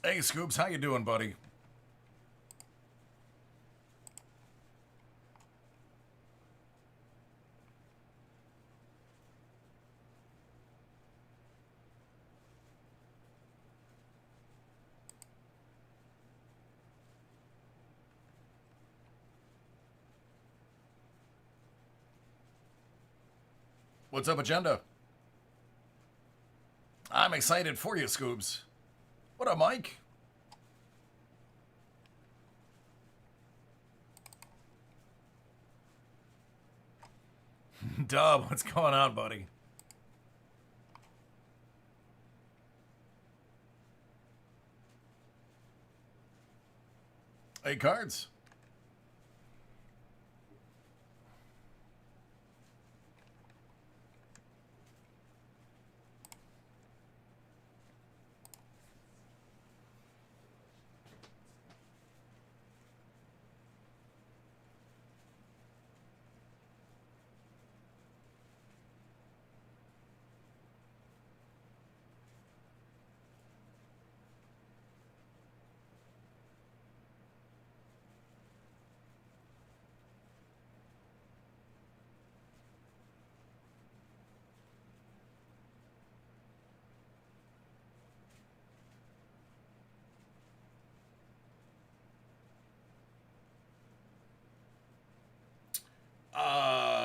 Hey, Scoops, how you doing, buddy? What's up, Agenda? I'm excited for you, Scoops. What up, Mike? Dub, what's going on, buddy? Hey, Cards.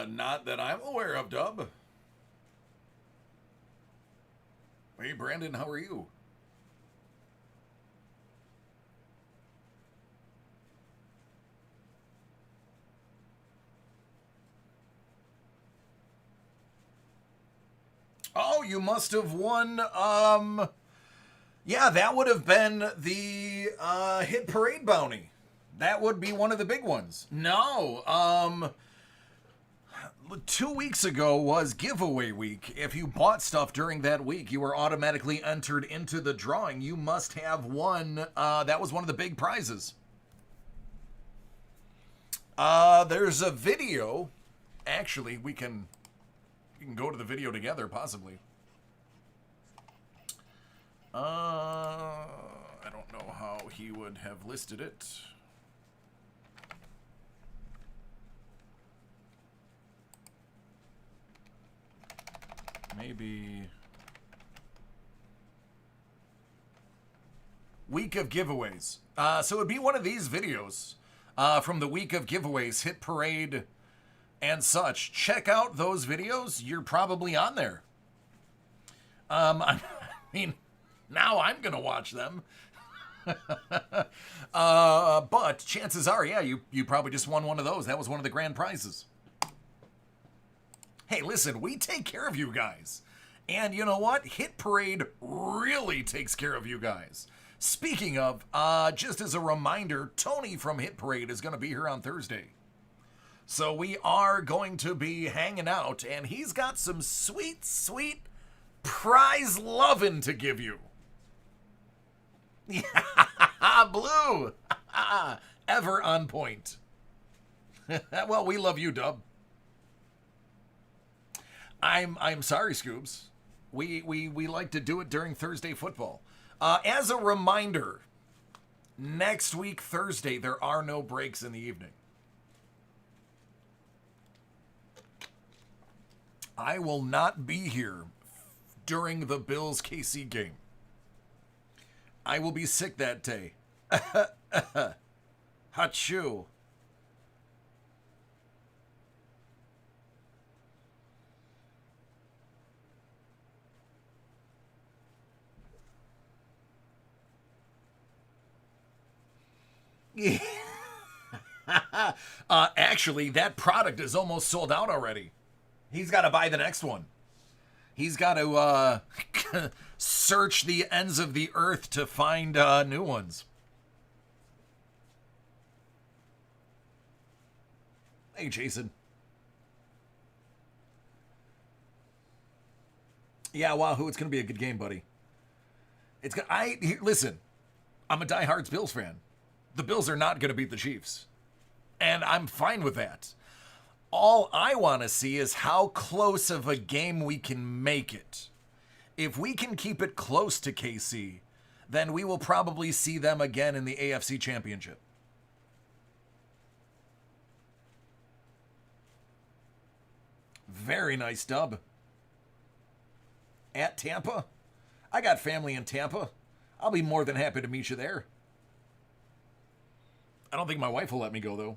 Not that I'm aware of, Dub. Hey, Brandon, how are you? Oh, you must have won, yeah, that would have been the, Hit Parade bounty. That would be one of the big ones. No, 2 weeks ago was giveaway week. If you bought stuff during that week, you were automatically entered into the drawing. You must have won. That was one of the big prizes. There's a video. Actually, we can go to the video together, possibly. I don't know how he would have listed it. Maybe week of giveaways. So it'd be one of these videos from the week of giveaways, Hit Parade and such. Check out those videos. You're probably on there. I mean, now I'm gonna watch them. But chances are, yeah, you probably just won one of those. That was one of the grand prizes. Hey, listen, we take care of you guys. And you know what? Hit Parade really takes care of you guys. Speaking of, just as a reminder, Tony from Hit Parade is going to be here on Thursday. So we are going to be hanging out, and he's got some sweet, sweet prize lovin' to give you. Yeah, Blue. Ever on point. Well, we love you, Dub. I'm sorry, Scoops. We like to do it during Thursday football. As a reminder, next week, Thursday, there are no breaks in the evening. I will not be here during the Bills KC game. I will be sick that day. Hachoo. Actually, that product is almost sold out already. He's got to buy the next one. He's got to search the ends of the earth to find new ones. Hey, Jason. Yeah, Wahoo! It's gonna be a good game, buddy. It's gonna. Listen. I'm a diehard Bills fan. The Bills are not gonna beat the Chiefs, and I'm fine with that. All I want to see is how close of a game we can make it. If we can keep it close to KC, then we will probably see them again in the AFC Championship. Very nice dub. At Tampa? I got family in Tampa. I'll be more than happy to meet you there. I don't think my wife will let me go, though.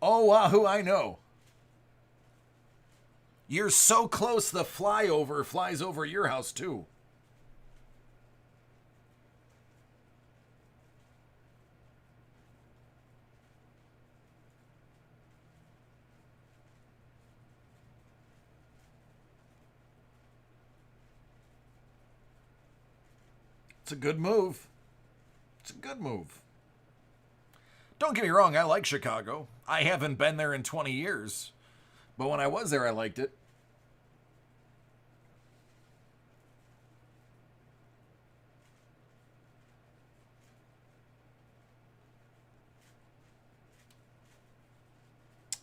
Oh, Wahoo, I know. You're so close, the flyover flies over your house, too. It's a good move. It's a good move. Don't get me wrong, I like Chicago. I haven't been there in 20 years. But when I was there, I liked it.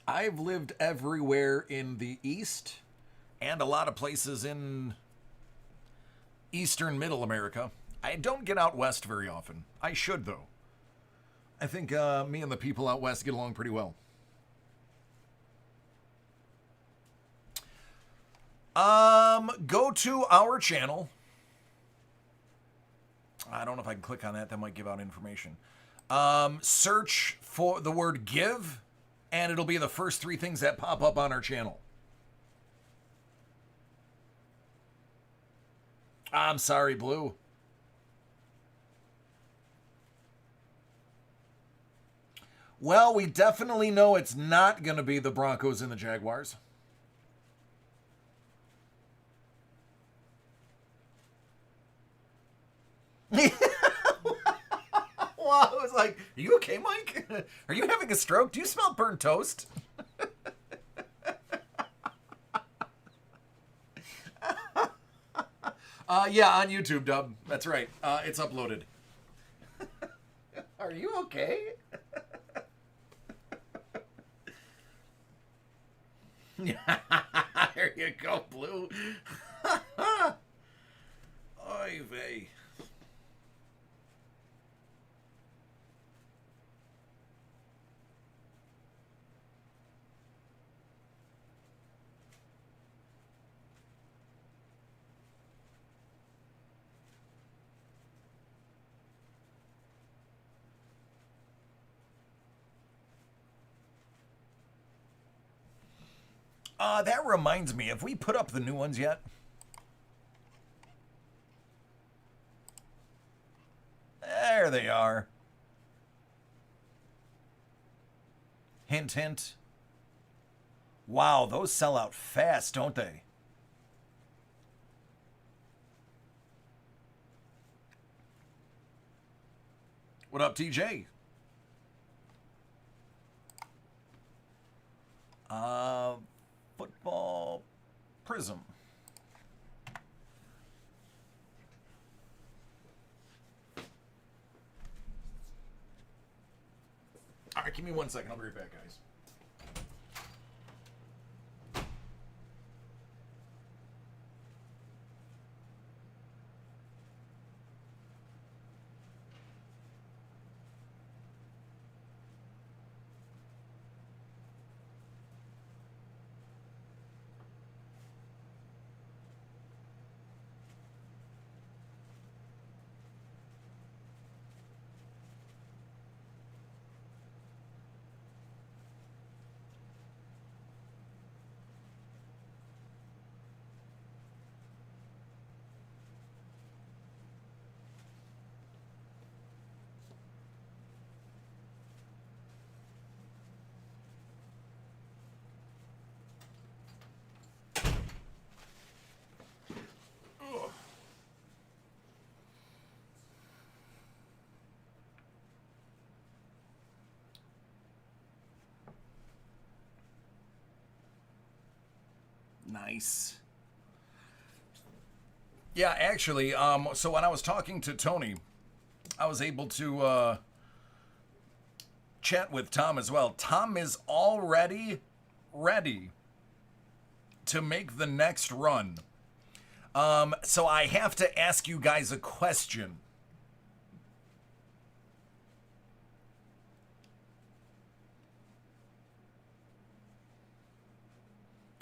I've lived everywhere in the East and a lot of places in Eastern Middle America. I don't get out west very often. I should, though. I think me and the people out west get along pretty well. Go to our channel. I don't know if I can click on that. That might give out information. Search for the word give, and it'll be the first 3 things that pop up on our channel. I'm sorry, Blue. Well, we definitely know it's not going to be the Broncos and the Jaguars. Well, I was like, are you okay, Mike? Are you having a stroke? Do you smell burnt toast? Yeah, on YouTube, Dub. That's right. It's uploaded. Are you okay? There you go, Blue. Oy vey. That reminds me, have we put up the new ones yet? There they are. Hint, hint. Wow, those sell out fast, don't they? What up, TJ? Football Prism. All right, give me 1 second. I'll be right back, guys. Nice. Yeah, actually, so when I was talking to Tony, I was able to chat with Tom as well. Tom is already ready to make the next run. So I have to ask you guys a question.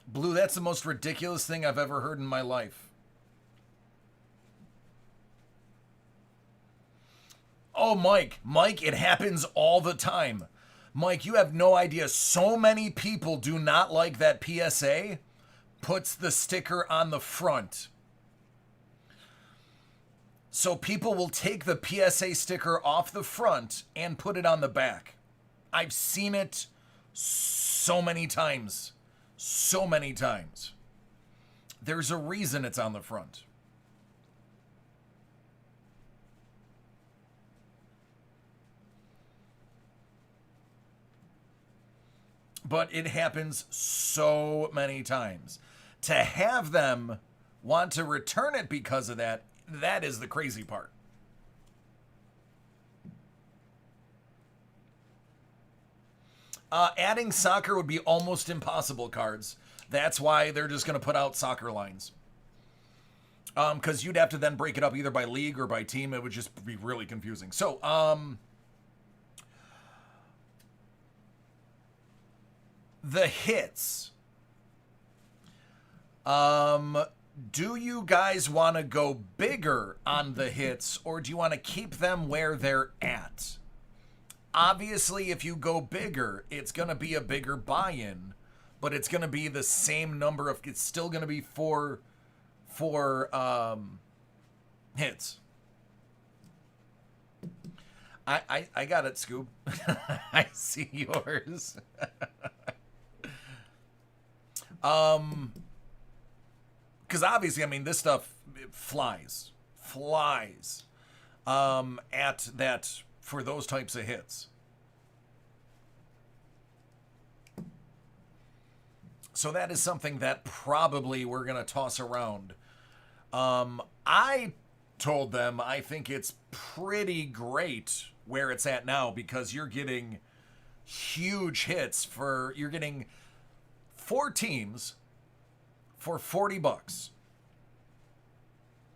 Blue, that's the most ridiculous thing I've ever heard in my life. Oh, Mike, it happens all the time. Mike, you have no idea. So many people do not like that PSA puts the sticker on the front. So people will take the PSA sticker off the front and put it on the back. I've seen it so many times. So many times. There's a reason it's on the front. But it happens so many times. To have them want to return it because of that, that is the crazy part. Adding soccer would be almost impossible, Cards. That's why they're just going to put out soccer lines. Because you'd have to then break it up either by league or by team. It would just be really confusing. So, the hits. Do you guys want to go bigger on the hits, or do you want to keep them where they're at? Obviously, if you go bigger, it's going to be a bigger buy-in, but it's going to be the same number of, it's still going to be four hits. I got it, Scoob. I see yours. Because obviously, I mean, this stuff flies at that for those types of hits. So that is something that probably we're going to toss around. I told them I think it's pretty great where it's at now because you're getting huge hits you're getting 4 teams for $40.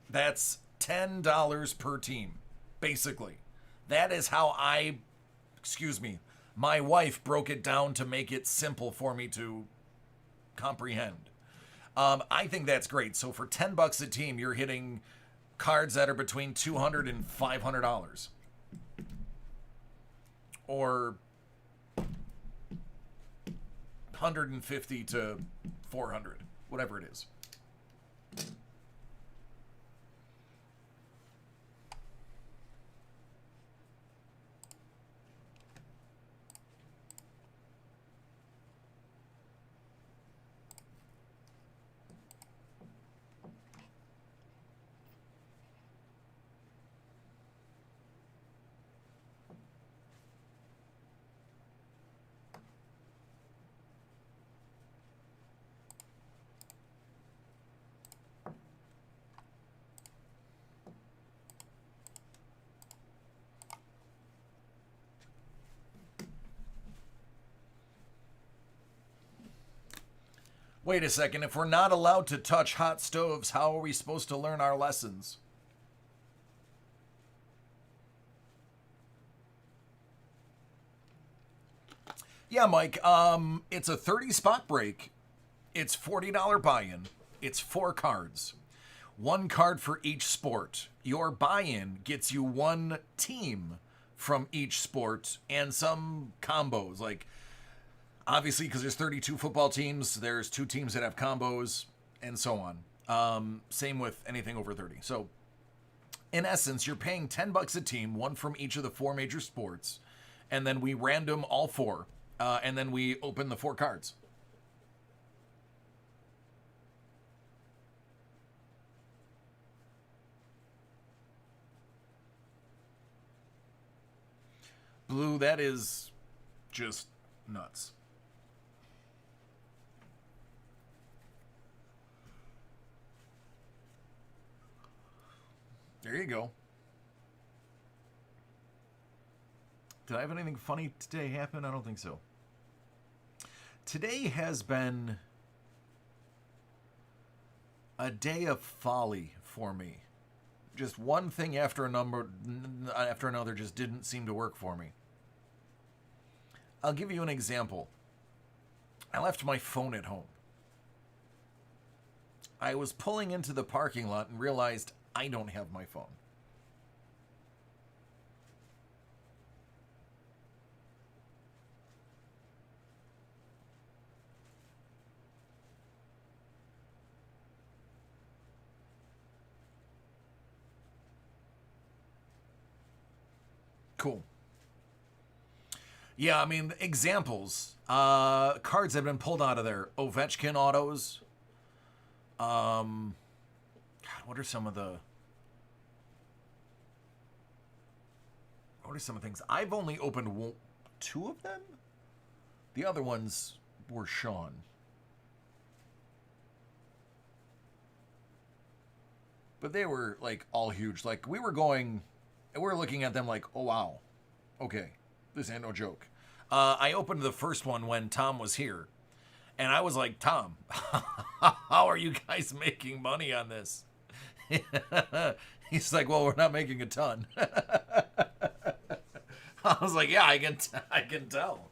That's $10 per team, basically. That is how my wife broke it down to make it simple for me to comprehend. I think that's great. So for $10 a team, you're hitting cards that are between $200 and $500. Or 150 to 400, whatever it is. Wait a second, if we're not allowed to touch hot stoves, how are we supposed to learn our lessons? Yeah, Mike, it's a 30 spot break. It's $40 buy-in. It's 4 cards. 1 card for each sport. Your buy-in gets you 1 team from each sport and some combos, like obviously, because there's 32 football teams, there's 2 teams that have combos, and so on. Same with anything over 30. So, in essence, you're paying $10 a team, 1 from each of the 4 major sports, and then we random all 4, and then we open the 4 cards. Blue, that is just nuts. There you go. Did I have anything funny today happen? I don't think so. Today has been A day of folly for me. Just one thing after another just didn't seem to work for me. I'll give you an example. I left my phone at home. I was pulling into the parking lot and realized I don't have my phone. Cool. Yeah, I mean, examples. Cards have been pulled out of there. Ovechkin autos. God, what are some of the... What are some of the things? I've only opened 2 of them? The other ones were Sean. But they were, like, all huge. Like, we were looking at them like, oh, wow. Okay, this ain't no joke. I opened the first one when Tom was here. And I was like, Tom, how are you guys making money on this? He's like, well, we're not making a ton. I was like, yeah, I can tell.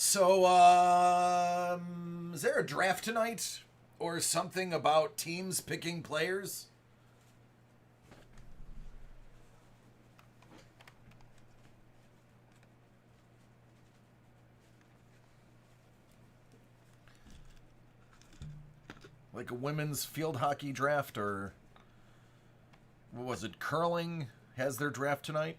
So, is there a draft tonight? Or something about teams picking players? Like a women's field hockey draft, or what was it? Curling has their draft tonight?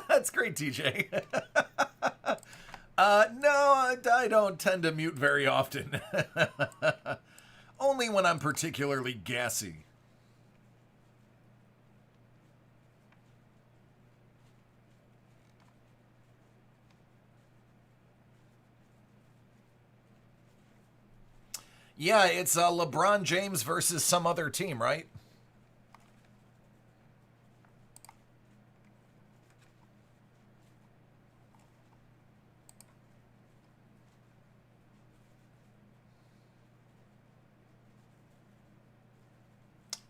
That's great, TJ. No, I don't tend to mute very often. Only when I'm particularly gassy. Yeah, it's LeBron James versus some other team, right?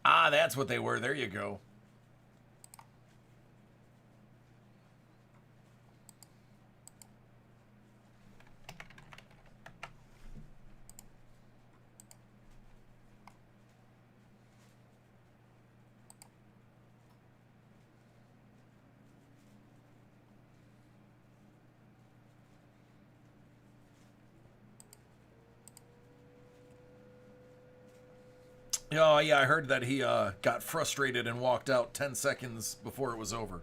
Ah, that's what they were. There you go. Oh, yeah, I heard that he got frustrated and walked out 10 seconds before it was over.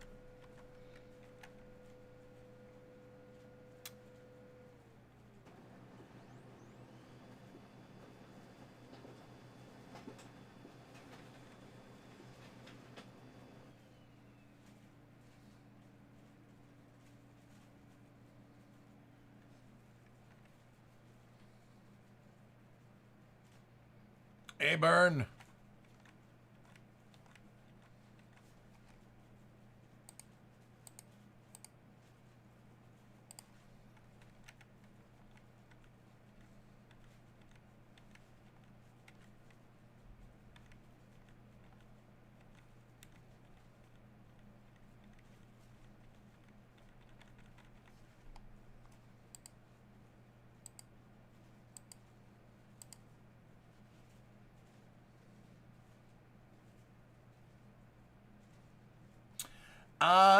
Hey, Burn.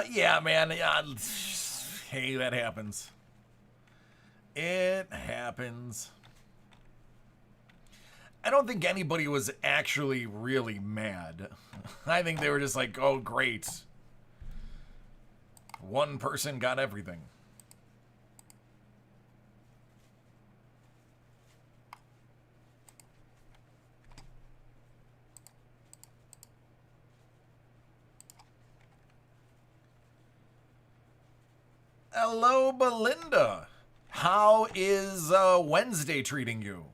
Yeah, man. Yeah, hey, that happens. It happens. I don't think anybody was actually really mad. I think they were just like, oh, great. One person got everything. Hello, Belinda. How is Wednesday treating you?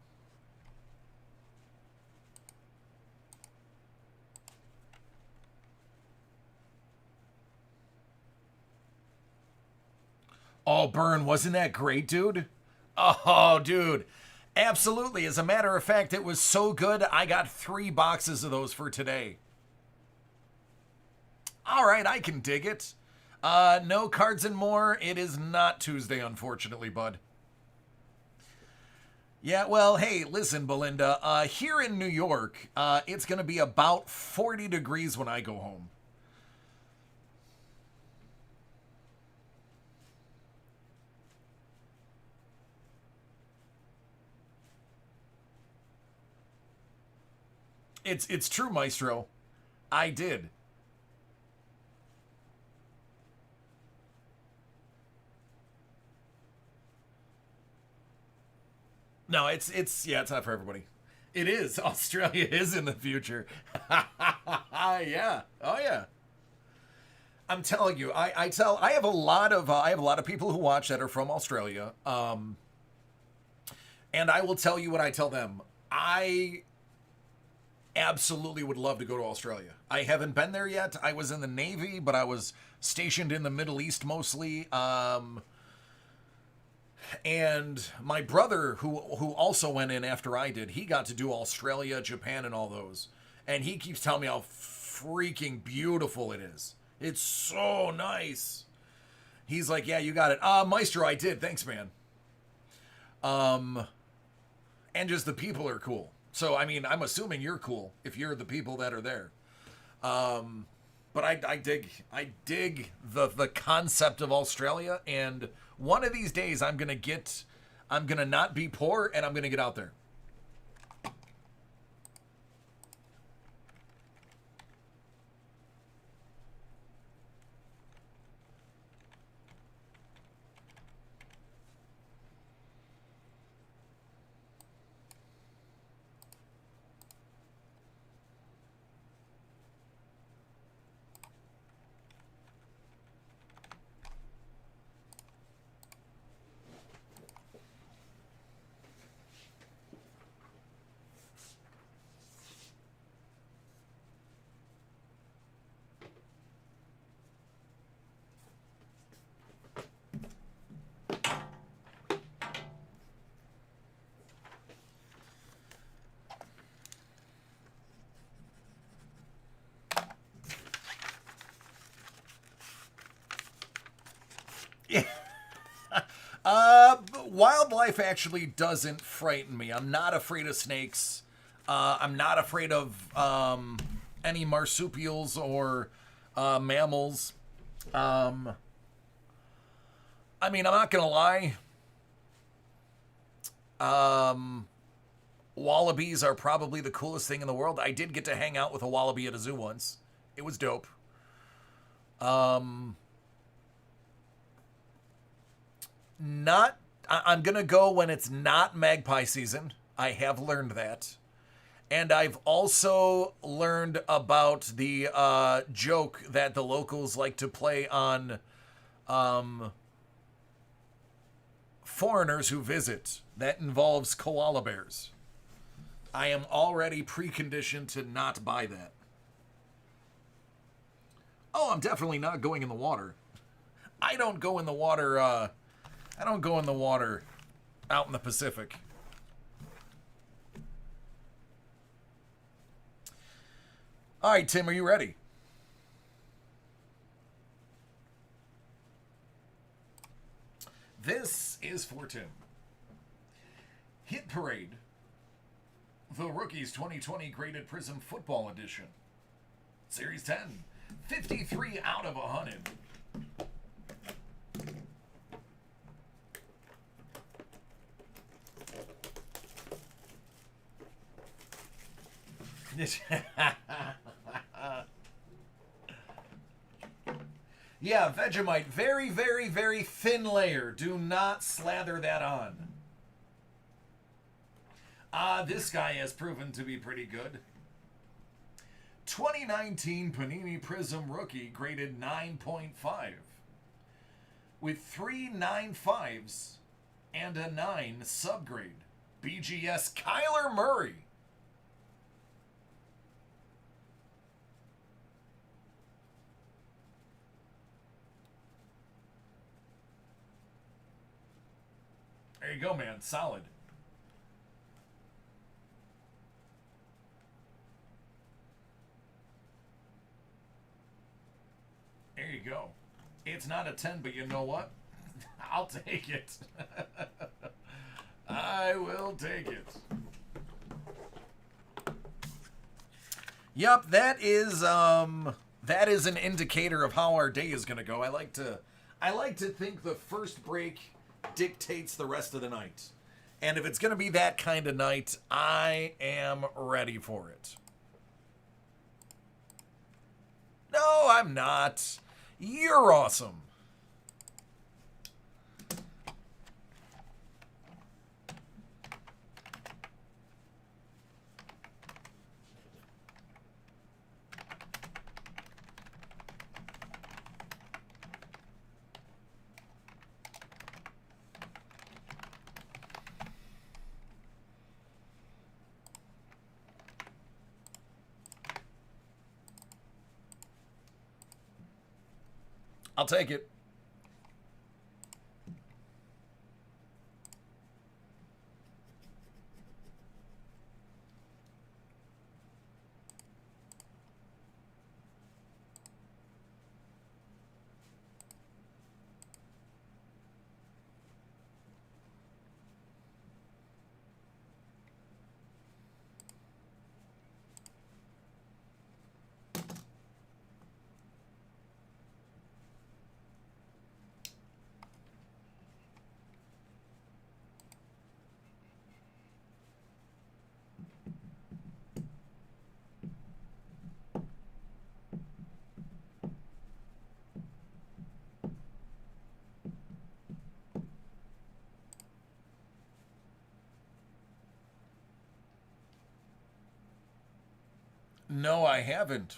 Oh, Burn, wasn't that great, dude? Oh, dude. Absolutely. As a matter of fact, it was so good, I got 3 boxes of those for today. All right, I can dig it. No cards and more. It is not Tuesday, unfortunately, bud. Yeah, well, hey, listen, Belinda. Here in New York, it's going to be about 40 degrees when I go home. It's true, Maestro. I did. No, it's yeah, it's not for everybody. It is. Australia is in the future. Yeah. Oh yeah. I'm telling you, I have a lot of people who watch that are from Australia. And I will tell you what I tell them. I absolutely would love to go to Australia. I haven't been there yet. I was in the Navy, but I was stationed in the Middle East mostly. And my brother, who also went in after I did, he got to do Australia, Japan, and all those. And he keeps telling me how freaking beautiful it is. It's so nice. He's like, yeah, you got it. Maestro, I did. Thanks, man. Um, and just the people are cool. So, I mean, I'm assuming you're cool if you're the people that are there. But I dig the concept of Australia, and one of these days I'm gonna not be poor, and I'm gonna get out there. Yeah. Wildlife actually doesn't frighten me. I'm not afraid of snakes. I'm not afraid of any marsupials or mammals. Um, I mean, I'm not gonna lie. Um, Wallabies are probably the coolest thing in the world. I did get to hang out with a wallaby at a zoo once. It was dope. Um, not. I'm gonna go when it's not magpie season. I have learned that. And I've also learned about the joke that the locals like to play on um, foreigners who visit that involves koala bears. I am already preconditioned to not buy that. Oh, I'm definitely not going in the water. I don't go in the water. I don't go in the water out in the Pacific. All right, Tim, are you ready? This is for Tim. Hit Parade, the Rookies 2020 Graded Prism Football Edition. Series 10, 53 out of 100. Yeah, Vegemite, very, very, very thin layer. Do not slather that on. This guy has proven to be pretty good. 2019 Panini Prism Rookie, graded 9.5. with 3 9.5s and a 9 subgrade. BGS Kyler Murray. There you go, man. Solid. There you go. It's not a 10, but you know what? I'll take it. I will take it. Yep, that is an indicator of how our day is going to go. I like to think the first break dictates the rest of the night. And if it's going to be that kind of night, I am ready for it. No, I'm not. You're awesome. I'll take it. No, I haven't.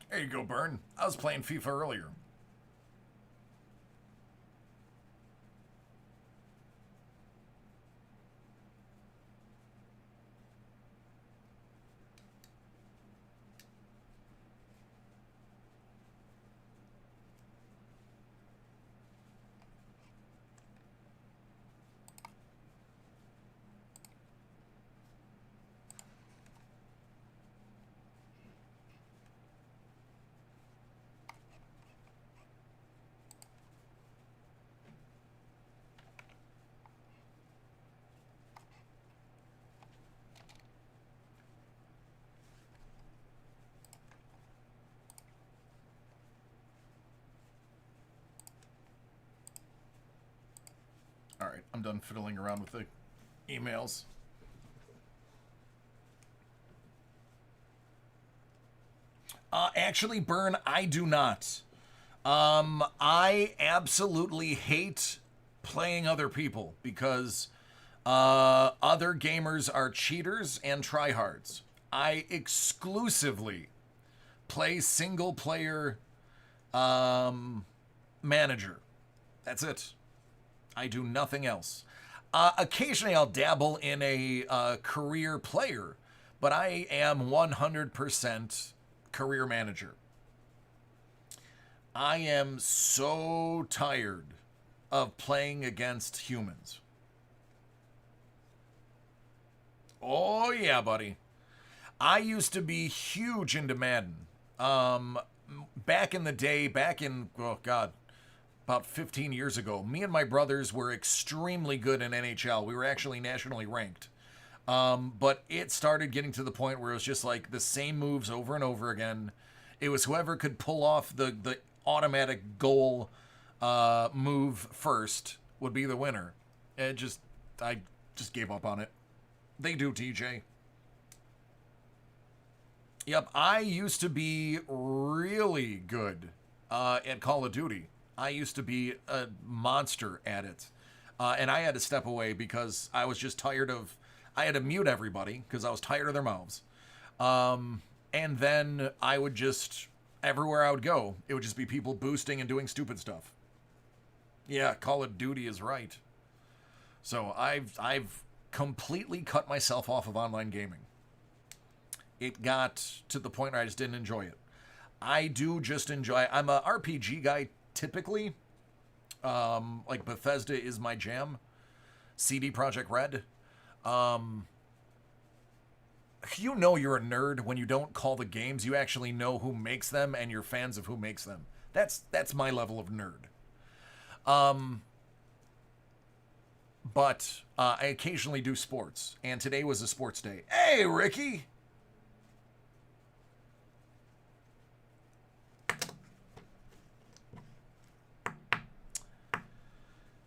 There you go, Burn. I was playing FIFA earlier. All right, I'm done fiddling around with the emails. Actually, Burn, I do not. I absolutely hate playing other people because other gamers are cheaters and tryhards. I exclusively play single player manager. That's it. I do nothing else. Occasionally I'll dabble in a career player, but I am 100% career manager. I am so tired of playing against humans. Oh yeah, buddy. I used to be huge into Madden. Back in the day, oh God, about 15 years ago, me and my brothers were extremely good in NHL. We were actually nationally ranked. But it started getting to the point where it was just like the same moves over and over again. It was whoever could pull off the automatic goal move first would be the winner. I just gave up on it. They do, TJ. Yep, I used to be really good at Call of Duty. I used to be a monster at it. And I had to step away because I was just tired of... I had to mute everybody because I was tired of their mouths. And then I would just Everywhere I would go, it would just be people boosting and doing stupid stuff. Yeah, Call of Duty is right. So I've completely cut myself off of online gaming. It got to the point where I just didn't enjoy it. I do just enjoy. I'm a RPG guy typically. Like Bethesda is my jam. CD Projekt Red. You know you're a nerd when you don't call the games. You actually know who makes them and you're fans of who makes them. That's my level of nerd. But I occasionally do sports, and today was a sports day. Hey, Ricky!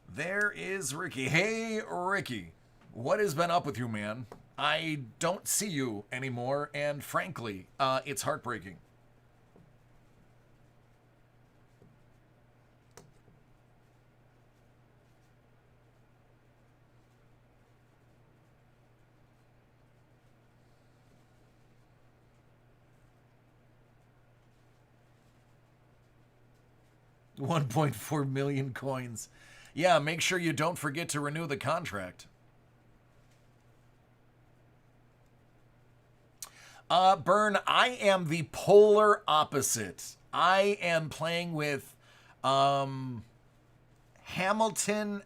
There is Ricky. Hey, Ricky. What has been up with you, man? I don't see you anymore, and frankly, it's heartbreaking. $1.4 million coins. Yeah, make sure you don't forget to renew the contract. Burn, I am the polar opposite. I am playing with Hamilton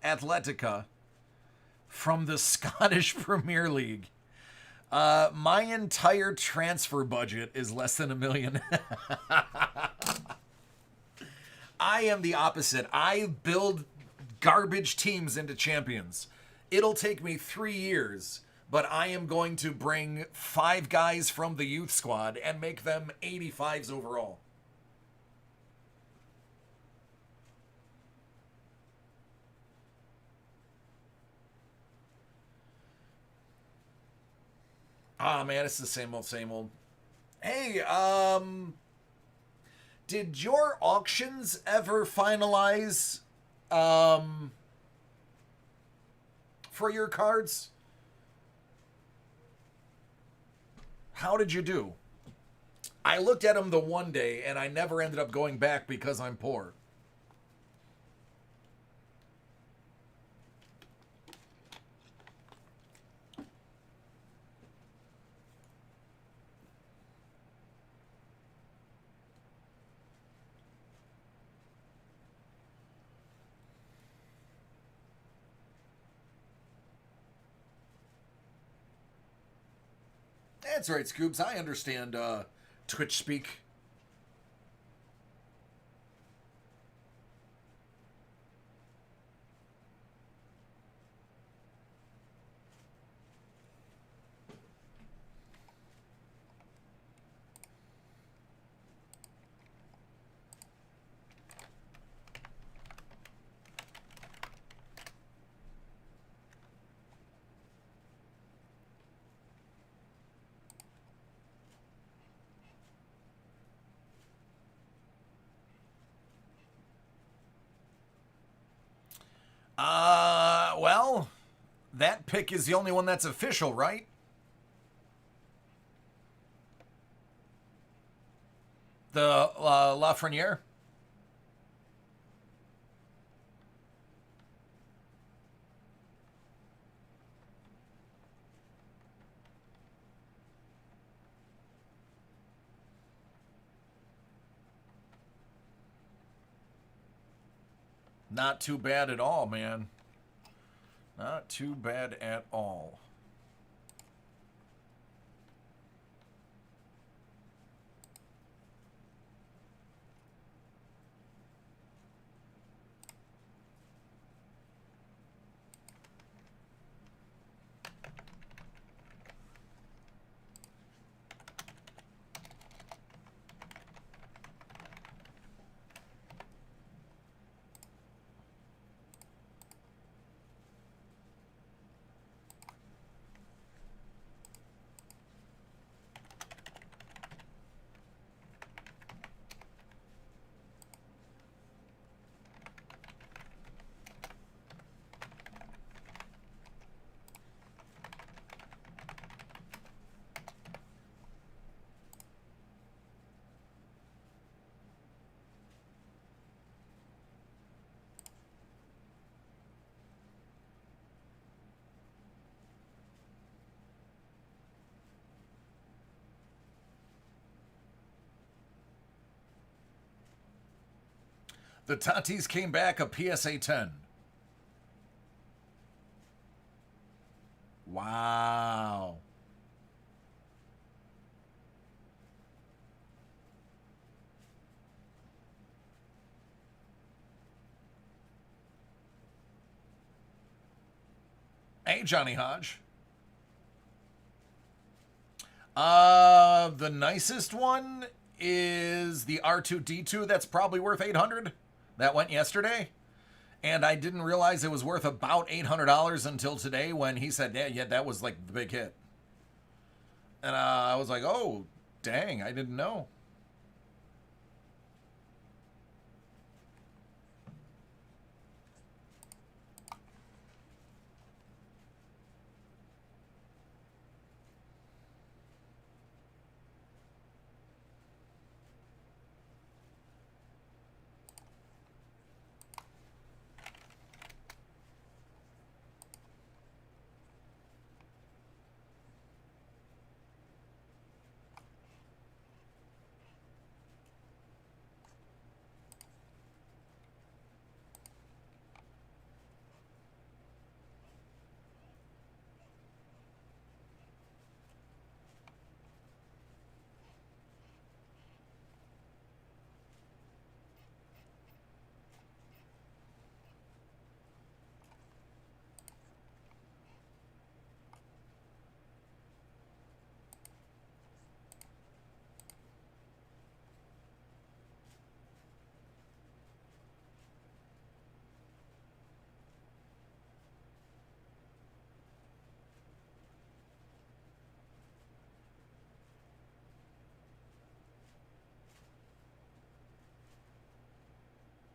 Athletica from the Scottish Premier League. My entire transfer budget is less than $1 million. I am the opposite. I build garbage teams into champions. It'll take me 3 years, but I am going to bring 5 guys from the youth squad and make them 85s overall. Ah, man, it's the same old, same old. Hey, did your auctions ever finalize, for your cards? How did you do? I looked at them the one day, and I never ended up going back because I'm poor. That's right, Scoops. I understand Twitch speak. Well, that pick is the only one that's official, right? The Lafreniere? Not too bad at all, man. Not too bad at all. The Tatis came back a PSA 10. Wow. Hey, Johnny Hodge. The nicest one is the R2D2. That's probably worth 800. That went yesterday. And I didn't realize it was worth about $800 until today when he said, yeah, that was like the big hit. And I was like, oh, dang, I didn't know.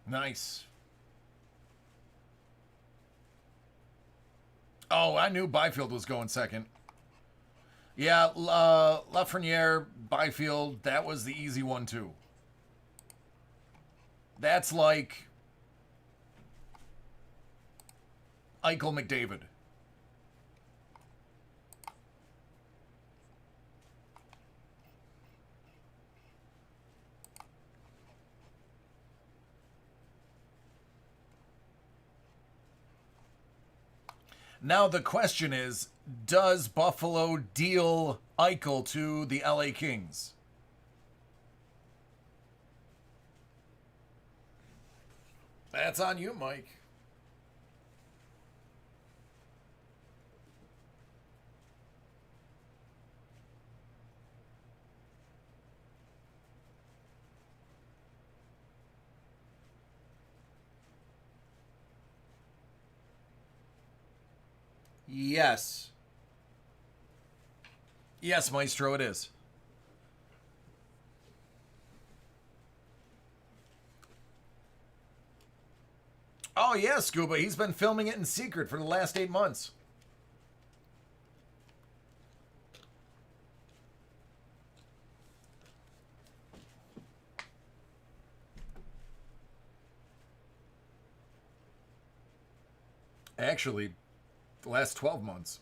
Nice. Oh, I knew Byfield was going second. Yeah, Lafreniere, Byfield, that was the easy one too. That's like Eichel McDavid. Now the question is, does Buffalo deal Eichel to the LA Kings? That's on you, Mike. Yes. Yes, Maestro, it is. Oh, yeah, Scuba. He's been filming it in secret for the last 8 months. Actually, the last 12 months.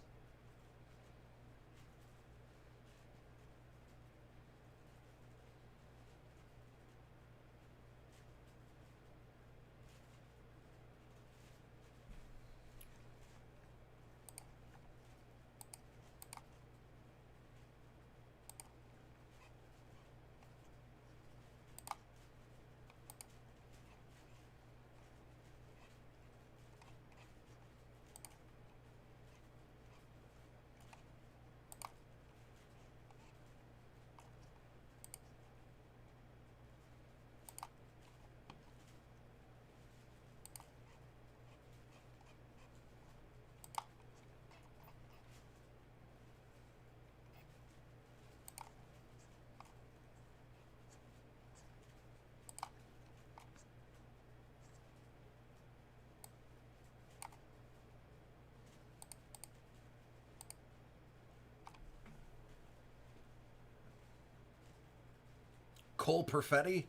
Cole Perfetti?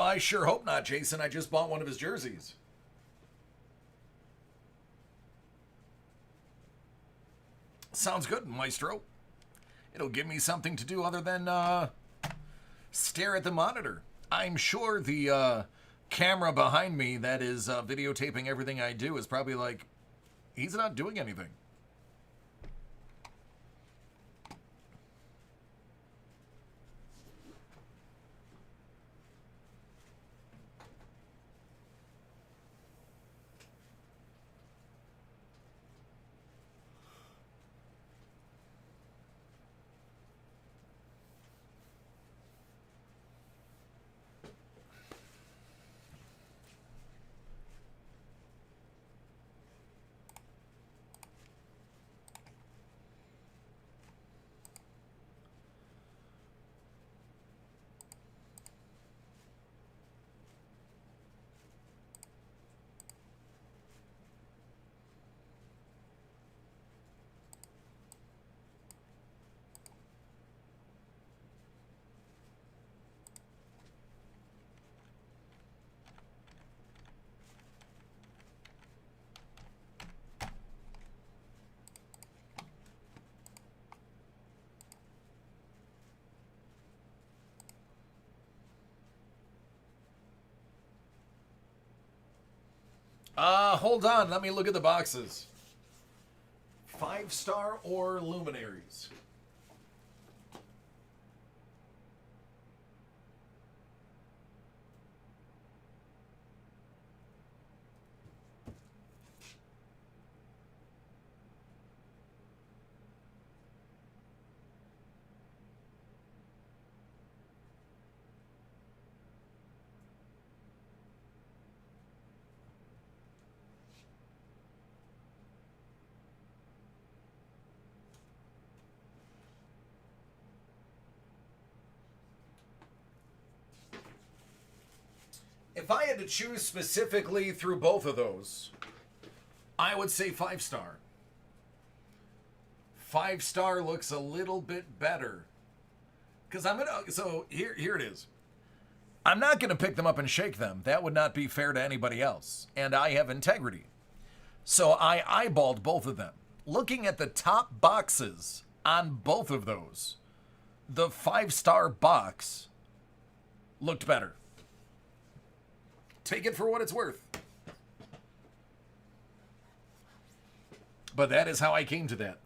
I sure hope not, Jason. I just bought one of his jerseys. Sounds good, Maestro. It'll give me something to do other than stare at the monitor. I'm sure the camera behind me that is videotaping everything I do is probably like, he's not doing anything. Hold on. Let me look at the boxes. 5-star or luminaries? If I had to choose specifically through both of those, I would say 5-star. 5-star looks a little bit better. Because so here it is. I'm not going to pick them up and shake them. That would not be fair to anybody else. And I have integrity. So I eyeballed both of them. Looking at the top boxes on both of those, the 5-star box looked better. Take it for what it's worth. But that is how I came to that.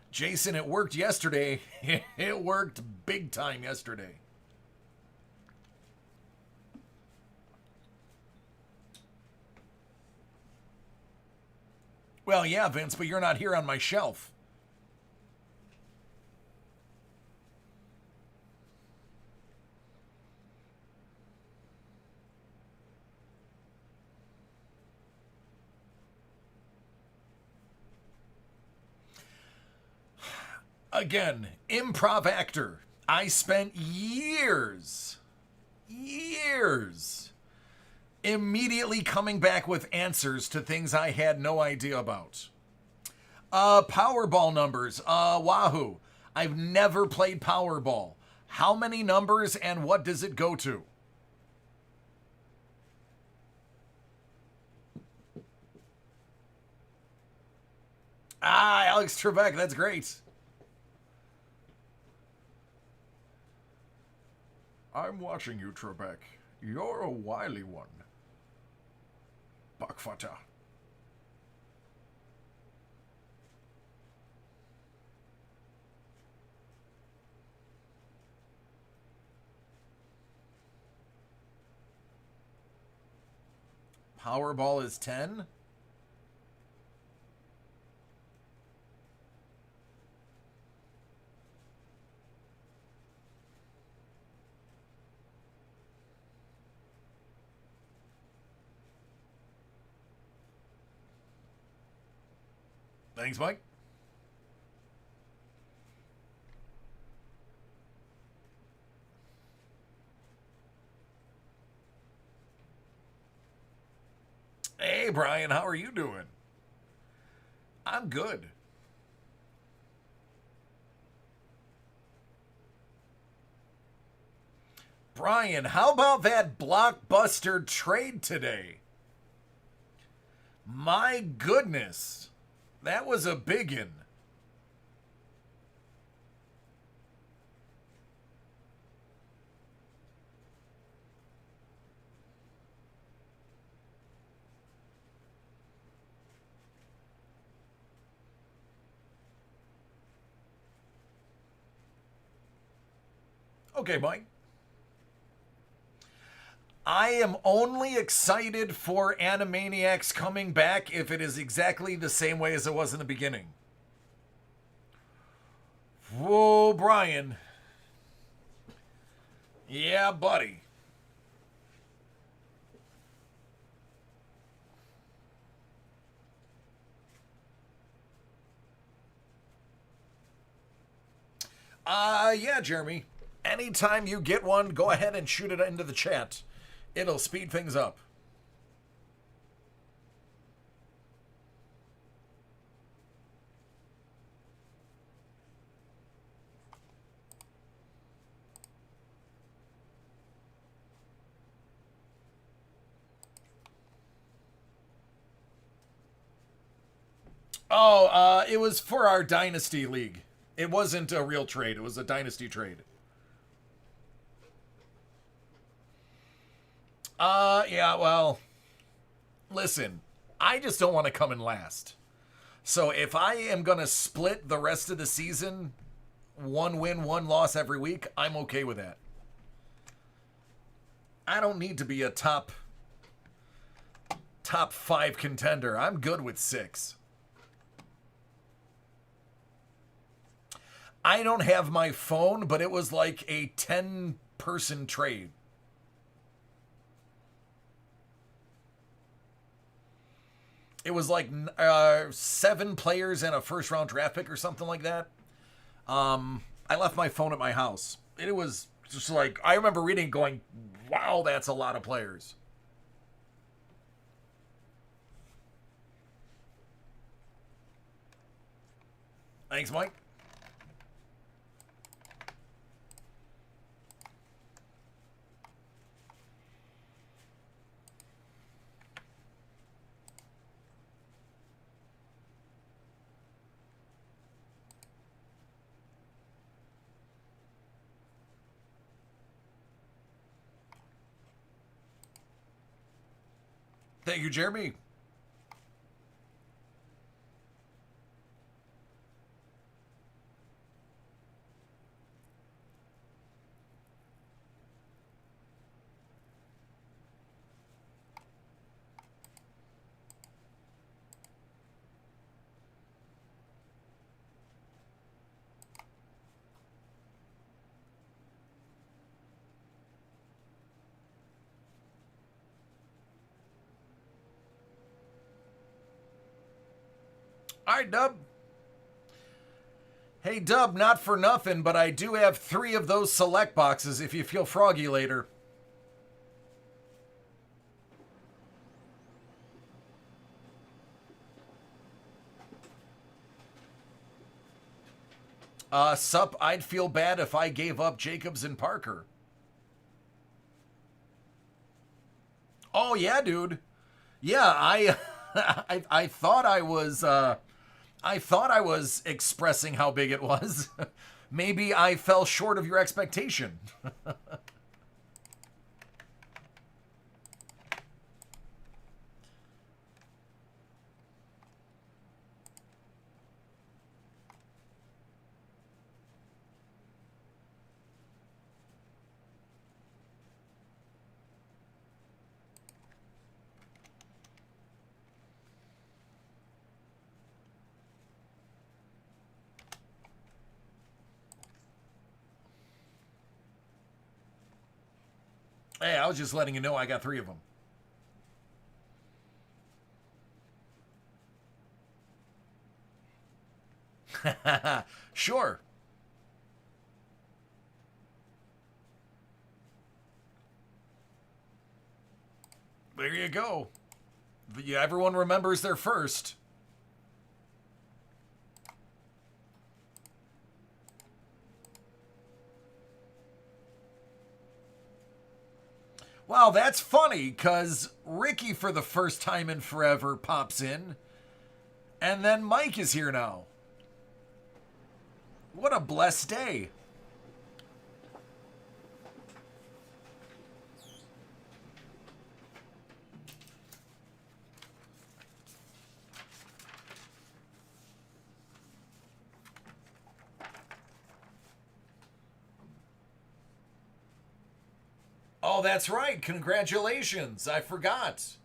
Jason, it worked yesterday. It worked big time yesterday. Well, yeah, Vince, but you're not here on my shelf. Again, improv actor. I spent years immediately coming back with answers to things I had no idea about. Powerball numbers. Wahoo. I've never played Powerball. How many numbers and what does it go to? Alex Trebek, that's great. I'm watching you, Trebek. You're a wily one. Bakfata. Powerball is 10? Thanks, Mike. Hey, Brian, how are you doing? I'm good. Brian, how about that blockbuster trade today? My goodness. That was a biggin. Okay, Mike. I am only excited for Animaniacs coming back if it is exactly the same way as it was in the beginning. Whoa, Brian. Yeah, buddy. Yeah, Jeremy. Anytime you get one, go ahead and shoot it into the chat. It'll speed things up. Oh, it was for our Dynasty League. It wasn't a real trade. It was a Dynasty trade. Yeah, well, listen, I just don't want to come in last. So if I am going to split the rest of the season, one win, one loss every week, I'm okay with that. I don't need to be a top 5 contender. I'm good with 6. I don't have my phone, but it was like a 10-person trade. It was like 7 players and a first-round draft pick or something like that. I left my phone at my house. It was just like, I remember reading going, wow, that's a lot of players. Thanks, Mike. Thank you, Jeremy. All right, Dub. Hey, Dub, not for nothing, but I do have 3 of those select boxes if you feel froggy later. Sup, I'd feel bad if I gave up Jacobs and Parker. Oh, yeah, dude. Yeah, I thought I was expressing how big it was. Maybe I fell short of your expectation. Hey, I was just letting you know I got 3 of them. Sure. There you go. Everyone remembers their first. Well, that's funny because Ricky, for the first time in forever, pops in, and then Mike is here now. What a blessed day. Oh, that's right. Congratulations. I forgot.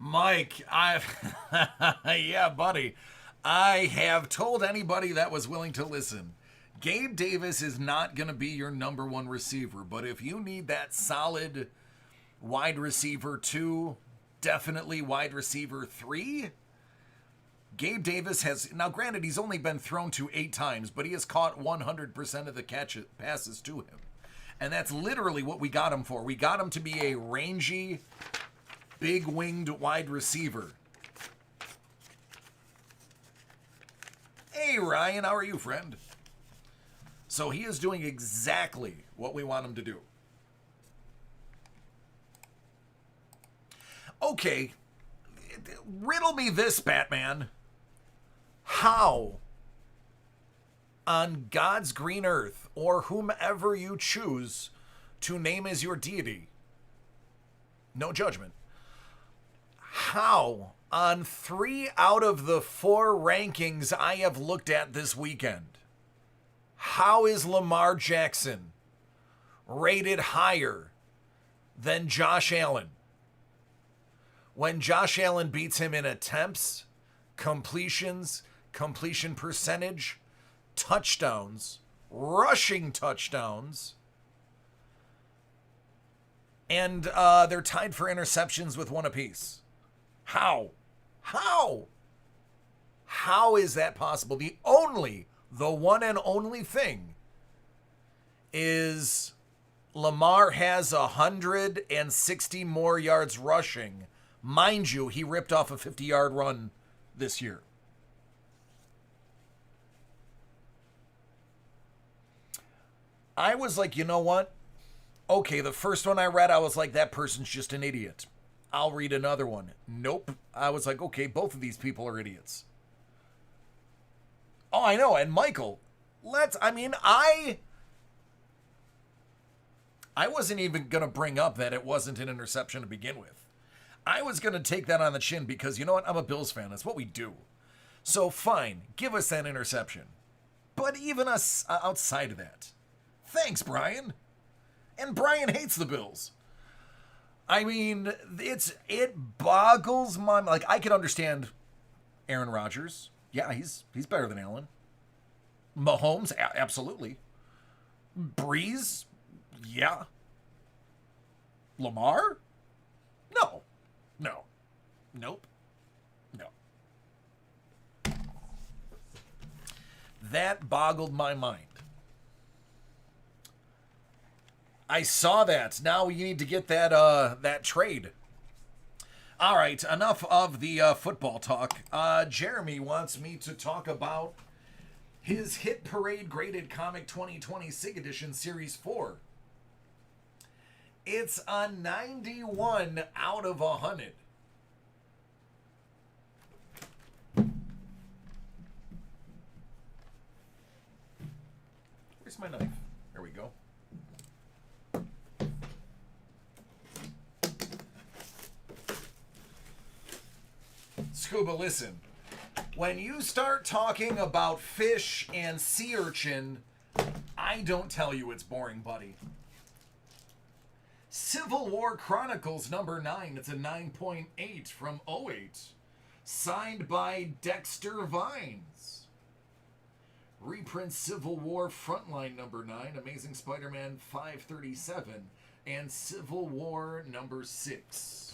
Mike, yeah, buddy. I have told anybody that was willing to listen. Gabe Davis is not going to be your number one receiver, but if you need that solid wide receiver 2, definitely wide receiver 3, Gabe Davis has, now granted, he's only been thrown to 8 times, but he has caught 100% of the passes to him. And that's literally what we got him for. We got him to be a rangy, big winged wide receiver. Hey Ryan, how are you, friend? So he is doing exactly what we want him to do. Okay, riddle me this, Batman. How on God's green earth, or whomever you choose to name as your deity, no judgment, how on 3 out of the 4 rankings I have looked at this weekend, how is Lamar Jackson rated higher than Josh Allen? When Josh Allen beats him in attempts, completions, completion percentage, touchdowns, rushing touchdowns, and they're tied for interceptions with 1 apiece. How? How is that possible? The one and only thing is Lamar has 160 more yards rushing. Mind you, he ripped off a 50-yard run this year. I was like, you know what? Okay, the first one I read, I was like, that person's just an idiot. I'll read another one. Nope. I was like, okay, both of these people are idiots. Oh, I know. And Michael, I wasn't even going to bring up that it wasn't an interception to begin with. I was going to take that on the chin because, you know what? I'm a Bills fan. That's what we do. So fine, give us that interception. But even us outside of that. Thanks, Brian. And Brian hates the Bills. I mean, it boggles my mind. Like, I can understand Aaron Rodgers. Yeah, he's better than Allen. Mahomes, absolutely. Breeze, yeah. Lamar? No. Nope. No. That boggled my mind. I saw that. Now you need to get that that trade. All right, enough of the football talk. Jeremy wants me to talk about his Hit Parade Graded Comic 2020 SIG Edition Series 4. It's a 91 out of 100. Where's my knife? There we go. Scuba, listen. When you start talking about fish and sea urchin, I don't tell you it's boring, buddy. Civil War Chronicles number 9. It's a 9.8 from '08. Signed by Dexter Vines. Reprint Civil War Frontline number 9. Amazing Spider-Man 537. And Civil War number 6.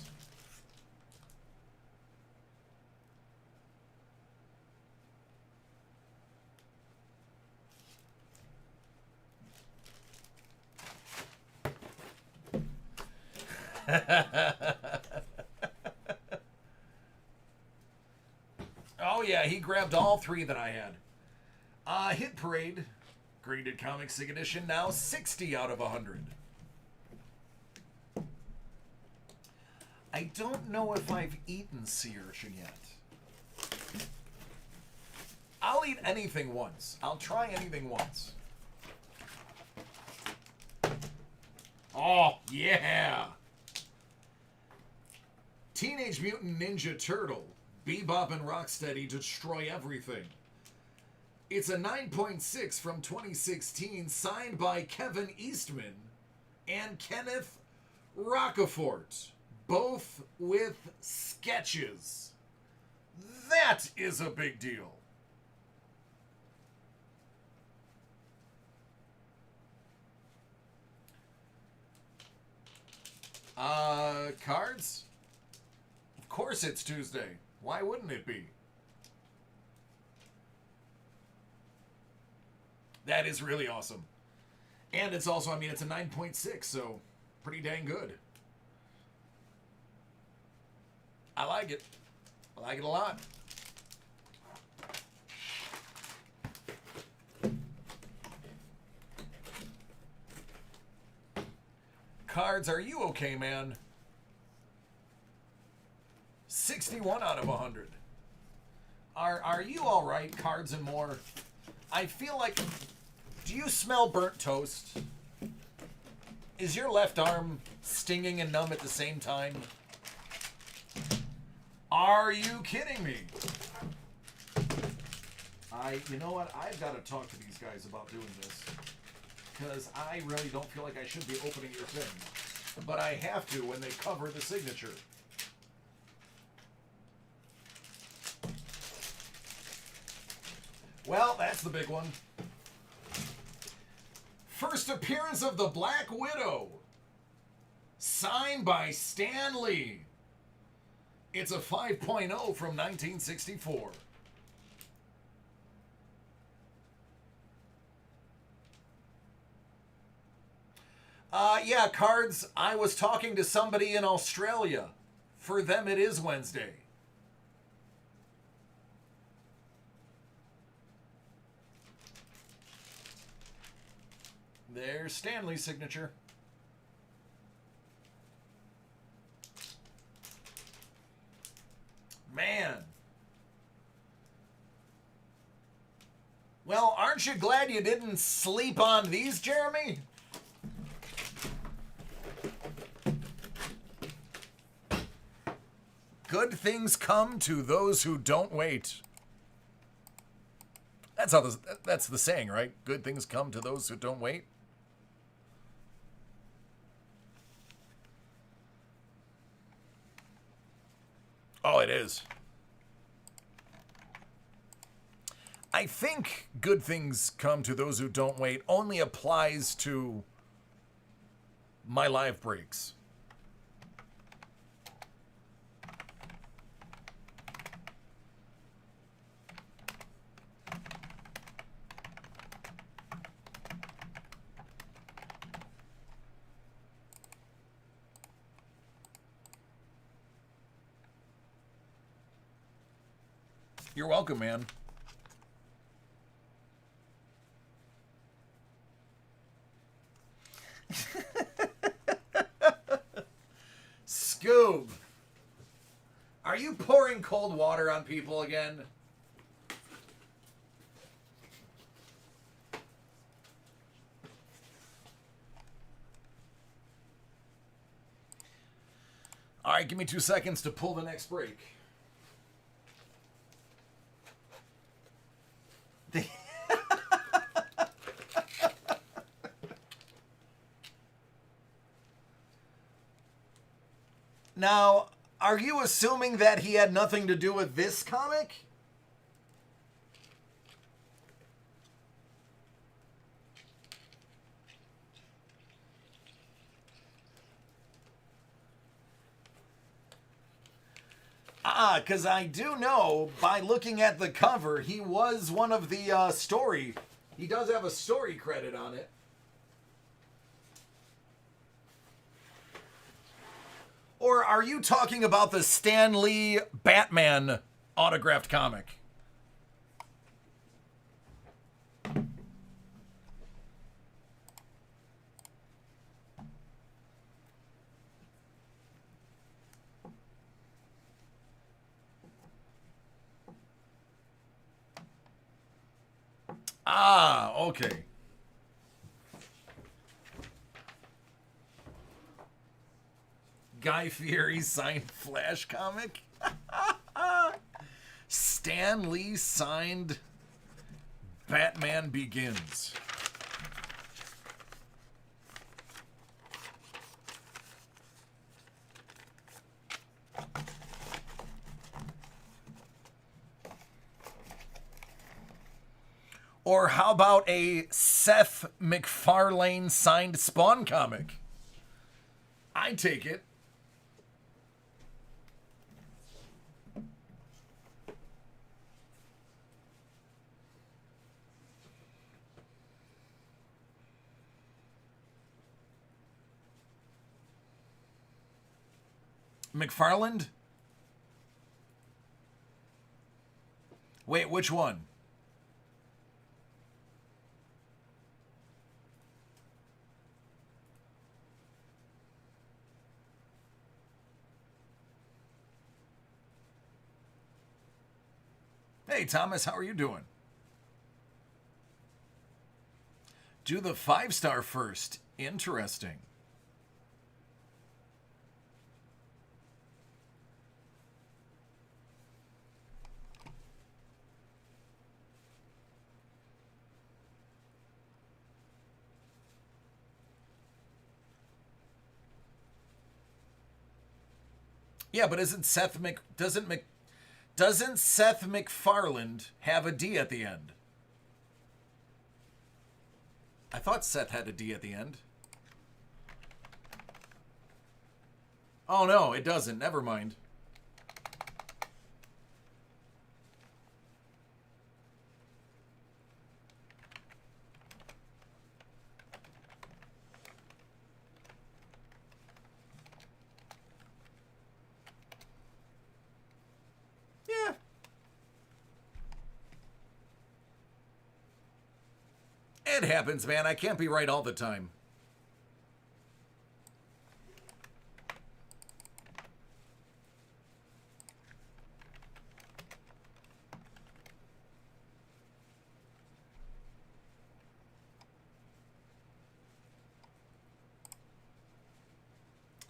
Oh yeah, he grabbed all 3 that I had. Hit Parade, Graded Comic SIG Edition, now 60 out of 100. I don't know if I've eaten sea urchin yet. I'll eat anything once. I'll try anything once. Oh, yeah! Teenage Mutant Ninja Turtle, Bebop and Rocksteady Destroy Everything. It's a 9.6 from 2016, signed by Kevin Eastman and Kenneth Rockefort, both with sketches. That is a big deal. Cards? Of course it's Tuesday. Why wouldn't it be? That is really awesome. And it's also, I mean, it's a 9.6, so pretty dang good. I like it. I like it a lot. Cards, are you okay, man? 61 out of 100. Are you all right, Cards and More? I feel like... Do you smell burnt toast? Is your left arm stinging and numb at the same time? Are you kidding me? You know what? I've got to talk to these guys about doing this. Because I really don't feel like I should be opening your thing. But I have to when they cover the signature. Well, that's the big one. First appearance of the Black Widow. Signed by Stan Lee. It's a 5.0 from 1964. Yeah, Cards, I was talking to somebody in Australia. For them, it is Wednesday. There's Stanley's signature. Man. Well, aren't you glad you didn't sleep on these, Jeremy? Good things come to those who don't wait. That's the saying, right? Good things come to those who don't wait. Oh, it is. I think good things come to those who don't wait only applies to my live breaks. You're welcome, man. Scoob, are you pouring cold water on people again? All right, give me 2 seconds to pull the next break. Now, are you assuming that he had nothing to do with this comic? Because I do know, by looking at the cover, he was one of the story. He does have a story credit on it. Or are you talking about the Stan Lee Batman autographed comic? Okay. Guy Fieri signed Flash comic? Stan Lee signed Batman Begins. Or how about a Seth MacFarlane signed Spawn comic? I'd take it. McFarland? Wait, which one? Hey, Thomas, how are you doing? Do the 5-star first. Interesting. Yeah, but isn't doesn't Seth MacFarland have a D at the end? I thought Seth had a D at the end. Oh no, it doesn't. Never mind. Yeah. It happens, man. I can't be right all the time.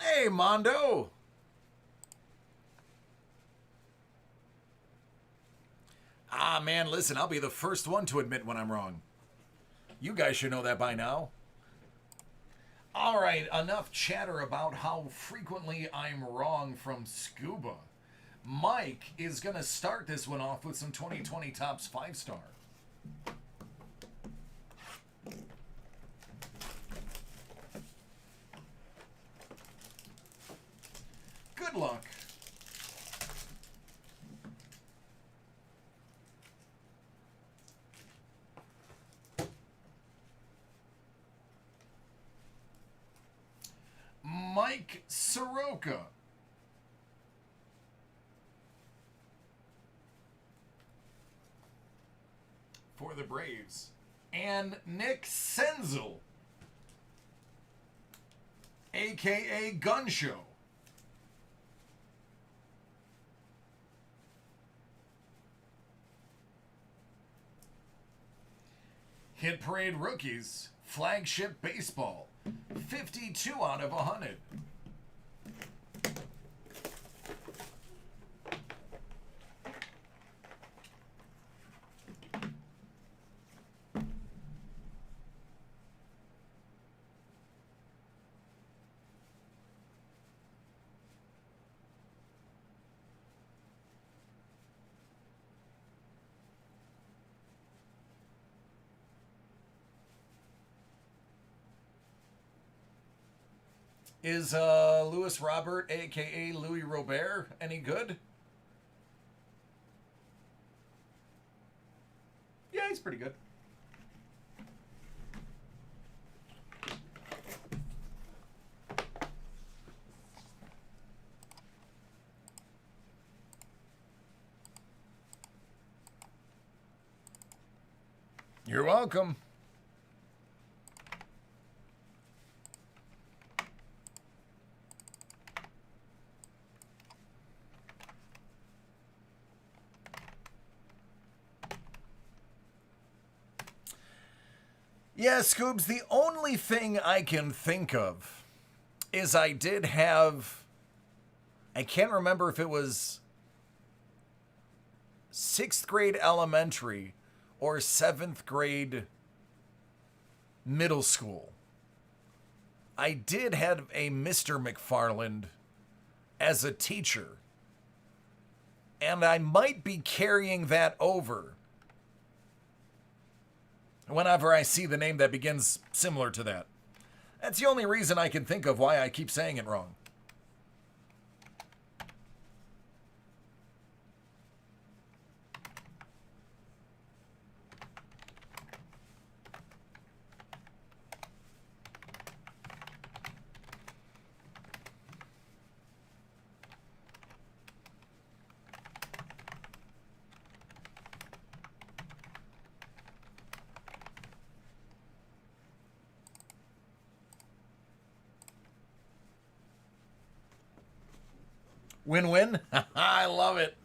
Hey, Mondo. Ah, man, listen, I'll be the first one to admit when I'm wrong. You guys should know that by now. All right, enough chatter about how frequently I'm wrong from Scuba. Mike is going to start this one off with some 2020 Topps 5-star. Good luck. Mike Soroka. for the Braves. And Nick Senzel, a.k.a. Gun Show. Hit Parade Rookies, Flagship Baseball, 52 out of 100. Is Louis Robert, a.k.a. Louis Robert, any good? Yeah, he's pretty good. You're welcome. Yeah, Scoobs, the only thing I can think of is I did have, I can't remember if it was 6th grade elementary or 7th grade middle school. I did have a Mr. McFarland as a teacher. And I might be carrying that over whenever I see the name that begins similar to that. That's the only reason I can think of why I keep saying it wrong. Win-win? I love it.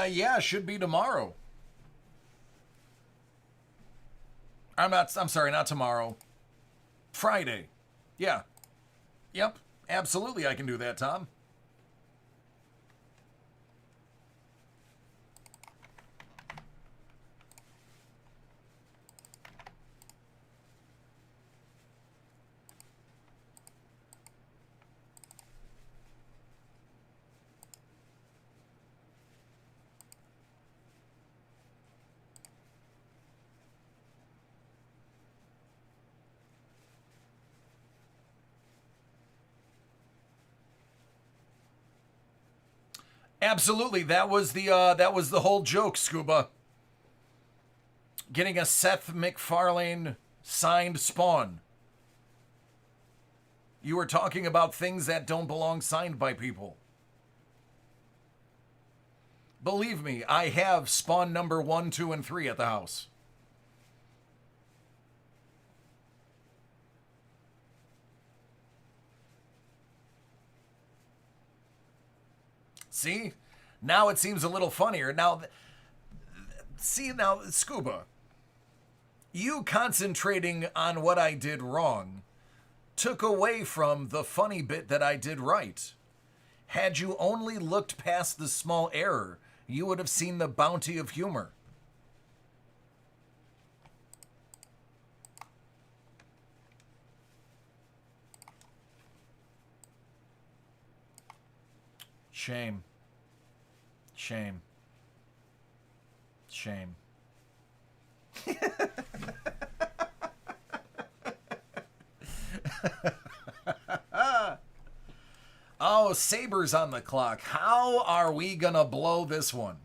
Yeah, should be tomorrow. I'm sorry, not tomorrow. Friday. Yeah. Yep. Absolutely, I can do that, Tom. Absolutely, that was the whole joke, Scuba. Getting a Seth MacFarlane signed Spawn. You were talking about things that don't belong signed by people. Believe me, I have Spawn number 1, 2, and 3 at the house. See? Now it seems a little funnier. Now, Scuba, you concentrating on what I did wrong took away from the funny bit that I did right. Had you only looked past the small error, you would have seen the bounty of humor. Shame. Shame. Shame. Oh, Sabres on the clock. How are we going to blow this one?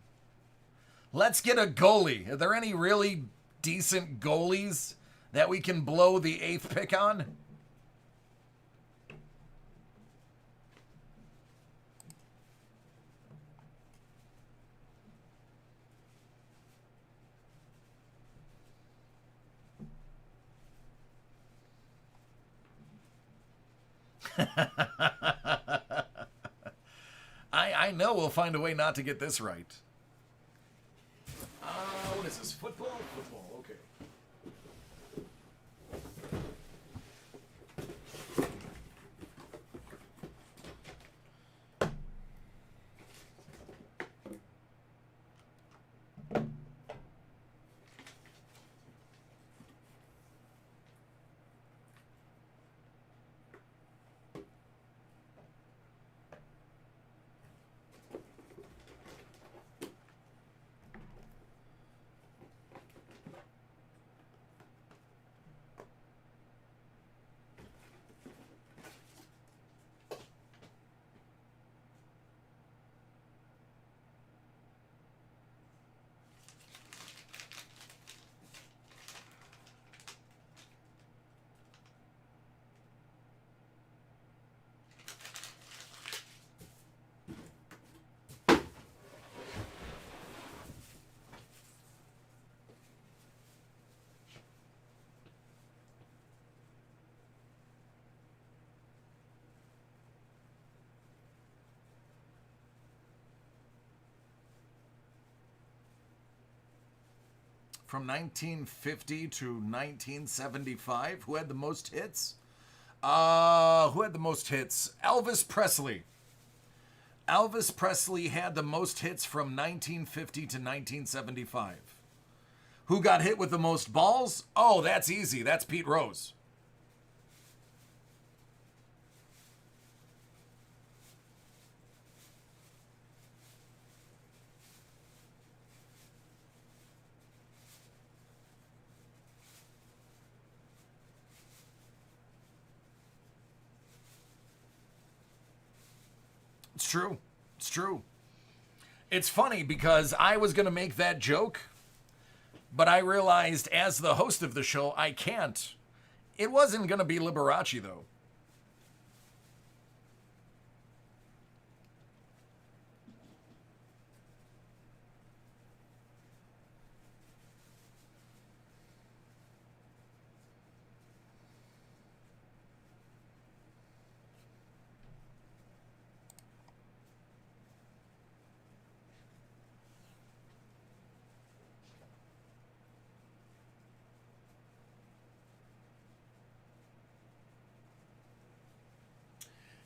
Let's get a goalie. Are there any really decent goalies that we can blow the 8th pick on? I know we'll find a way not to get this right. What is this? Football? Football, okay. From 1950 to 1975, who had the most hits? Who had the most hits? Elvis Presley. Elvis Presley had the most hits from 1950 to 1975. Who got hit with the most balls? Oh, that's easy. That's Pete Rose. It's true. It's true. It's funny because I was going to make that joke, but I realized as the host of the show, I can't. It wasn't going to be Liberace, though.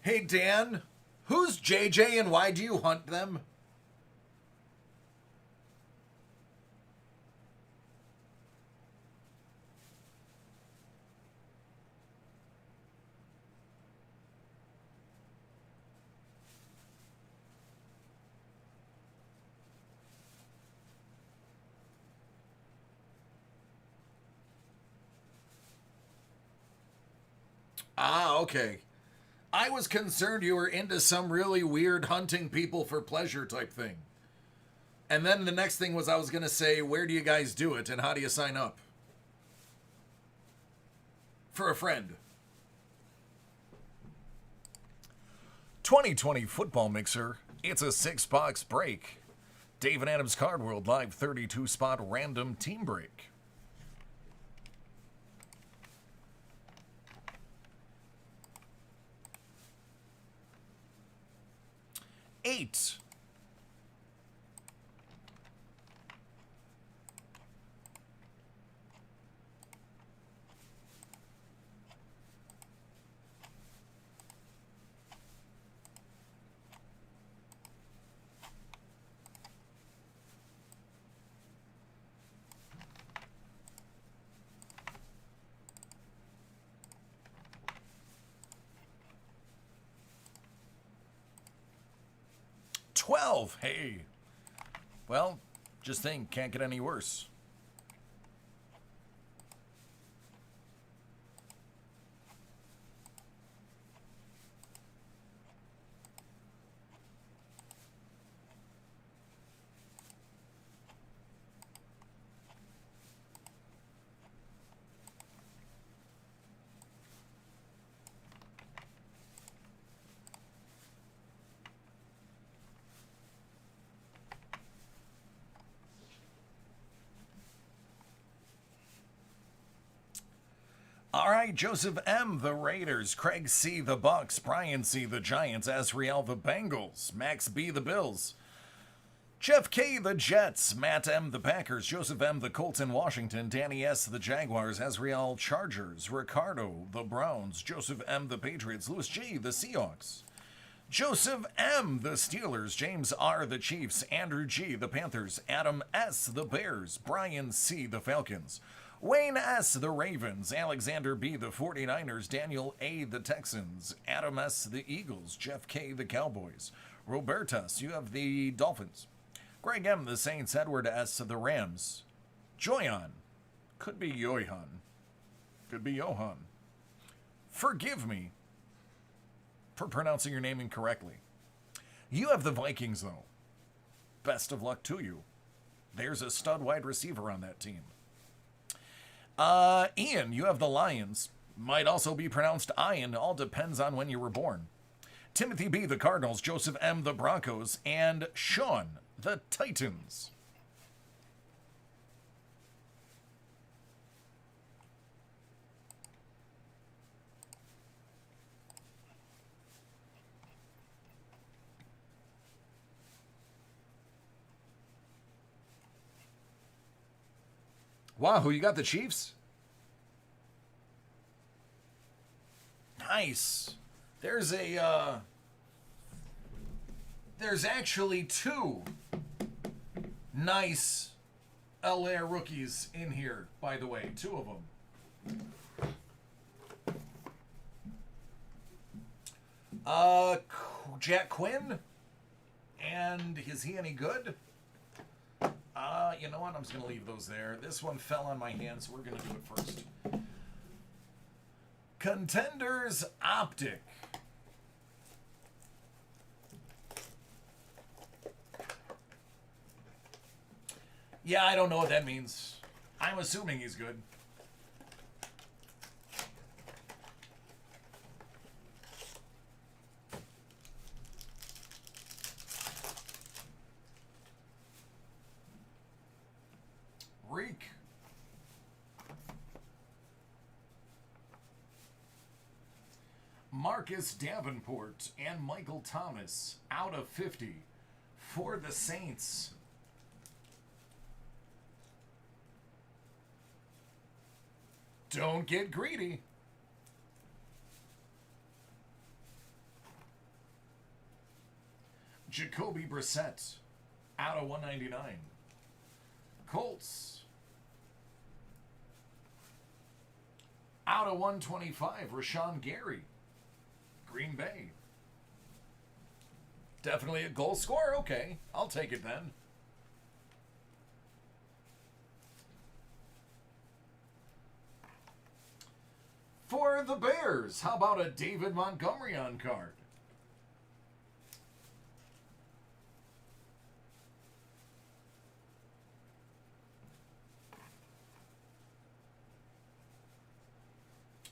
Hey, Dan, who's JJ and why do you hunt them? Ah, okay. I was concerned you were into some really weird hunting people for pleasure type thing. And then the next thing was I was going to say, where do you guys do it and how do you sign up? For a friend. 2020 Football Mixer. It's a 6-box break. Dave and Adam's Card World Live 32-spot random team break. Eight. $12. Hey. Well, Just think, can't get any worse. All right, Joseph M, the Raiders, Craig C, the Bucks, Brian C, the Giants, Azriel, the Bengals, Max B, the Bills, Jeff K, the Jets, Matt M, the Packers, Joseph M, the Colts in Washington, Danny S, the Jaguars, Azriel, Chargers, Ricardo, the Browns, Joseph M, the Patriots, Louis G, the Seahawks, Joseph M, the Steelers, James R, the Chiefs, Andrew G, the Panthers, Adam S, the Bears, Brian C, the Falcons, Wayne S, the Ravens, Alexander B, the 49ers, Daniel A, the Texans, Adam S, the Eagles, Jeff K, the Cowboys, Robertus, you have the Dolphins, Greg M, the Saints, Edward S, the Rams, Joyan, could be Johan, could be Johan. Forgive me for pronouncing your name incorrectly. You have the Vikings, though. Best of luck to you. There's a stud wide receiver on that team. Ian, you have the Lions. Might also be pronounced Ian. All depends on when you were born. Timothy B, the Cardinals. Joseph M, the Broncos. And Sean, the Titans. Wow, who you got, the Chiefs? Nice. There's actually two nice LA rookies in here, by the way. Two of them. Jack Quinn. And is he any good? You know what? I'm just going to leave those there. This one fell on my hand, so we're going to do it first. Contenders Optic. Yeah, I don't know what that means. I'm assuming he's good. Reek. Marcus Davenport and Michael Thomas out of 50 for the Saints. Don't get greedy. Jacoby Brissett out of 199. Colts out of 125. Rashawn Gary, Green Bay. Definitely a goal scorer. Okay, I'll take it then. For the Bears, how about a David Montgomery on card?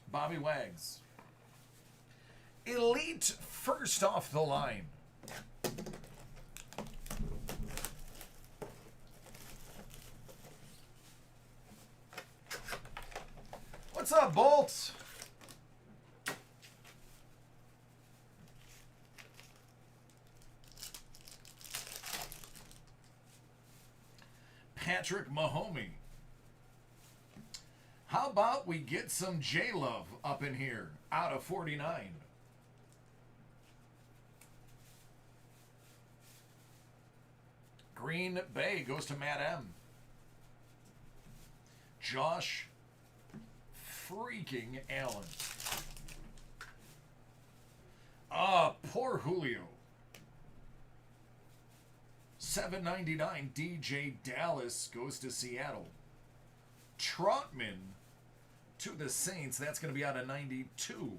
Bobby Wags. Elite first off the line. What's up, Bolt? Patrick Mahomey. How about we get some J-Love up in here out of 49? Green Bay goes to Matt M. Josh freaking Allen. Poor Julio. $7.99. DJ Dallas goes to Seattle. Trotman to the Saints. That's going to be out of 92.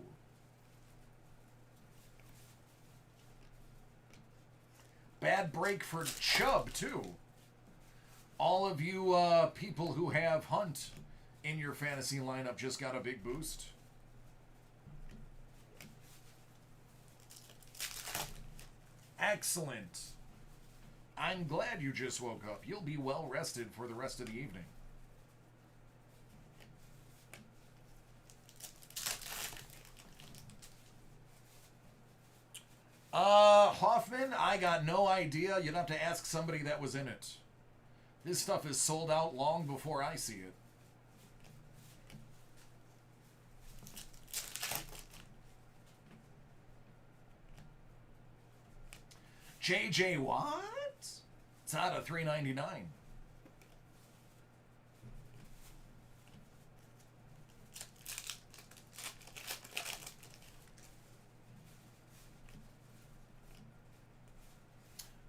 Bad break for Chubb, too. All of you people who have Hunt in your fantasy lineup just got a big boost. Excellent. I'm glad you just woke up. You'll be well rested for the rest of the evening. Hoffman, I got no idea. You'd have to ask somebody that was in it. This stuff is sold out long before I see it. JJ Watt? It's out of $3.99.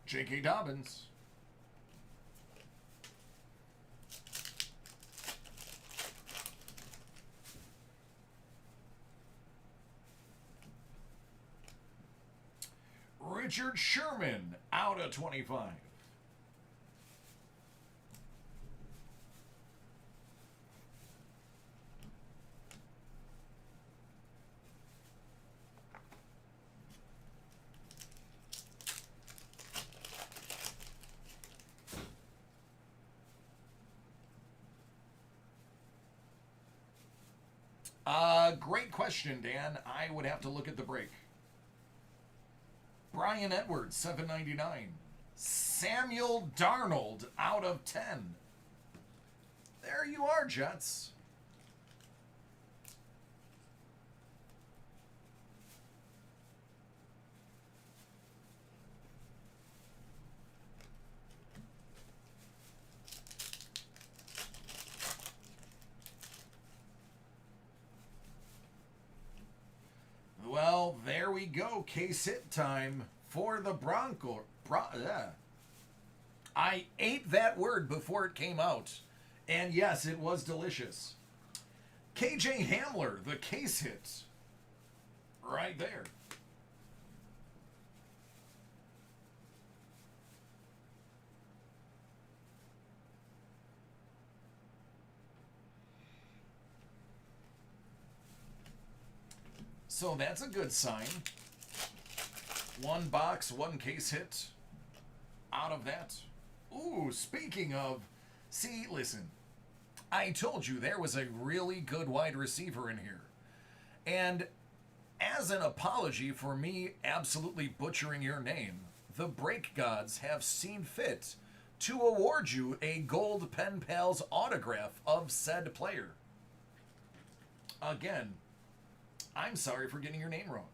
J.K. Dobbins. Richard Sherman, out of 25. Great question, Dan. I would have to look at the break. Brian Edwards, $7.99. Samuel Darnold, out of 10. There you are, Jets. Well, there we go. Case hit time for the Bronco. I ate that word before it came out. And yes, it was delicious. KJ Hamler, the case hit. Right there. So that's a good sign. One box, one case hit out of that. Ooh, speaking of, see, listen, I told you there was a really good wide receiver in here. And as an apology for me absolutely butchering your name, the Break Gods have seen fit to award you a gold Pen Pals autograph of said player. Again, I'm sorry for getting your name wrong.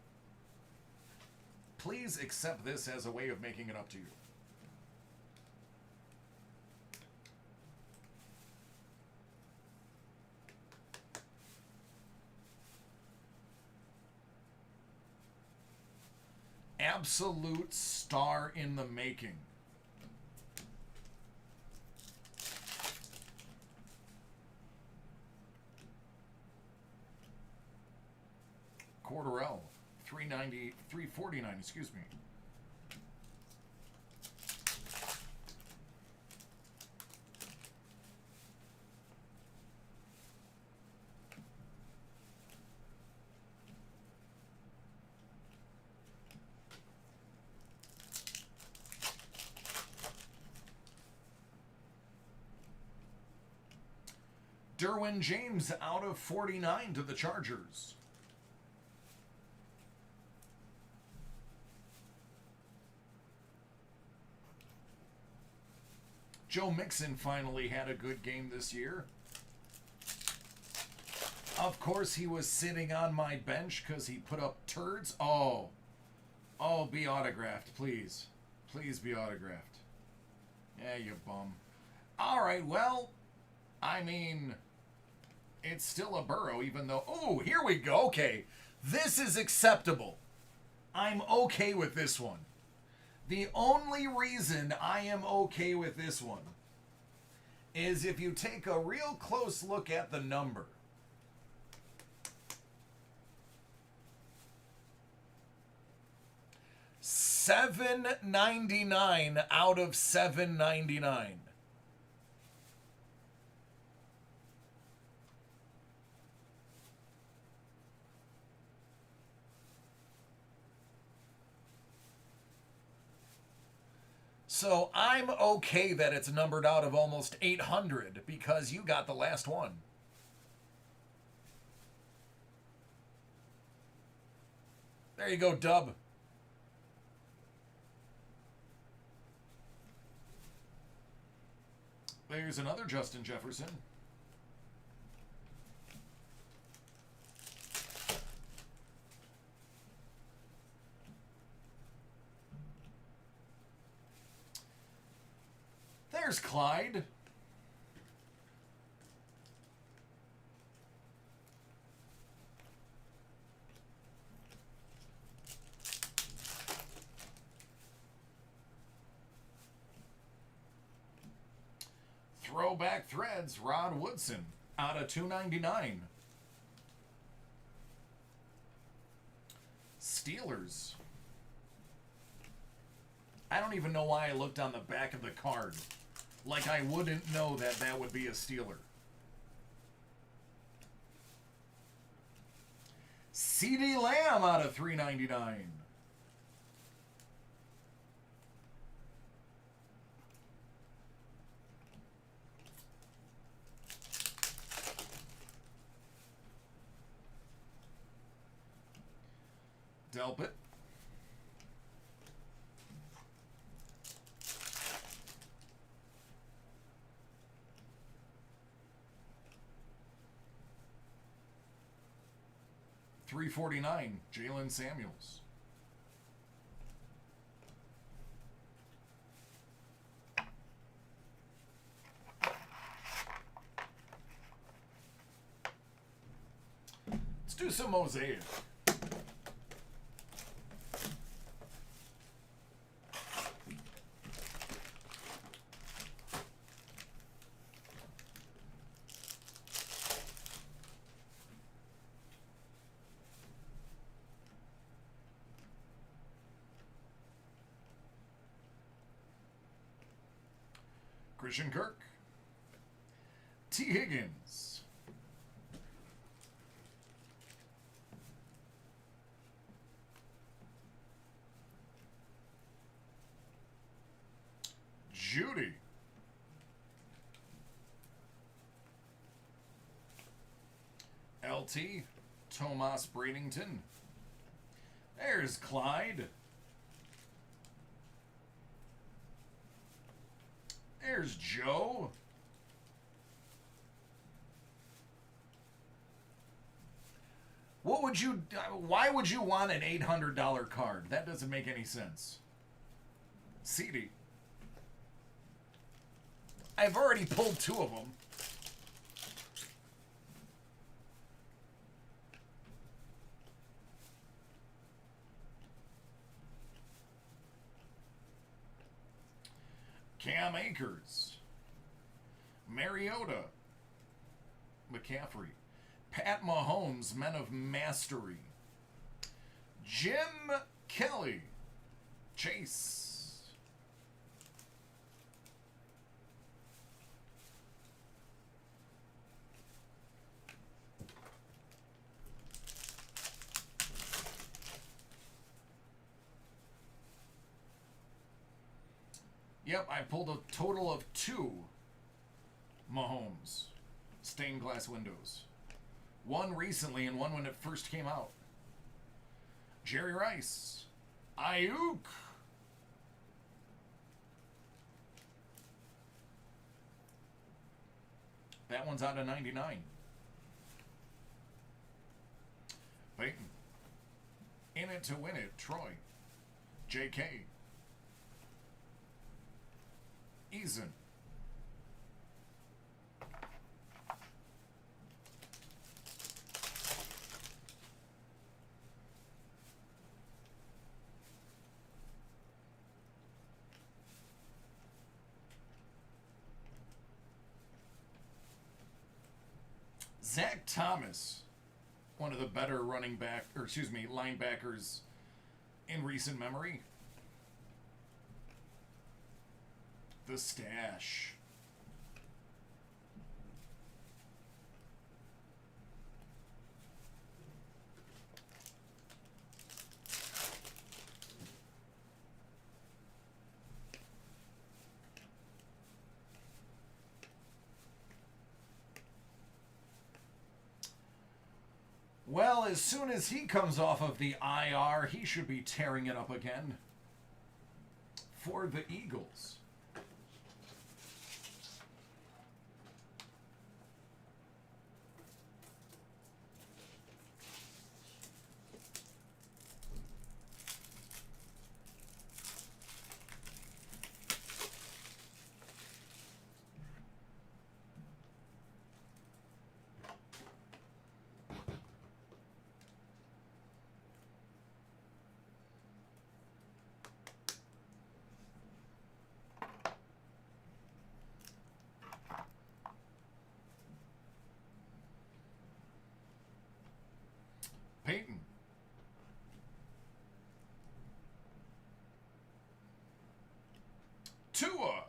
Please accept this as a way of making it up to you. Absolute star in the making. Cordarrelle, $349, excuse me. Derwin James out of 49 to the Chargers. Joe Mixon finally had a good game this year. Of course, he was sitting on my bench because he put up turds. Oh, be autographed, please. Please be autographed. Yeah, you bum. All right, well, I mean, it's still a Burrow, even though... Oh, here we go. Okay, this is acceptable. I'm okay with this one. The only reason I am okay with this one is if you take a real close look at the number. $7.99 out of $7.99. So I'm okay that it's numbered out of almost 800 because you got the last one. There you go, Dub. There's another Justin Jefferson. There's Clyde. Throwback Threads, Rod Woodson out of $2.99. Steelers. I don't even know why I looked on the back of the card. Like I wouldn't know that that would be a Steeler. CeeDee Lamb out of $3.99. Delpit. $3.49, Jalen Samuels. Let's do some mosaic. Christian Kirk. T. Higgins. Judy. LT. Tomas Bradington. There's Clyde. There's Joe. What would you, why would you want an $800 card? That doesn't make any sense. CD. I've already pulled two of them. Cam Akers, Mariota, McCaffrey, Pat Mahomes, Men of Mastery, Jim Kelly, Chase, Yep, I pulled a total of 2 Mahomes stained glass windows. One recently and one when it first came out. Jerry Rice. Ayuk. That one's out of 99. Peyton. In it to win it, Troy. J.K. Eason. Zach Thomas, one of the better linebackers in recent memory. The stash. Well, as soon as he comes off of the IR, he should be tearing it up again for the Eagles. Peyton. Tua.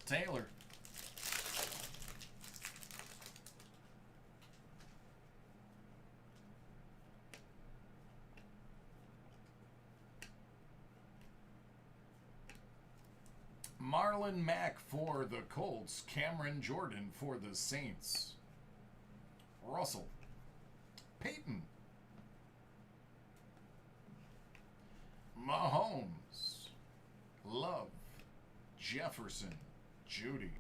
Taylor. Marlon Mack for the Colts. Cameron Jordan for the Saints. Russell. Peyton. Mahomes. Love. Jefferson. Judy.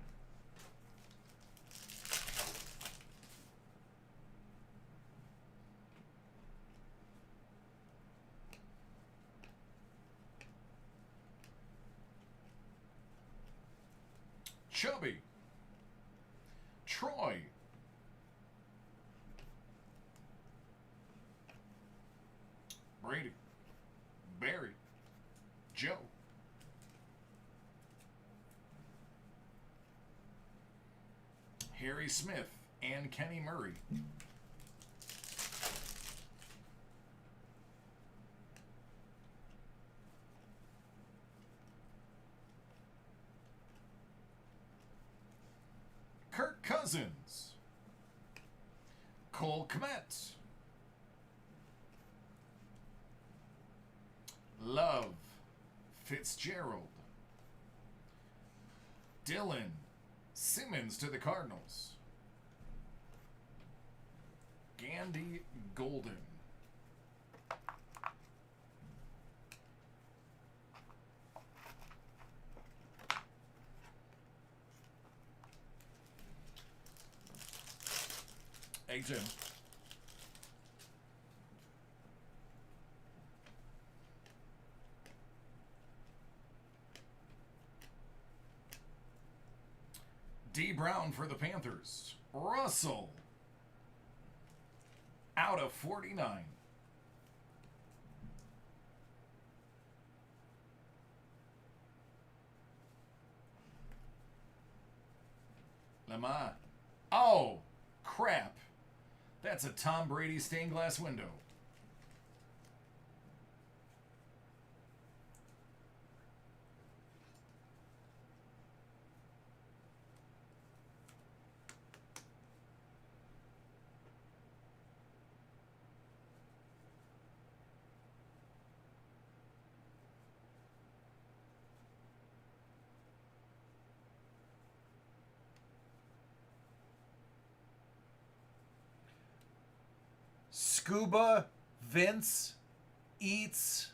Chubby. Troy. Brady. Barry. Joe. Harry Smith and Kenny Murray. Kirk Cousins. Cole Kmet. Love. Fitzgerald. Dylan Simmons to the Cardinals. Gandy Golden. Hey, Jim. D. Brown for the Panthers. Russell. Out of 49. Lamar. Oh, crap. That's a Tom Brady stained glass window. Scuba Vince eats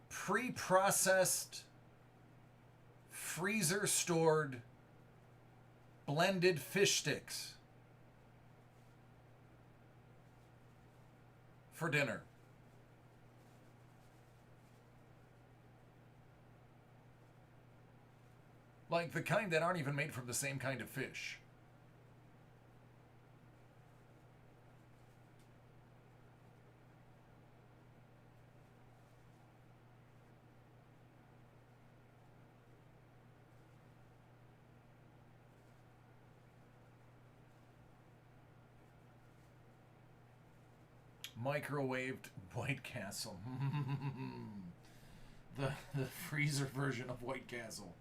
pre-processed, freezer-stored, blended fish sticks for dinner. Like the kind that aren't even made from the same kind of fish. Microwaved White Castle. the freezer version of White Castle.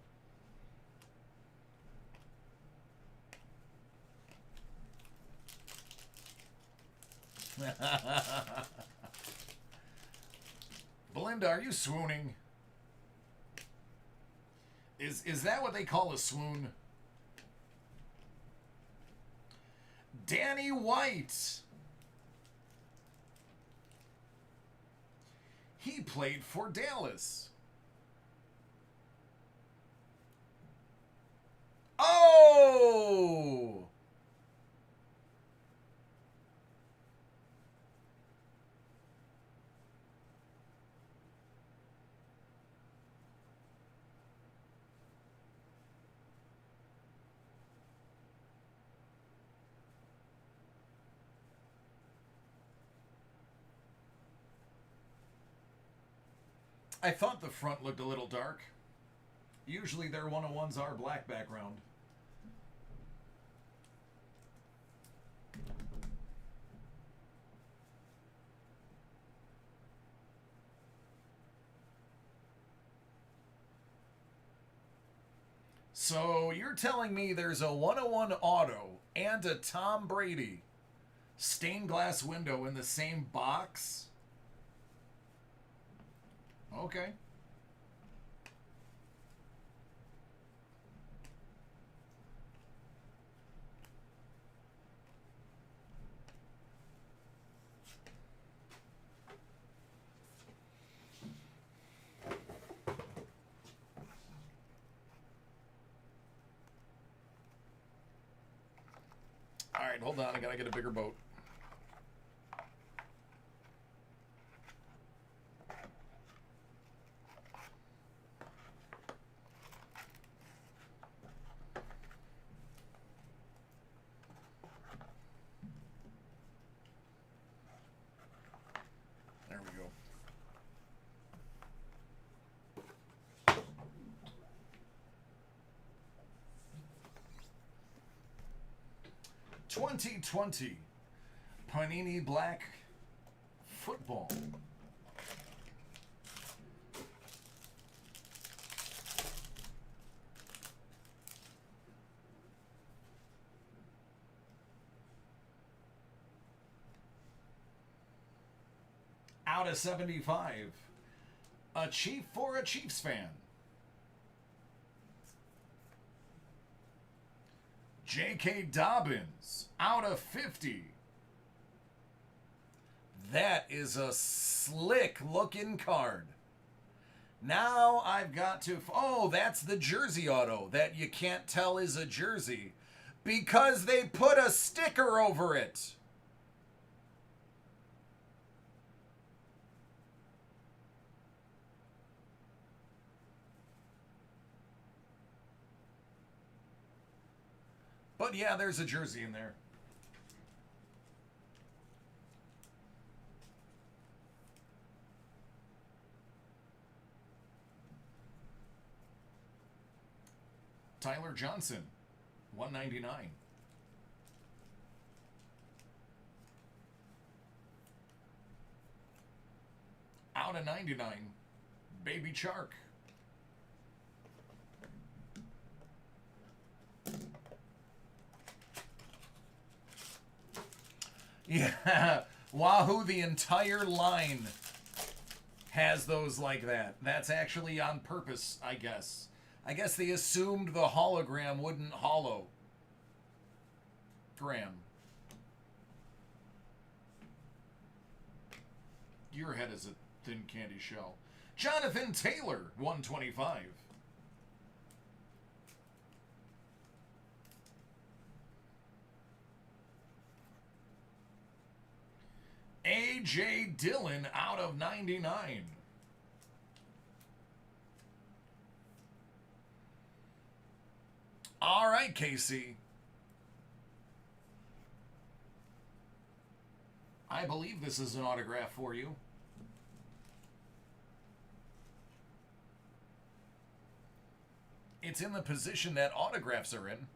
Belinda, are you swooning? Is that what they call a swoon? Danny White. He played for Dallas. Oh! I thought the front looked a little dark. Usually their 101s are black background. So you're telling me there's a 101 auto and a Tom Brady stained glass window in the same box? Okay. All right, hold on. I gotta get a bigger boat. There we go. "2020 Panini Black Football." Out of 75. A Chief for a Chiefs fan. J.K. Dobbins, out of 50. That is a slick looking card. Now I've got to... Oh, that's the jersey auto that you can't tell is a jersey because they put a sticker over it. But yeah, there's a jersey in there. Tyler Johnson, 199. Out of 99, Baby Chark. Yeah, Wahoo, the entire line has those like that. That's actually on purpose, I guess. I guess they assumed the hologram wouldn't hollow. Graham. Your head is a thin candy shell. Jonathan Taylor, 125. A.J. Dillon out of 99. All right, Casey. I believe this is an autograph for you. It's in the position that autographs are in.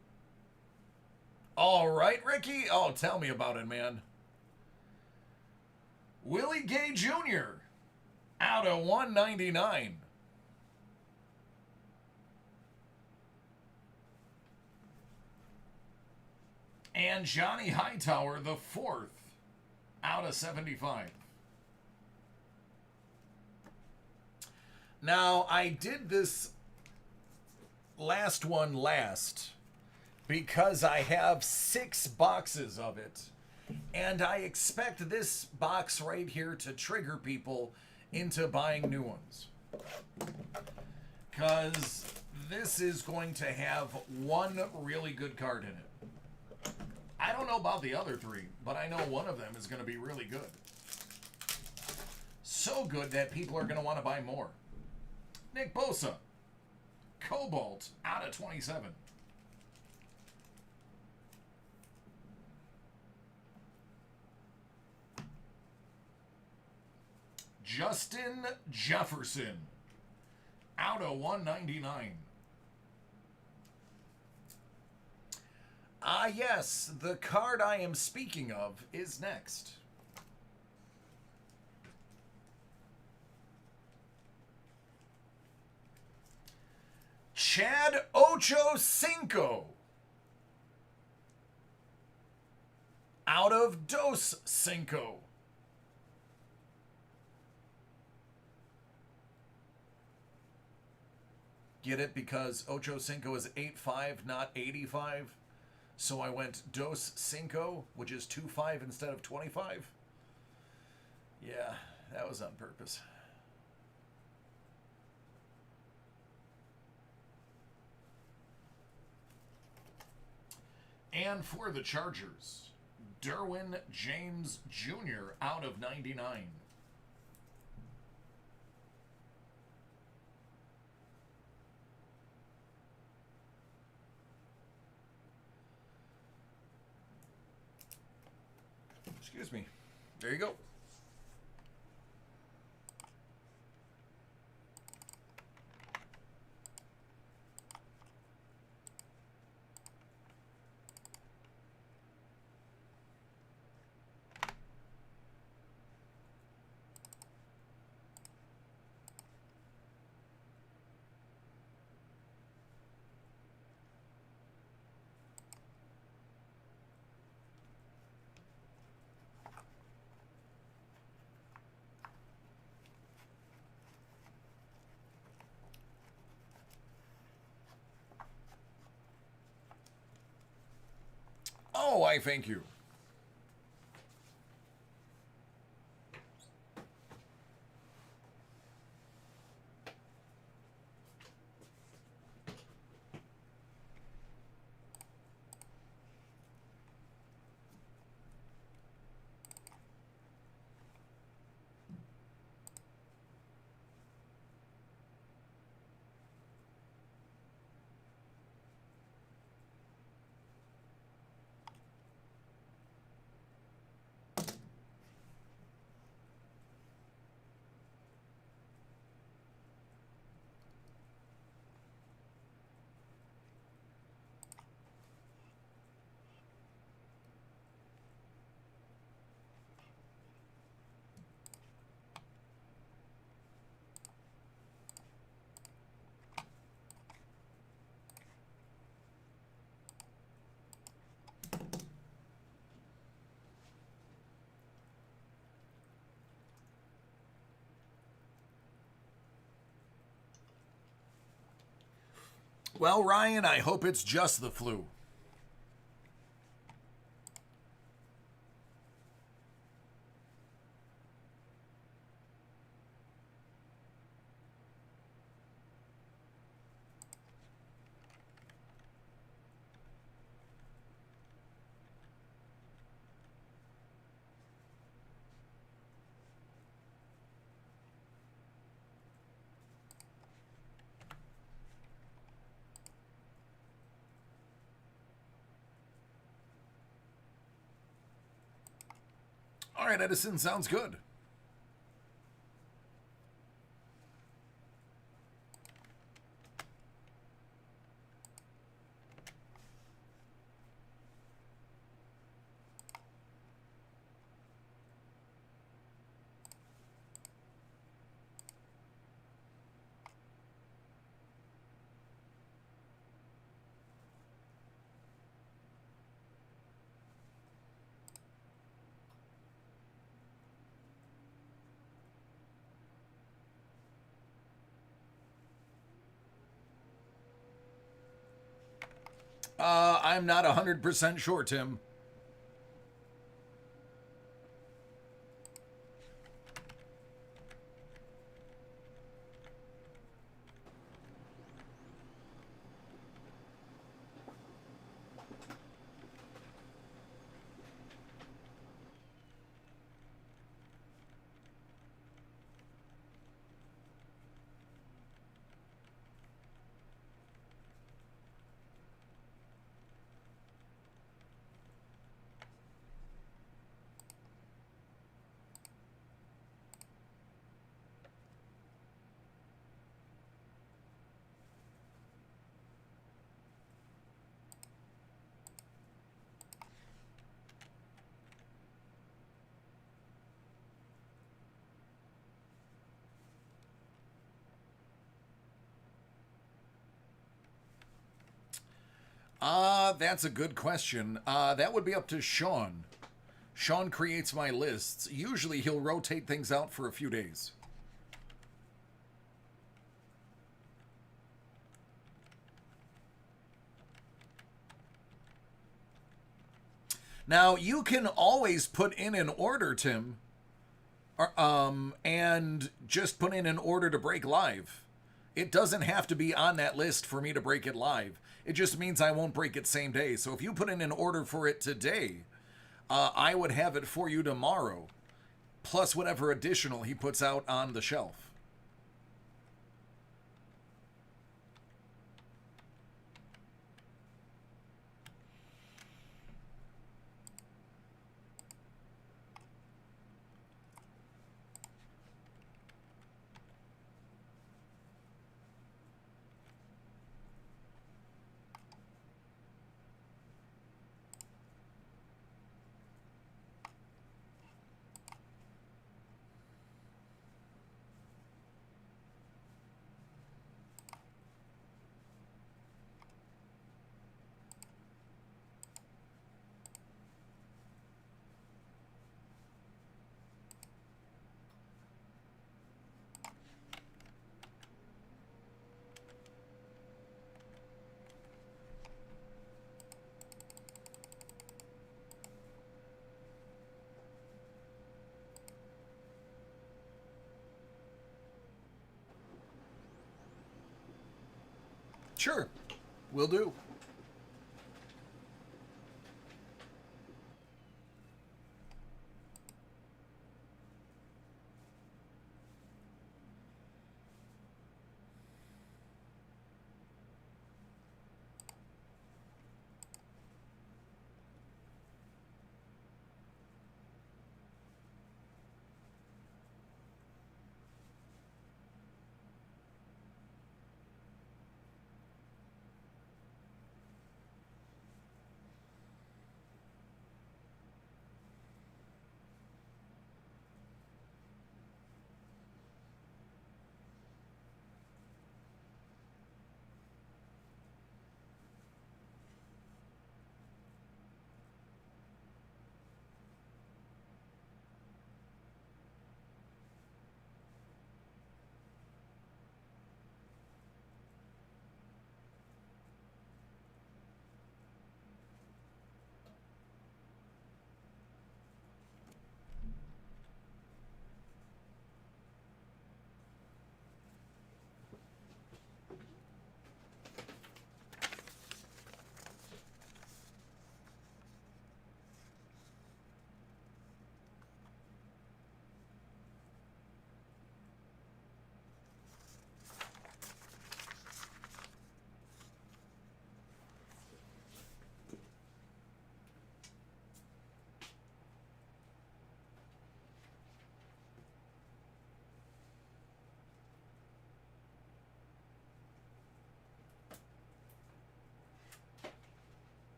All right, Ricky. Oh, tell me about it, man. Willie Gay Jr. out of 199. And Johnny Hightower, the fourth, out of 75. Now, I did this last one last because I have 6 boxes of it. And I expect this box right here to trigger people into buying new ones. Because this is going to have one really good card in it. I don't know about the other 3, but I know one of them is going to be really good. So good that people are going to want to buy more. Nick Bosa, Cobalt, out of 27. Justin Jefferson, out of 199. Ah, yes, the card I am speaking of is next. Chad Ochocinco, out of Dos Cinco. Get it? Because Ocho Cinco is 8.5, not 85. So I went Dos Cinco, which is 2.5 instead of 25. Yeah, that was on purpose. And for the Chargers, Derwin James Jr. out of 99. Excuse me. There you go. Oh, I thank you. Well, Ryan, I hope it's just the flu. All right, Edison, sounds good. I'm not 100% sure, Tim. That's a good question. That would be up to Sean. Sean creates my lists. Usually he'll rotate things out for a few days. Now, you can always put in an order, Tim, and just put in an order to break live. It doesn't have to be on that list for me to break it live. It just means I won't break it same day. So if you put in an order for it today, I would have it for you tomorrow, plus whatever additional he puts out on the shelf. Sure, will do.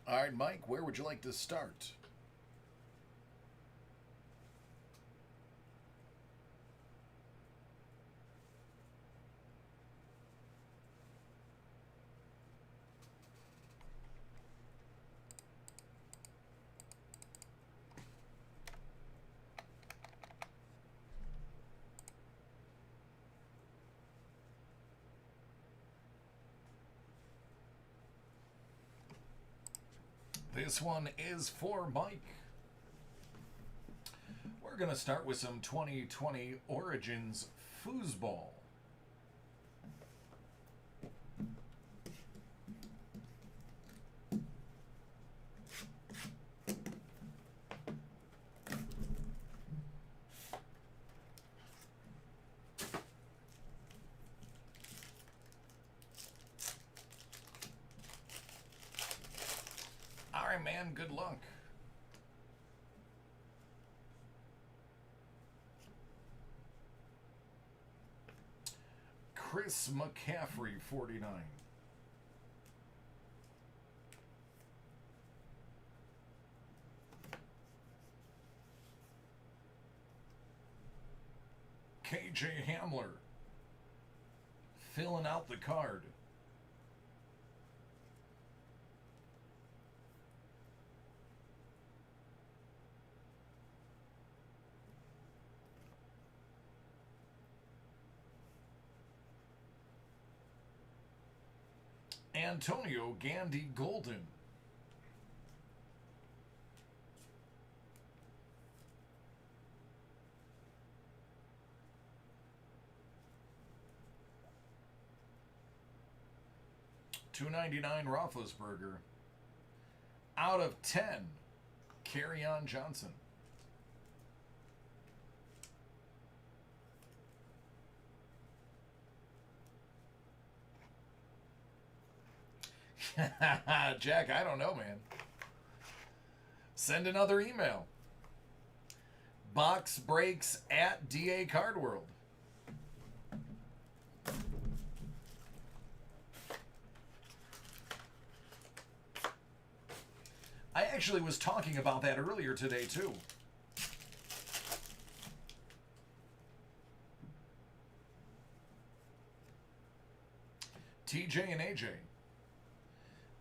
All right, Mike, where would you like to start? This one is for Mike. We're going to start with some 2020 Origins foosball. All right, man, good luck. Chris McCaffrey, 49. KJ Hamler, filling out the card. Antonio Gandy Golden. $2.99 Roethlisberger. Out of 10, Kerryon Johnson. Jack, I don't know, man. Send another email. boxbreaks@DACardworld. I actually was talking about that earlier today, too. TJ and AJ.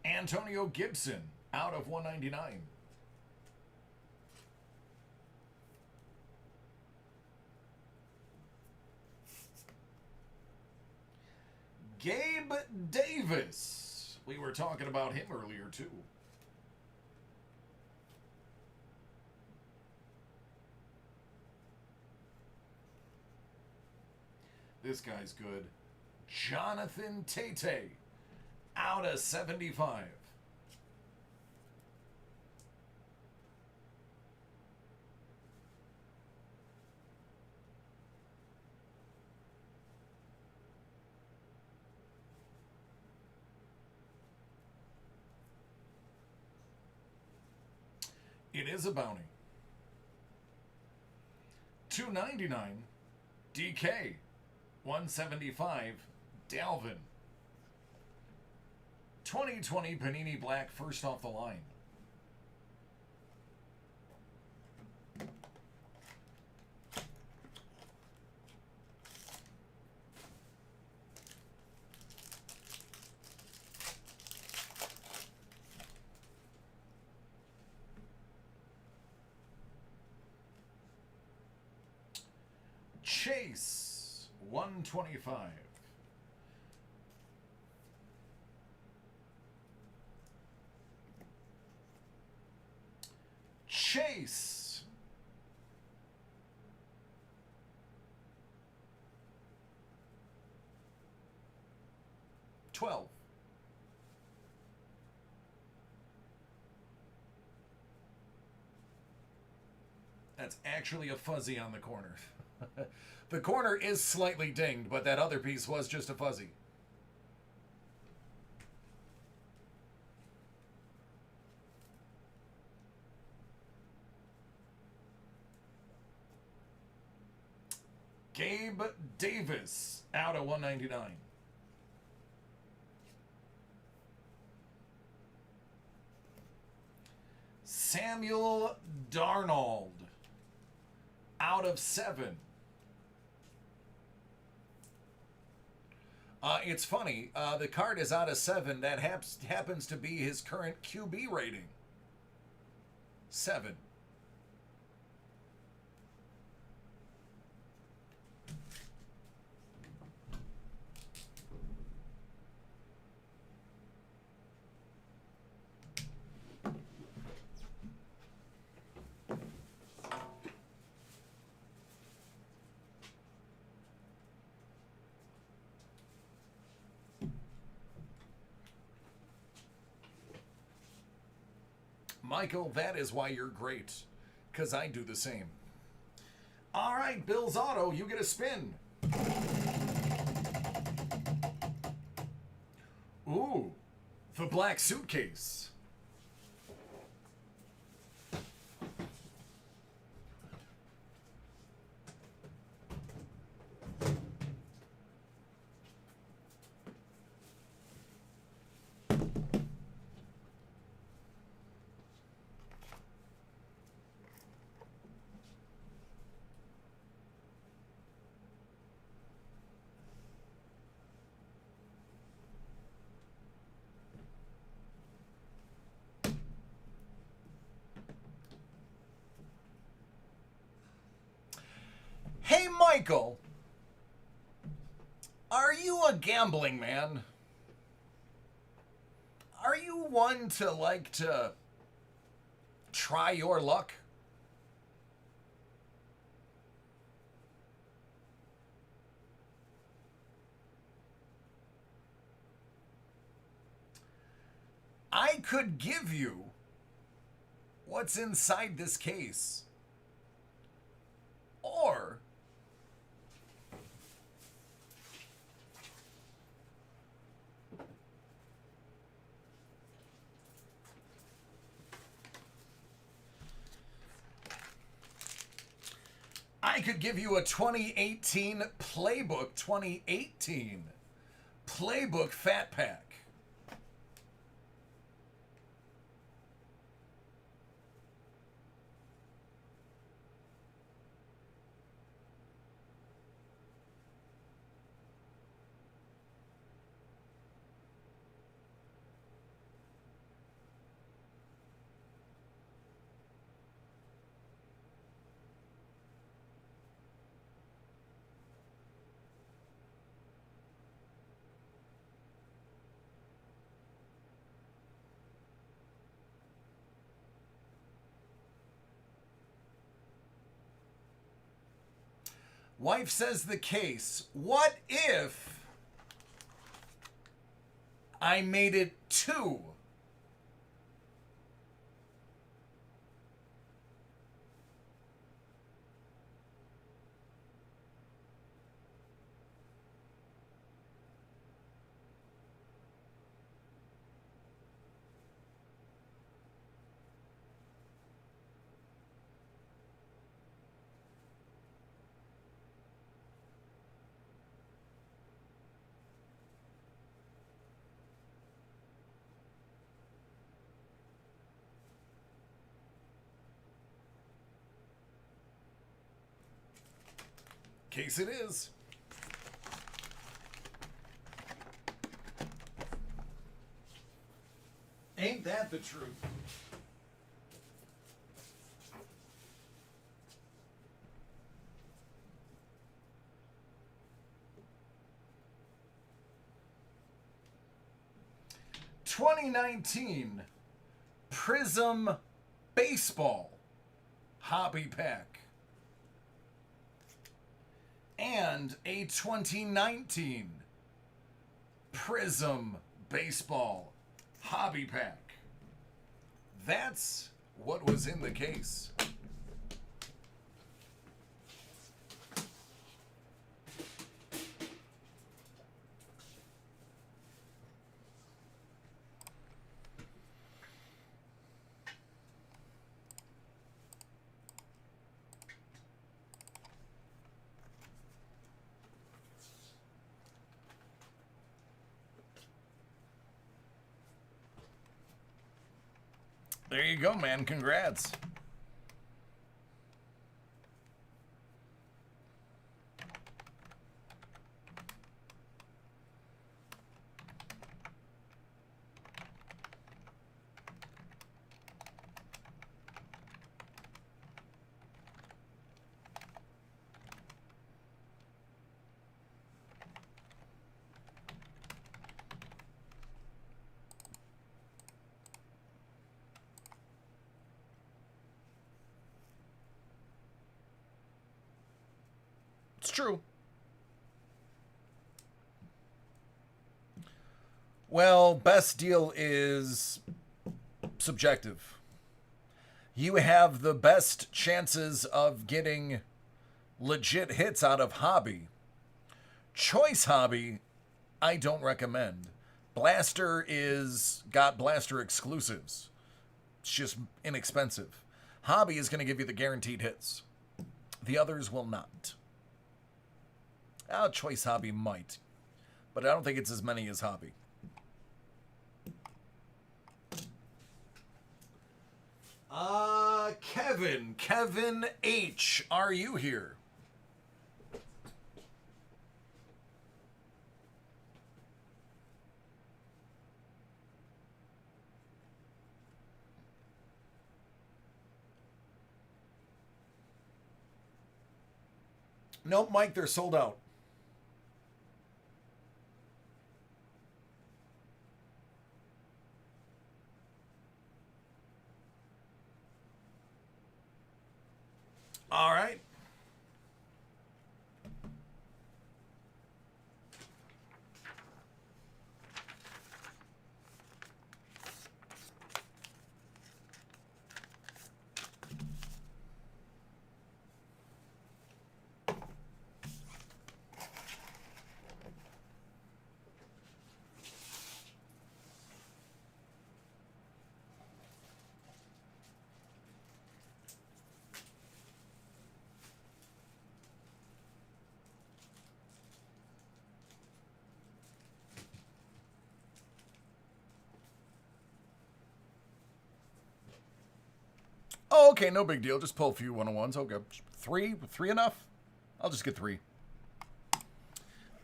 Antonio Gibson, out of 199. Gabe Davis. We were talking about him earlier, too. This guy's good. Jonathan Tate, out of 75. It is a bounty. $2.99 DK. 175 Dalvin. 2020 Panini Black, first off the line. Chase, 125. Chase. $12. That's actually a fuzzy on the corner. The corner is slightly dinged, but that other piece was just a fuzzy. Gabe Davis, out of 199. Samuel Darnold out of 7. It's funny. The card is out of 7. That happens to be his current QB rating. 7. Michael, that is why you're great. Because I do the same. All right, Bill's Auto, you get a spin. Ooh, the black suitcase. Hey, Michael, are you a gambling man? Are you one to like to try your luck? I could give you what's inside this case. Or I could give you a 2018 Playbook 2018 Playbook Fat Pack. Wife says the case. What if I made it 2? Case it is. Ain't that the truth? '19 Prism Baseball Hobby Pack. And a 2019 Prism Baseball Hobby Pack. That's what was in the case. There you go, man. Congrats. It's true. Well, best deal is subjective. You have the best chances of getting legit hits out of hobby. Choice hobby, I don't recommend. Blaster is got blaster exclusives. It's just inexpensive. Hobby is going to give you the guaranteed hits. The others will not. Choice hobby might, but I don't think it's as many as hobby. Kevin H, are you here? Nope, Mike, they're sold out. All right. Oh, okay, no big deal. Just pull a few 101s. Okay. Three enough? I'll just get 3.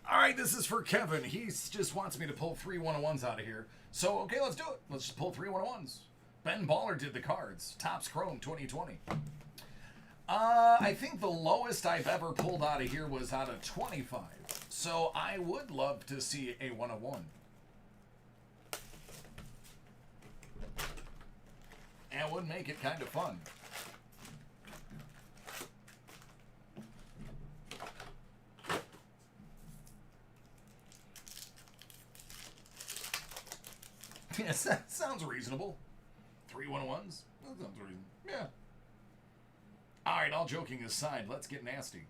All right, this is for Kevin. He just wants me to pull 3 101s out of here. So, okay, let's do it. Let's just pull 3 101s. Ben Baller did the cards. Topps Chrome 2020. I think the lowest I've ever pulled out of here was out of 25. So I would love to see a 101. And would make it kind of fun. Yes, that sounds reasonable. 3 101s? That sounds reasonable. Yeah. Alright, all joking aside, let's get nasty.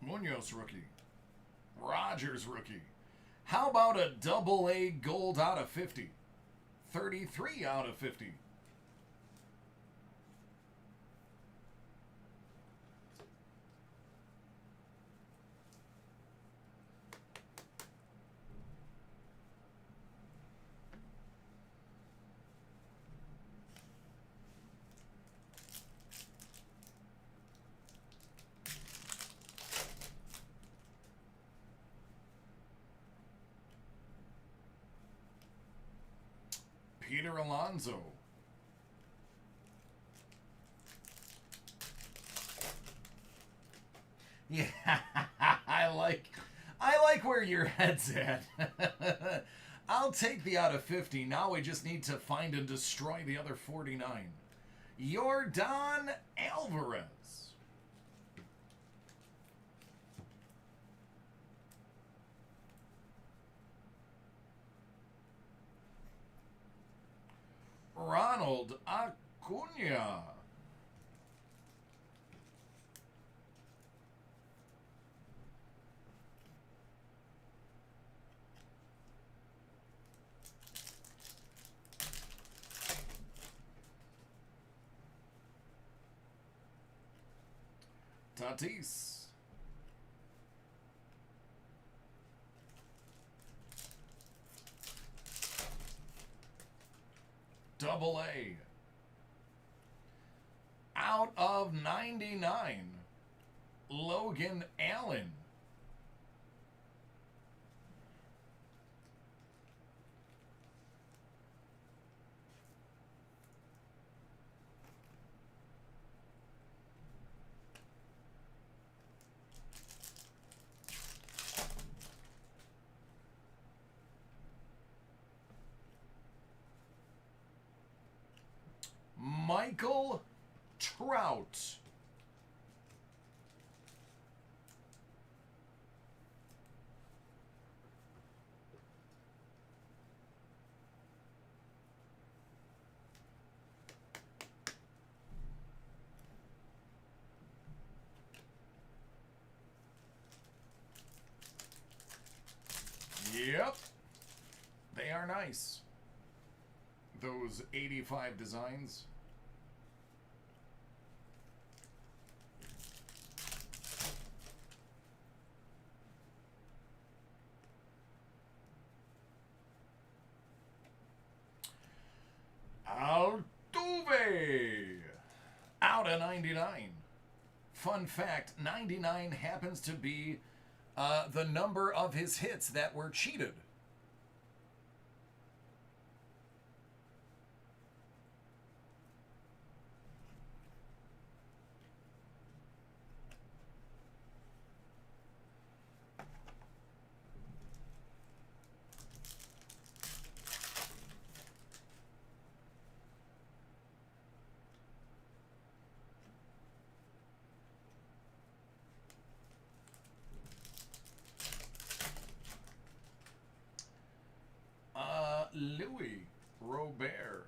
Munoz rookie. Rogers rookie. How about a double A gold out of 50? 33 out of 50. Peter Alonso. Yeah, I like where your head's at. I'll take the out of 50. Now we just need to find and destroy the other 49. Yordan Alvarez. Ronald Acuna. Tatis. Double A. Out of 99, Logan Allen. Michael Trout. Yep. They are nice. Those 85 designs. Altuve. Out of 99. Fun fact, 99 happens to be the number of his hits that were cheated. Louis Robert.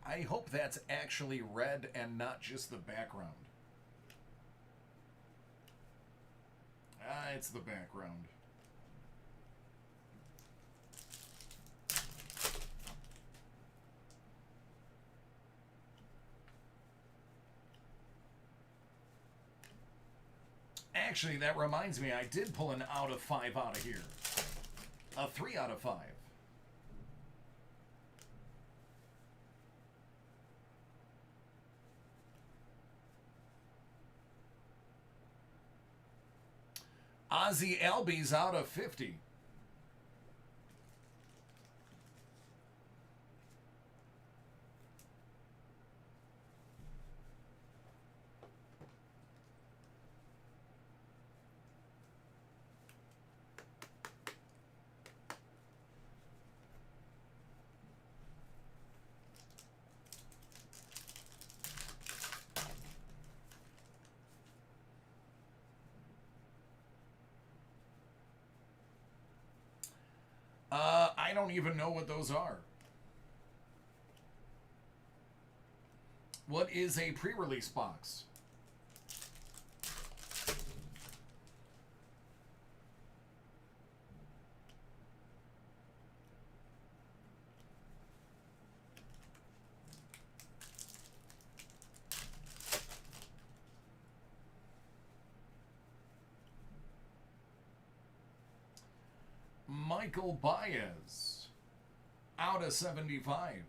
I hope that's actually red and not just the background. It's the background. Actually, that reminds me, I did pull an out of 5 out of here. A 3 out of 5. Ozzy Albies out of 50. I don't even know what those are. What is a pre-release box? Michael Baez, out of 75.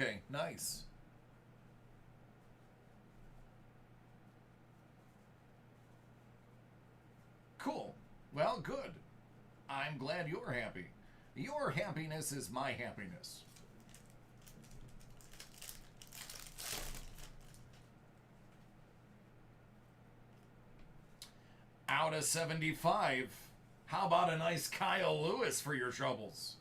Okay, nice. Cool. Well, good. I'm glad you're happy. Your happiness is my happiness. Out of 75. How about a nice Kyle Lewis for your troubles?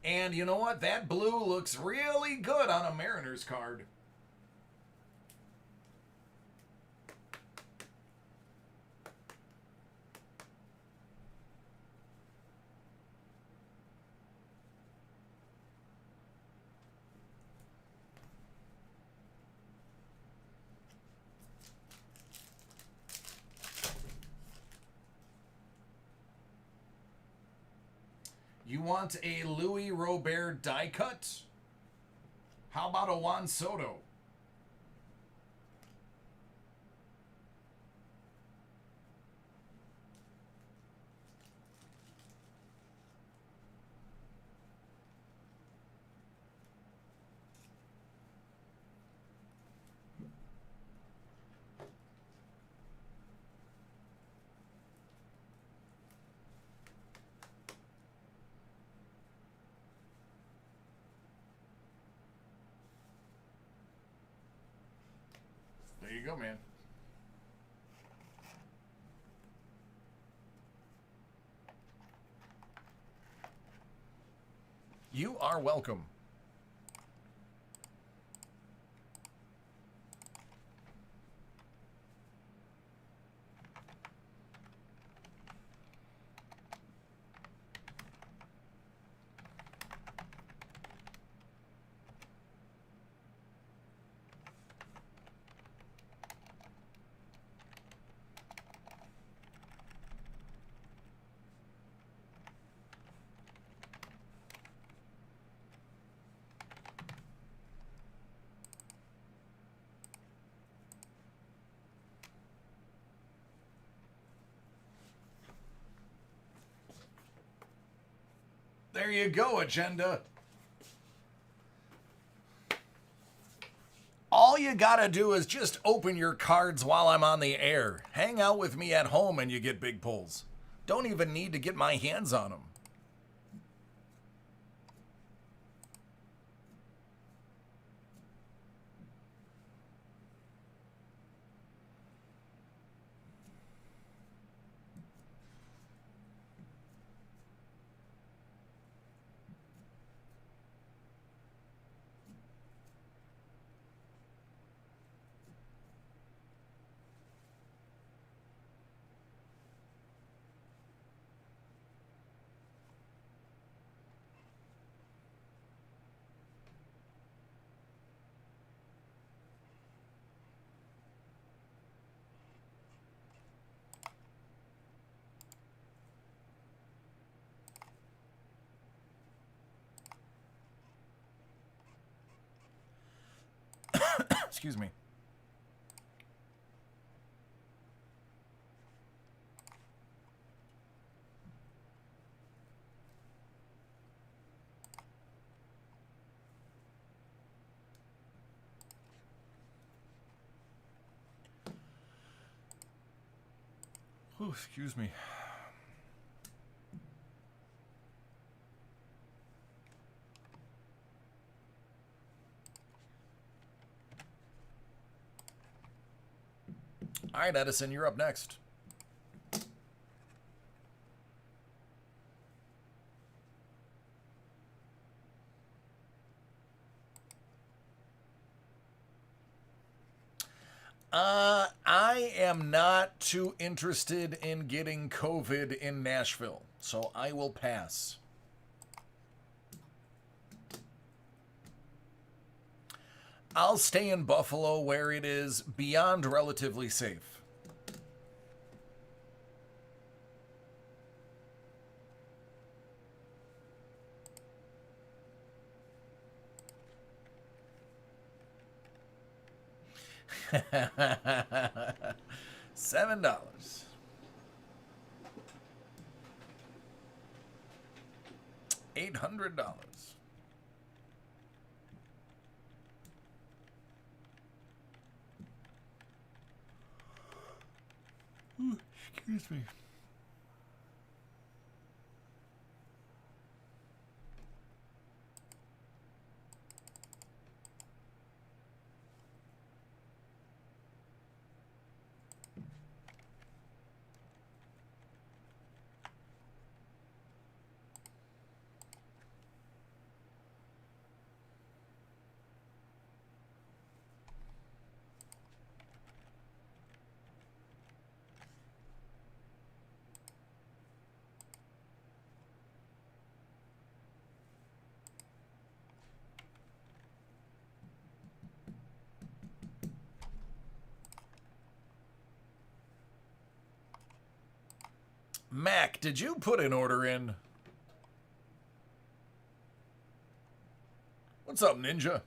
And you know what? That blue looks really good on a Mariners card. You want a Louis Robert die cut? How about a Juan Soto? There you go, man. You are welcome. There you go, agenda. All you gotta do is just open your cards while I'm on the air. Hang out with me at home and you get big pulls. Don't even need to get my hands on them. Excuse me. Ooh, excuse me. All right, Edison, you're up next. I am not too interested in getting COVID in Nashville, so I will pass. I'll stay in Buffalo where it is beyond relatively safe. $7. $800. Excuse me. Mac, did you put an order in? What's up, Ninja?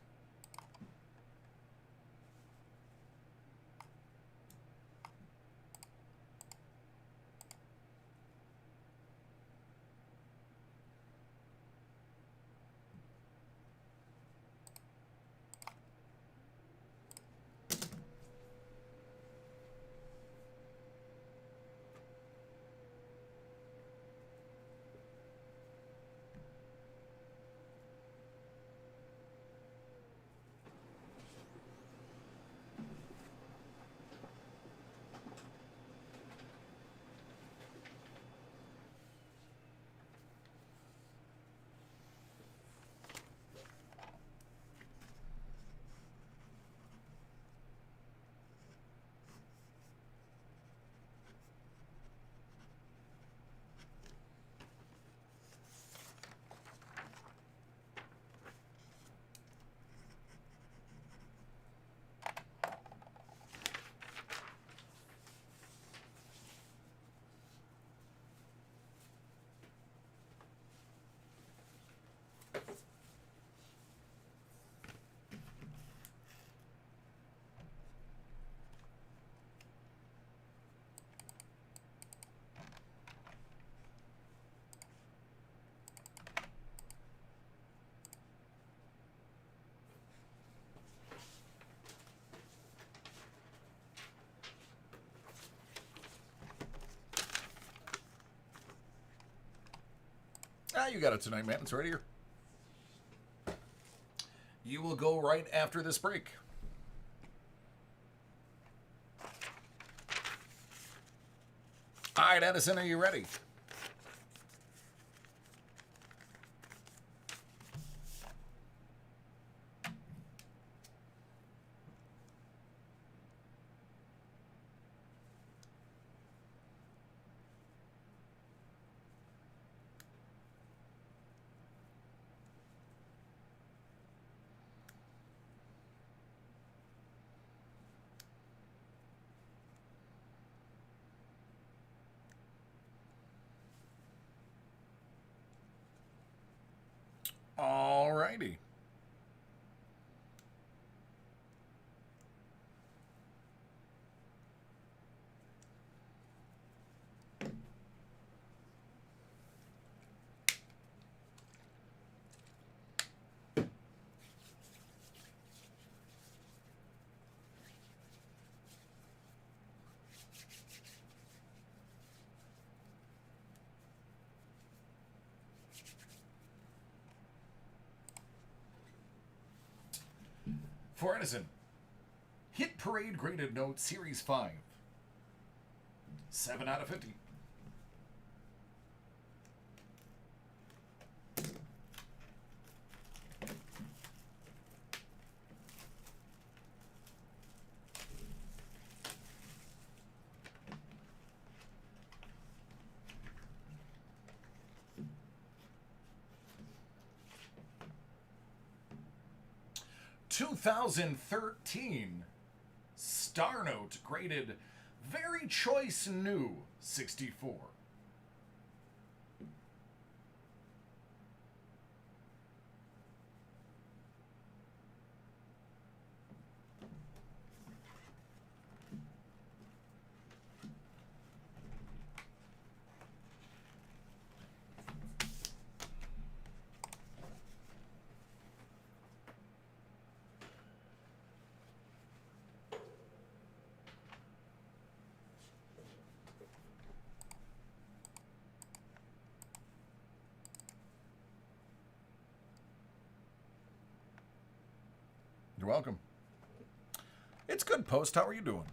Ah, you got it tonight, man. It's right here. You will go right after this break. All right, Edison, are you ready? All righty. For Edison, Hit Parade graded note Series 5. 7 out of 50. (2013) Star Note graded Very Choice New 64. You're welcome. It's good, Post. How are you doing?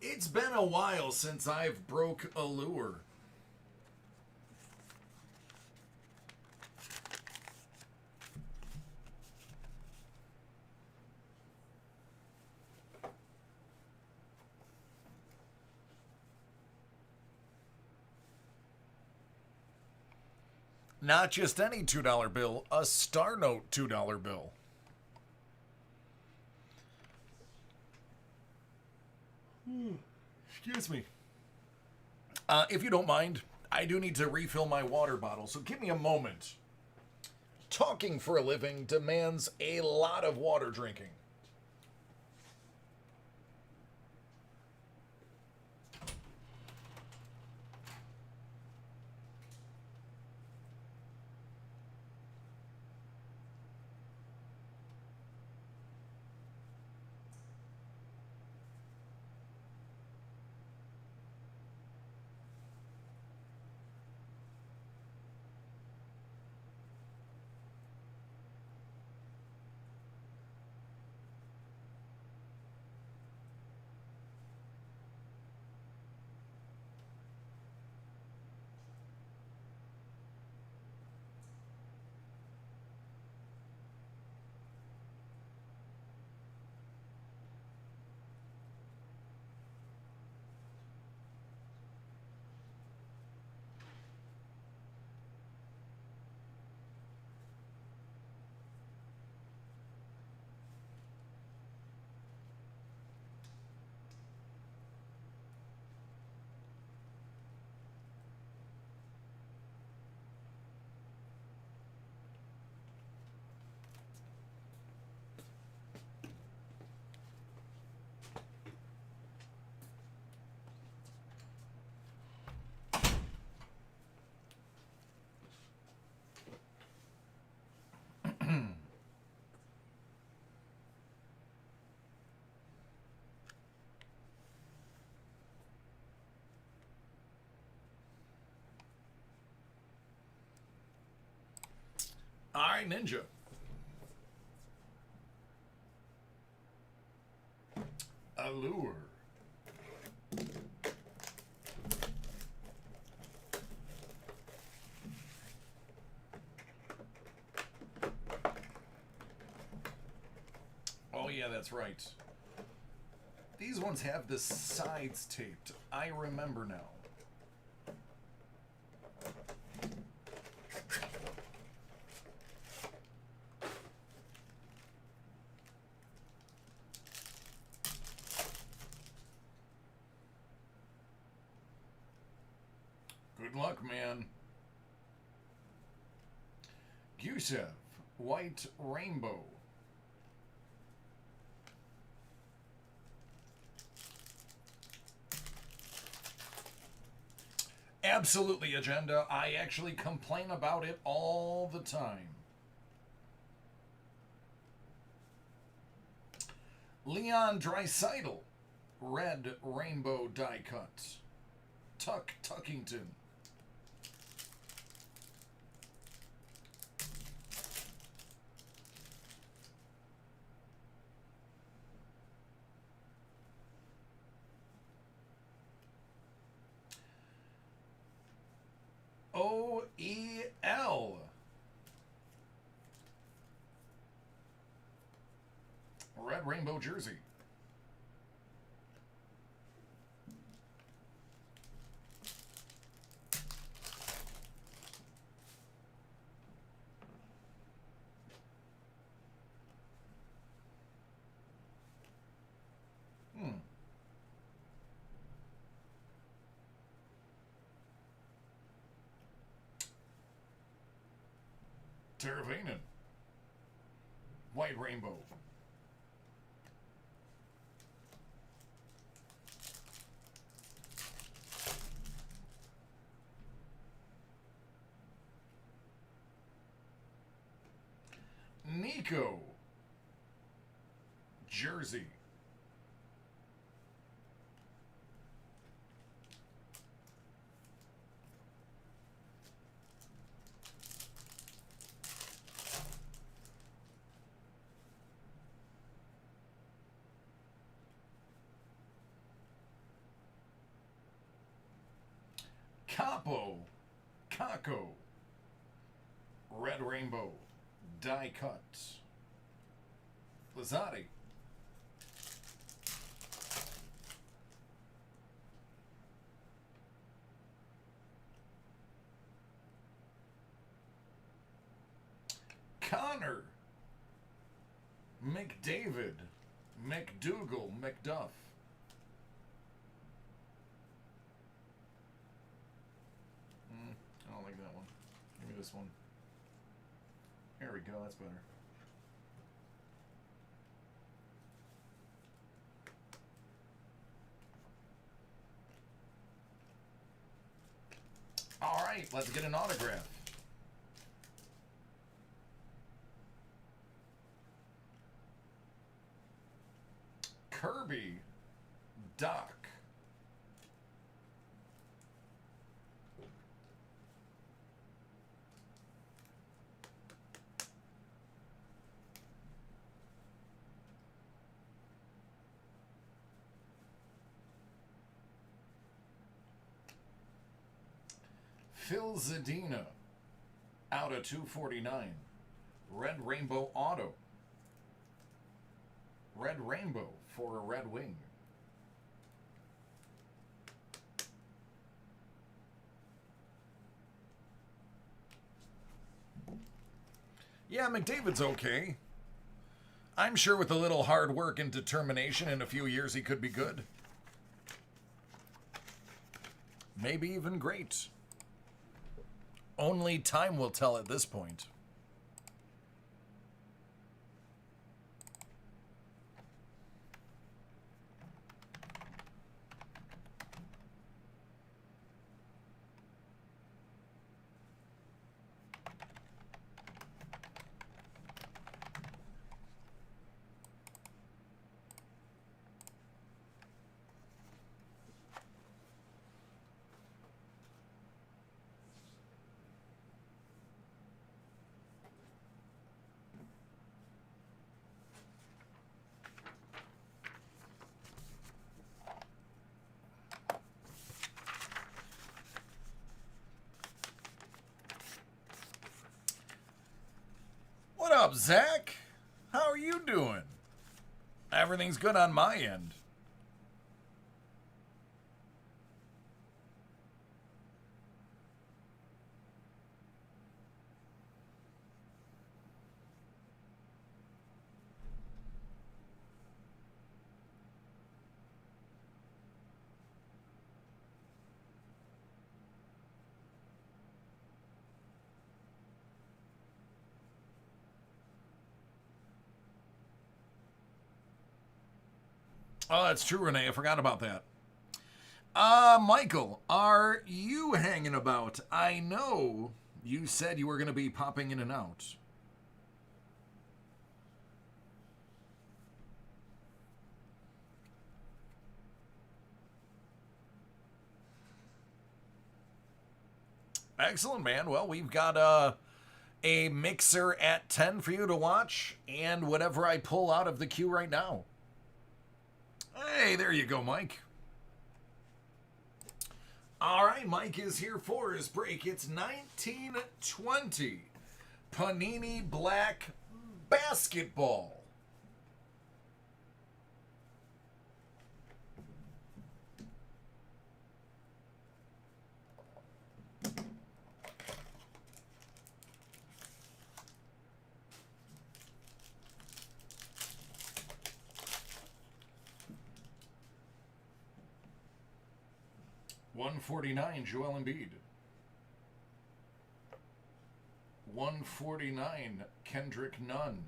It's been a while since I've broke a lure. Not just any $2 bill, a Star Note $2 bill. Excuse me. If you don't mind, I do need to refill my water bottle, so give me a moment. Talking for a living demands a lot of water drinking. All right, Ninja. Allure. Oh, yeah, that's right. These ones have the sides taped. I remember now. Good luck, man. Gusev, White Rainbow. Absolutely, Agenda. I actually complain about it all the time. Leon Dreisaitl, Red Rainbow Die Cut. Tuck Tuckington. OEL. Red Rainbow Jersey. Teravainen. White Rainbow. Nico. Jersey. Capo. Kako. Red Rainbow. Die cut. Lazati. Connor. McDavid. McDougal. McDuff. I don't like that one. Give me this one. There we go, that's better. All right, let's get an autograph. Kirby. Doc. Phil Zadina, out of 249. Red Rainbow Auto. Red Rainbow for a Red Wing. Yeah, McDavid's okay. I'm sure with a little hard work and determination in a few years he could be good. Maybe even great. Only time will tell at this point. What up, Zach? How are you doing? Everything's good on my end. Oh, that's true, Renee. I forgot about that. Michael, are you hanging about? I know you said you were going to be popping in and out. Excellent, man. Well, we've got a mixer at 10 for you to watch, and whatever I pull out of the queue right now. Hey, there you go, Mike. All right, Mike is here for his break. It's 1920 Panini Black Basketball. $149, Joel Embiid. $149, 149, Kendrick Nunn.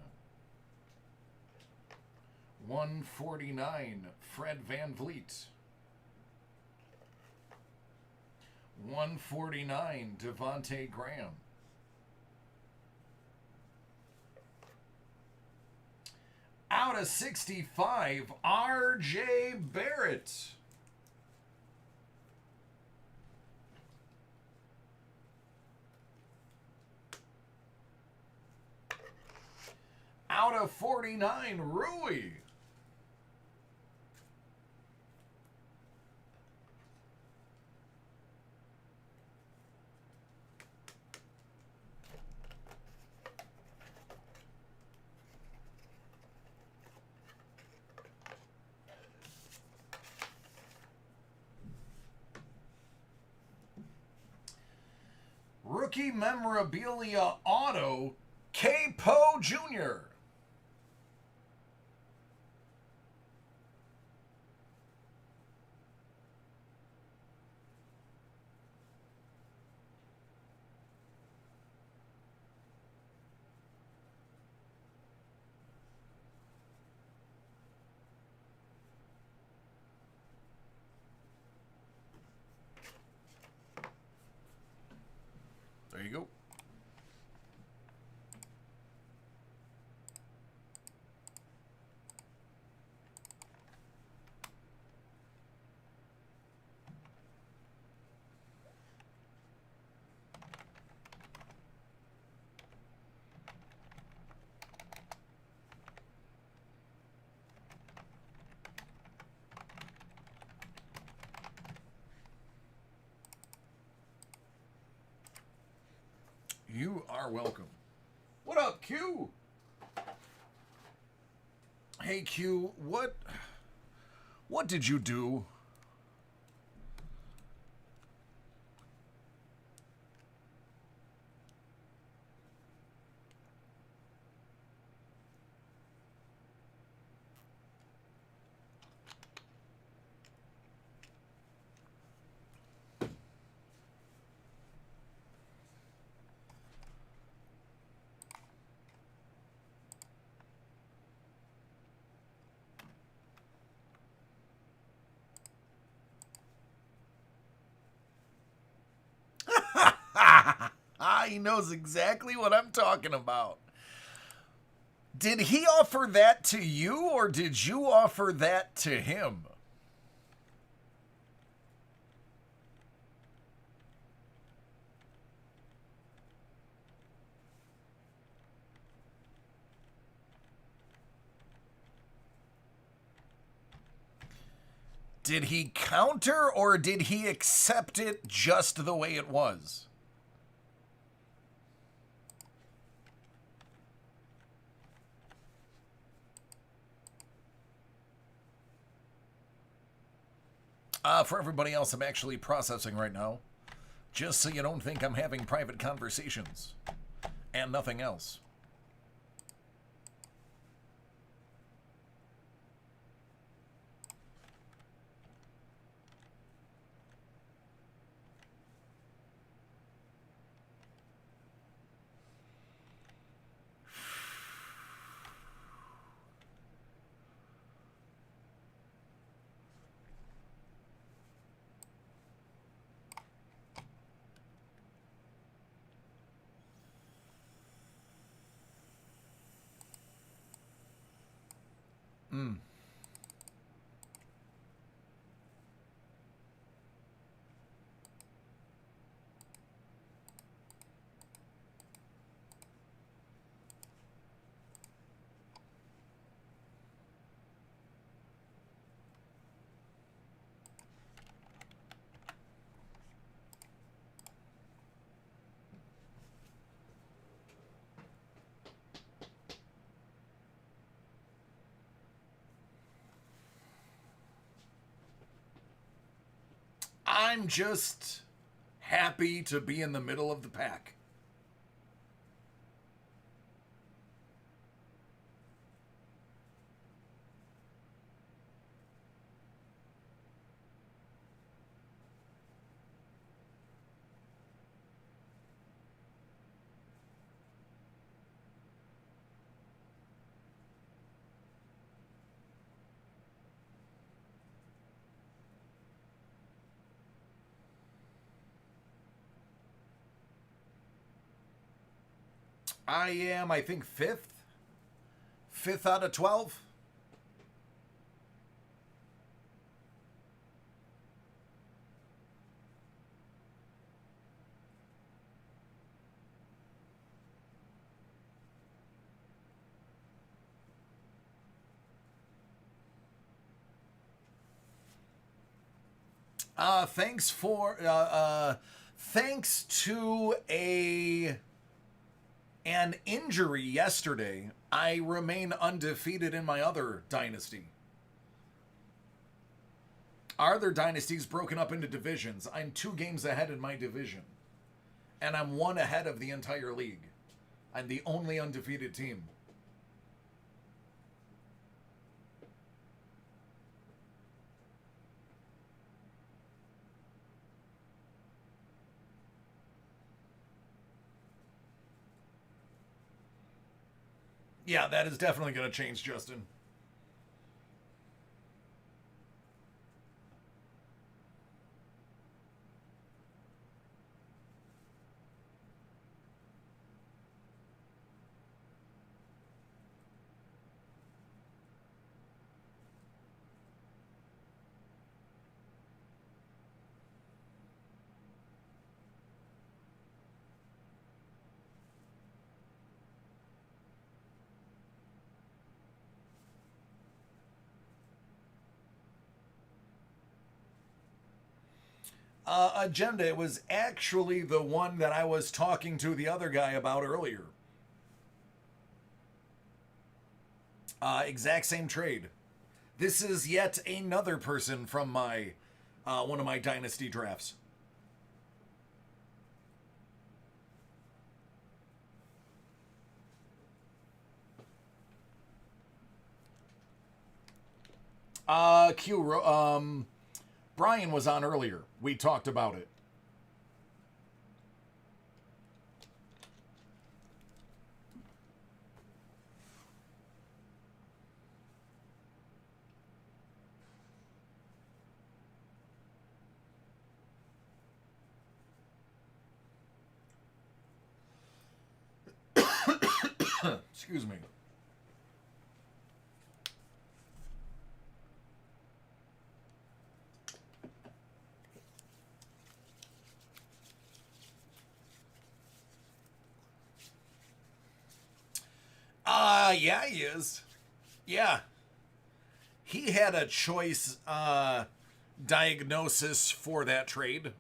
149, Fred Van Vliet. 149, Devontae Graham. Out of 65, R.J. Barrett. Out of 49, Rui. Rookie memorabilia auto, K-Po Jr. There you go. You are welcome. What up, Q? Hey, Q, what did you do? He knows exactly what I'm talking about. Did he offer that to you, or did you offer that to him? Did he counter, or did he accept it just the way it was? For everybody else, I'm actually processing right now. Just so you don't think I'm having private conversations. And nothing else. I'm just happy to be in the middle of the pack. I am, I think, fifth. Fifth out of 12. Thanks to an injury yesterday, I remain undefeated in my other dynasty. Our other dynasty's broken up into divisions. I'm 2 games ahead in my division. And I'm 1 ahead of the entire league. I'm the only undefeated team. Yeah, that is definitely going to change, Justin. Agenda, it was actually the one that I was talking to the other guy about earlier. Exact same trade. This is yet another person from my one of my dynasty drafts. Brian was on earlier. We talked about it. Excuse me. Yeah, he is. Yeah. He had a choice diagnosis for that trade.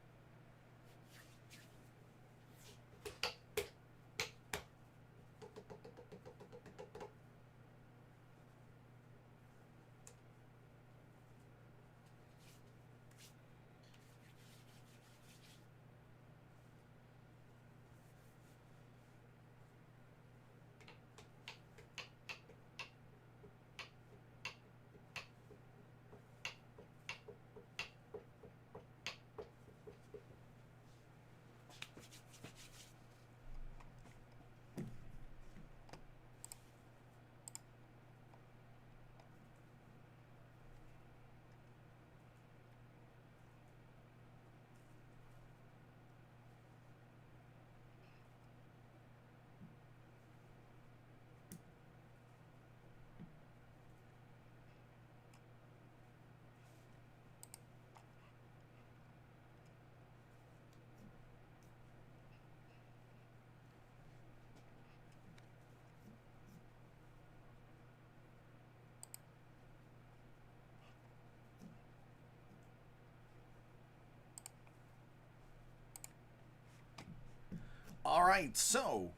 All right, so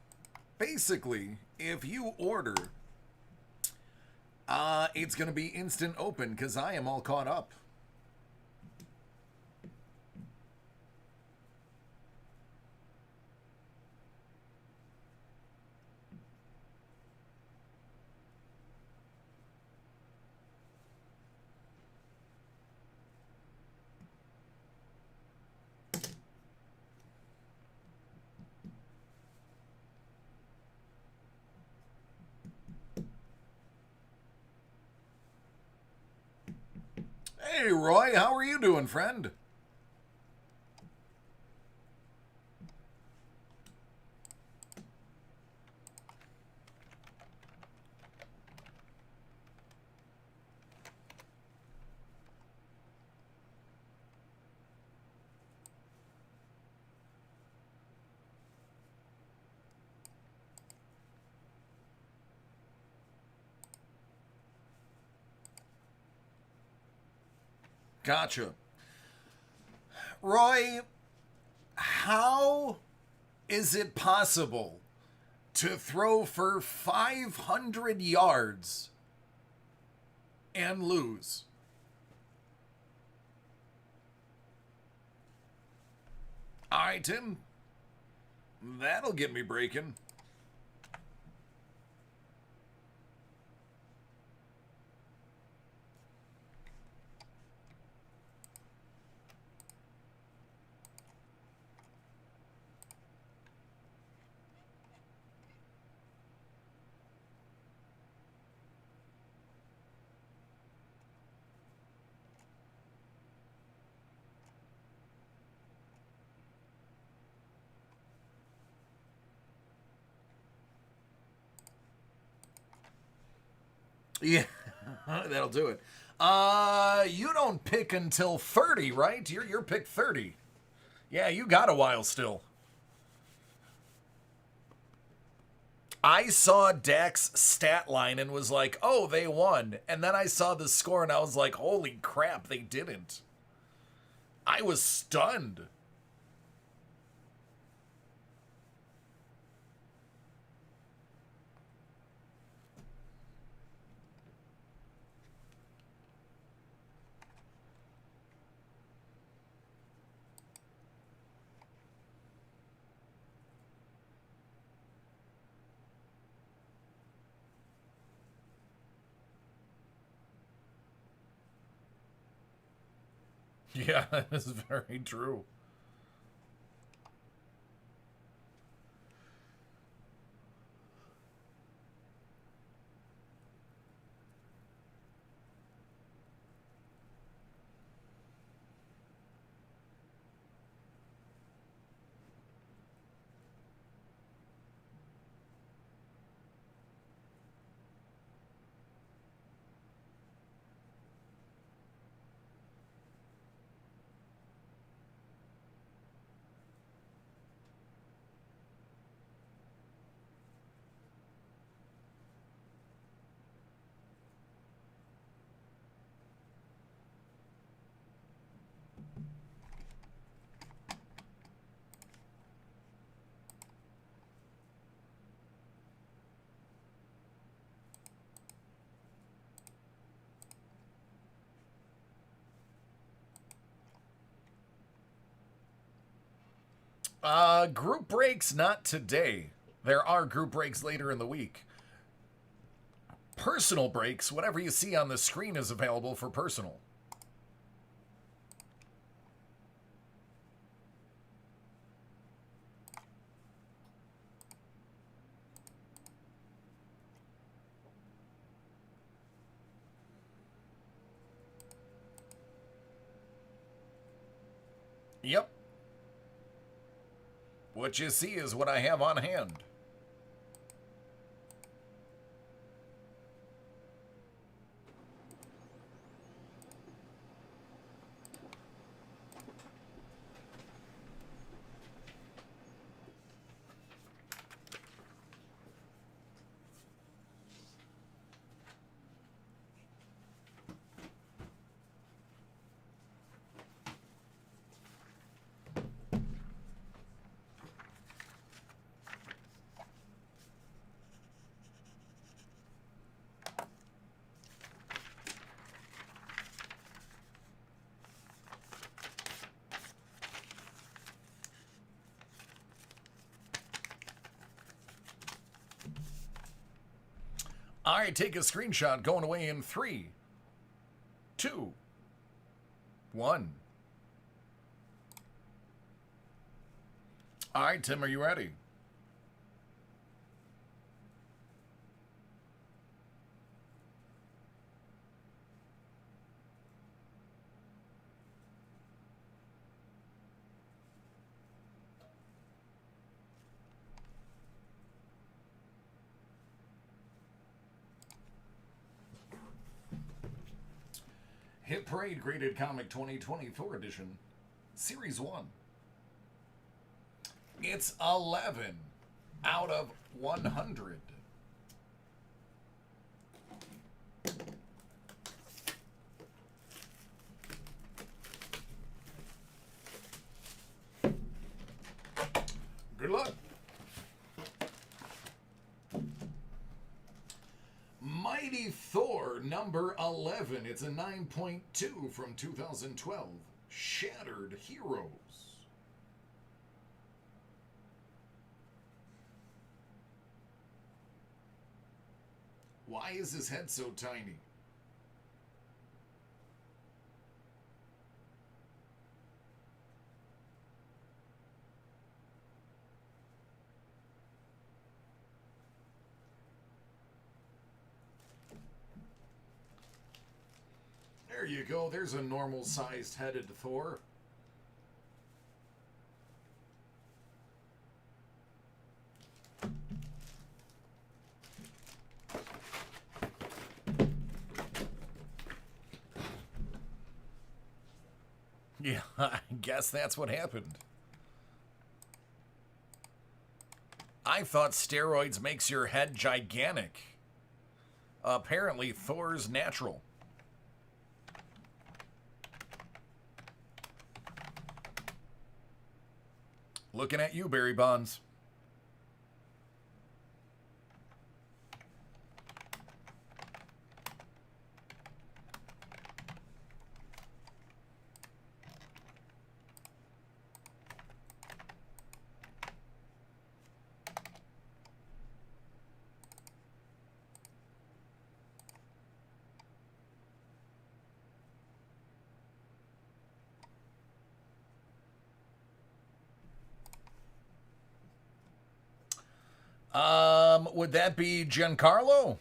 basically, if you order, it's going to be instant open because I am all caught up. Hey, Roy, how are you doing, friend? Gotcha. Roy, how is it possible to throw for 500 yards and lose? All right, Tim. That'll get me breaking. Yeah, that'll do it. You don't pick until 30, right? You're pick 30. Yeah, you got a while still. I saw Dak's stat line and was like, oh, they won. And then I saw the score and I was like, holy crap, they didn't. I was stunned. Yeah, that's very true. Group breaks not today. There are group breaks later in the week. Personal breaks, whatever you see on the screen is available for personal. Yep. What you see is what I have on hand. All right, take a screenshot going away in 3, 2, 1. All right, Tim, are you ready? Hit Parade Graded Comic 2024 edition, Series 1. It's 11 out of 100. Good luck. Mighty Thor number 11. It's a 9.2 from 2012. Shattered Heroes. Why is his head so tiny? There you go. There's a normal-sized headed Thor. Yeah, I guess that's what happened. I thought steroids makes your head gigantic. Apparently, Thor's natural. Looking at you, Barry Bonds. Would that be Giancarlo?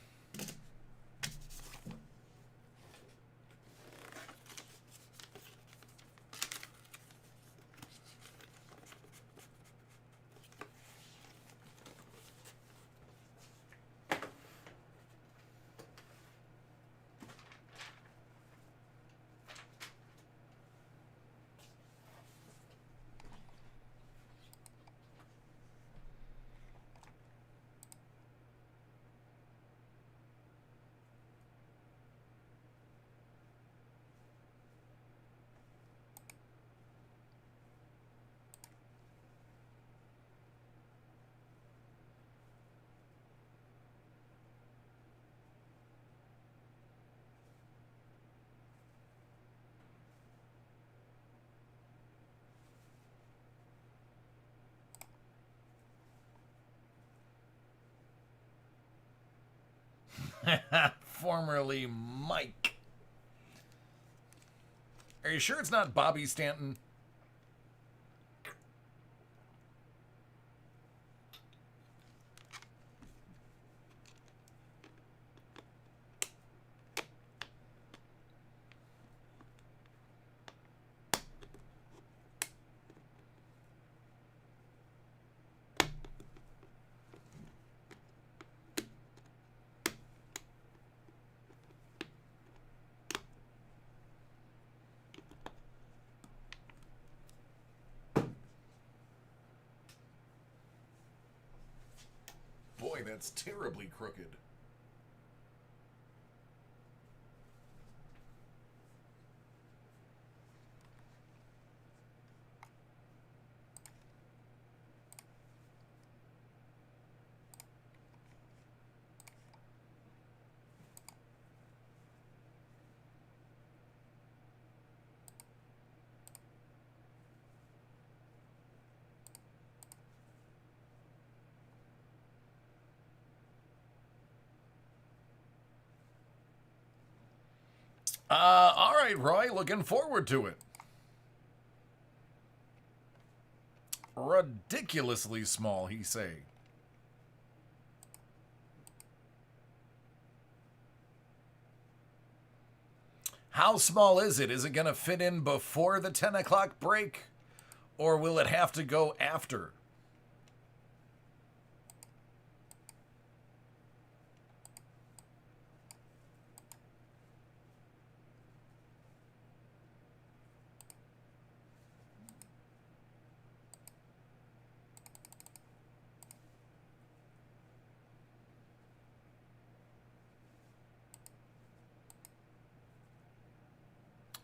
Formerly Mike. Are you sure it's not Bobby Stanton? Boy, that's terribly crooked. All right, Roy, looking forward to it. Ridiculously small, he say. How small is it? Is it going to fit in before the 10 o'clock break? Or will it have to go after?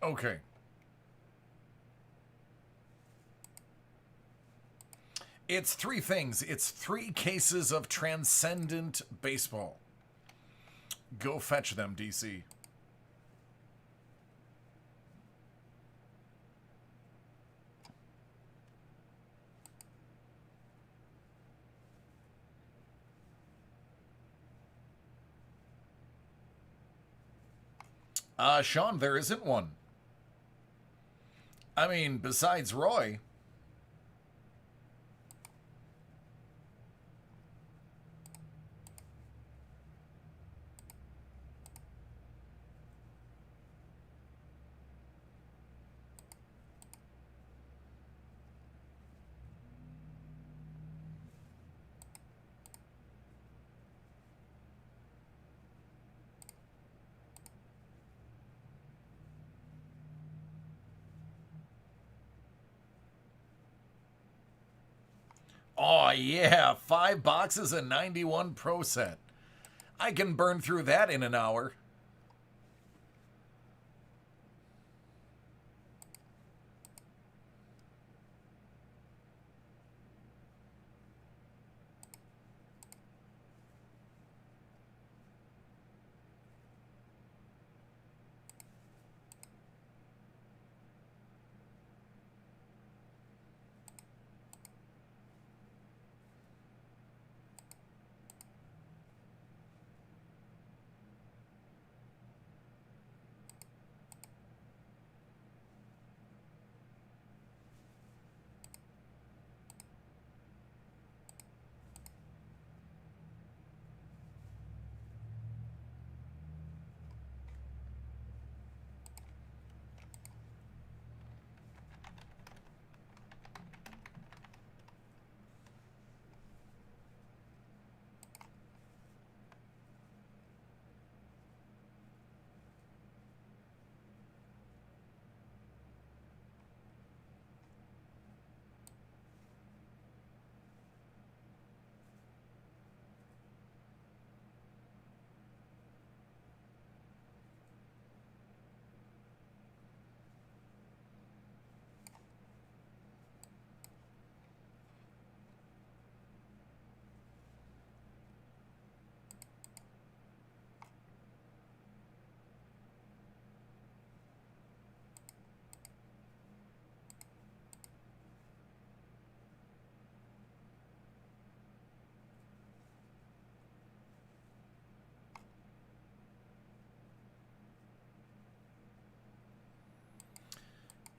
Okay. It's three things. It's 3 cases of transcendent baseball. Go fetch them, DC. Sean, there isn't one. I mean, besides Roy. Oh, yeah, 5 boxes of 91 Pro Set. I can burn through that in an hour.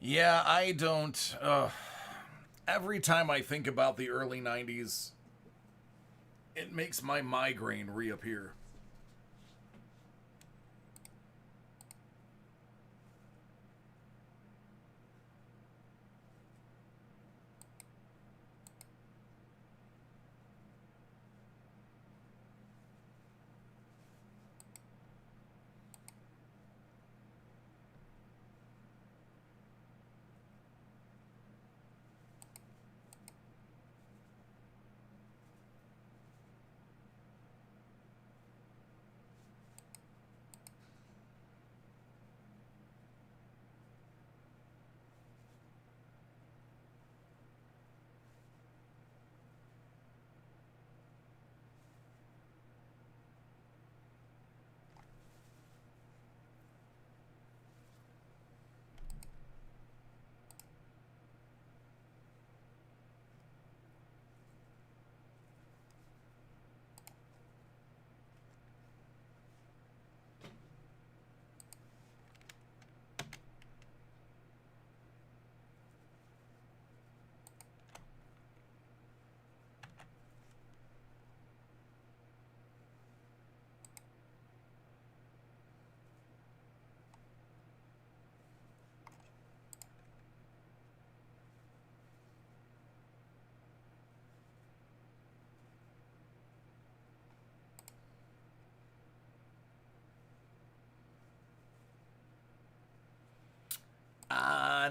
Yeah, I don't. Every time I think about the early 90s, it makes my migraine reappear.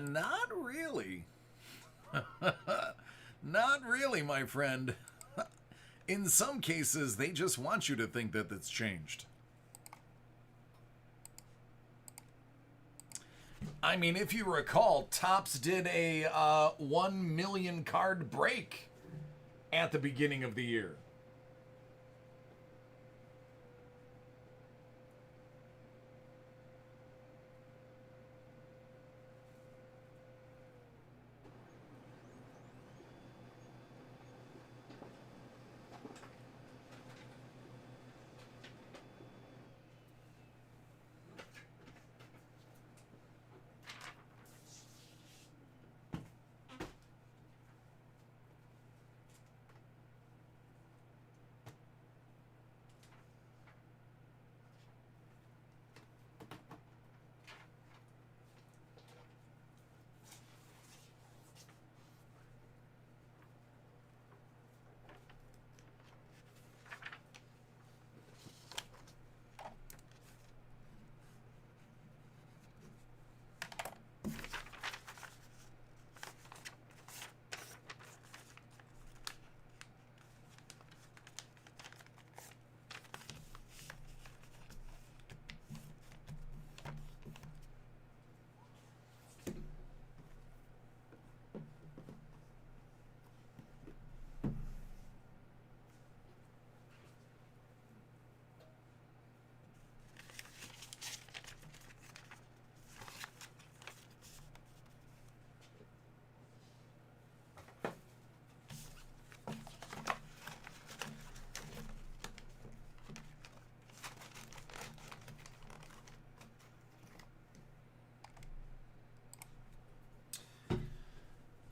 Not really. Not really, my friend. In some cases, they just want you to think that it's changed. I mean, if you recall, Topps did a 1 million card break at the beginning of the year.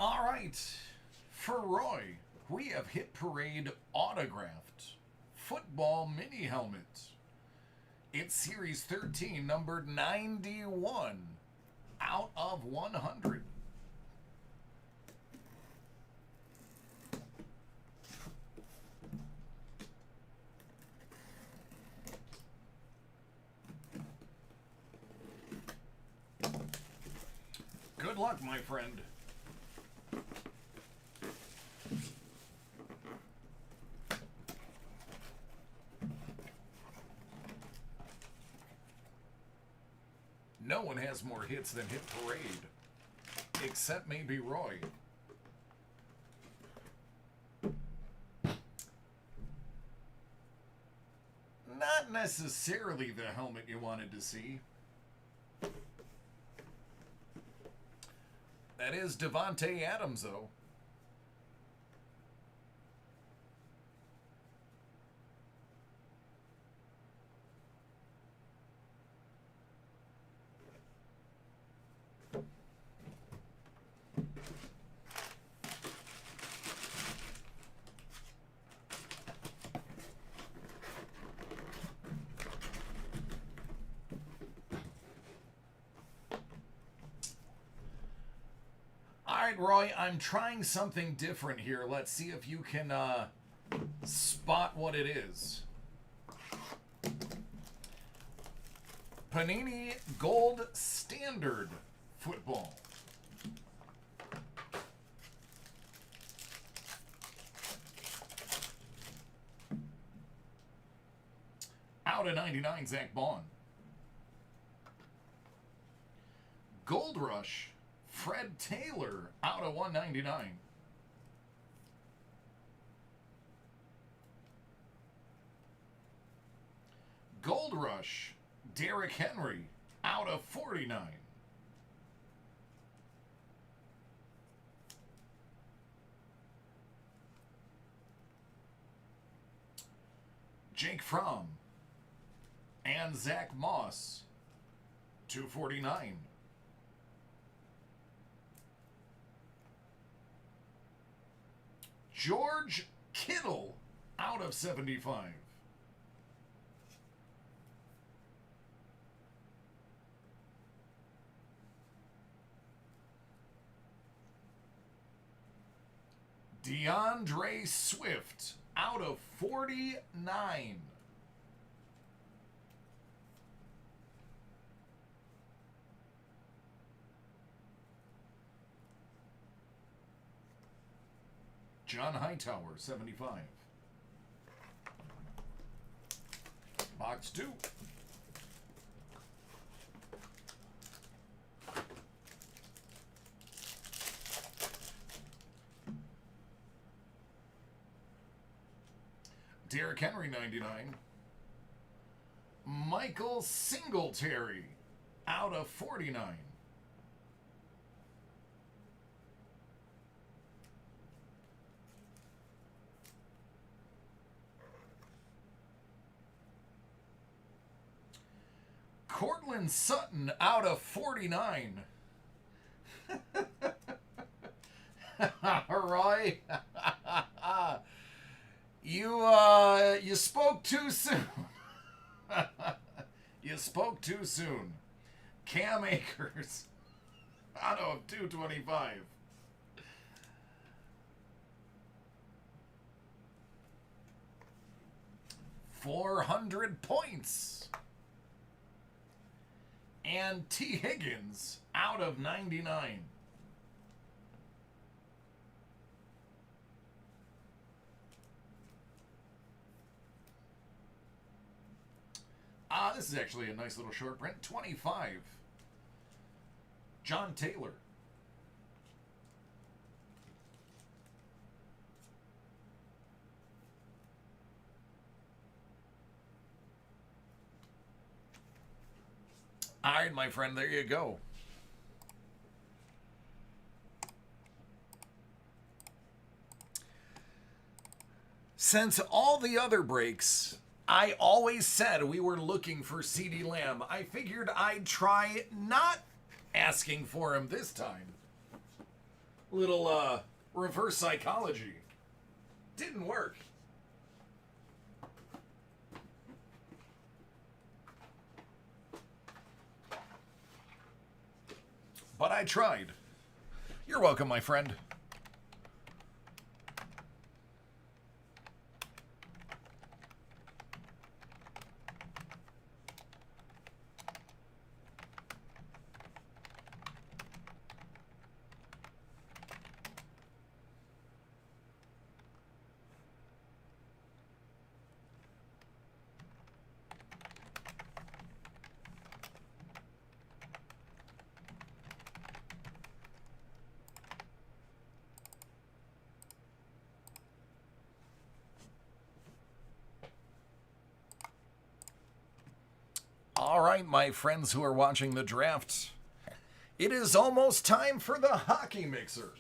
All right, for Roy, we have Hit Parade autographed football mini helmet. It's Series 13, numbered 91, out of 100. Good luck, my friend. No one has more hits than Hit Parade, except maybe Roy. Not necessarily the helmet you wanted to see. That is Devontae Adams, though. Roy, I'm trying something different here. Let's see if you can spot what it is. Panini Gold Standard Football. Out of 99, Zach Bond. Gold Rush, Fred Taylor, out of 199. Gold Rush, Derrick Henry, out of 49. Jake Fromm and Zach Moss, 249. George Kittle, out of 75. DeAndre Swift, out of 49. John Hightower, 75. Box 2. Derrick Henry 99. Michael Singletary out of 49. Cortland Sutton out of 49. Roy, you spoke too soon. You spoke too soon. Cam Akers out of 225. 400 points. And T. Higgins out of 99. This is actually a nice little short print. 25. John Taylor. All right, my friend, there you go. Since all the other breaks, I always said we were looking for CeeDee Lamb. I figured I'd try not asking for him this time. Little reverse psychology. Didn't work. But I tried. You're welcome, my friend. All right, my friends who are watching the draft, it is almost time for the hockey mixer.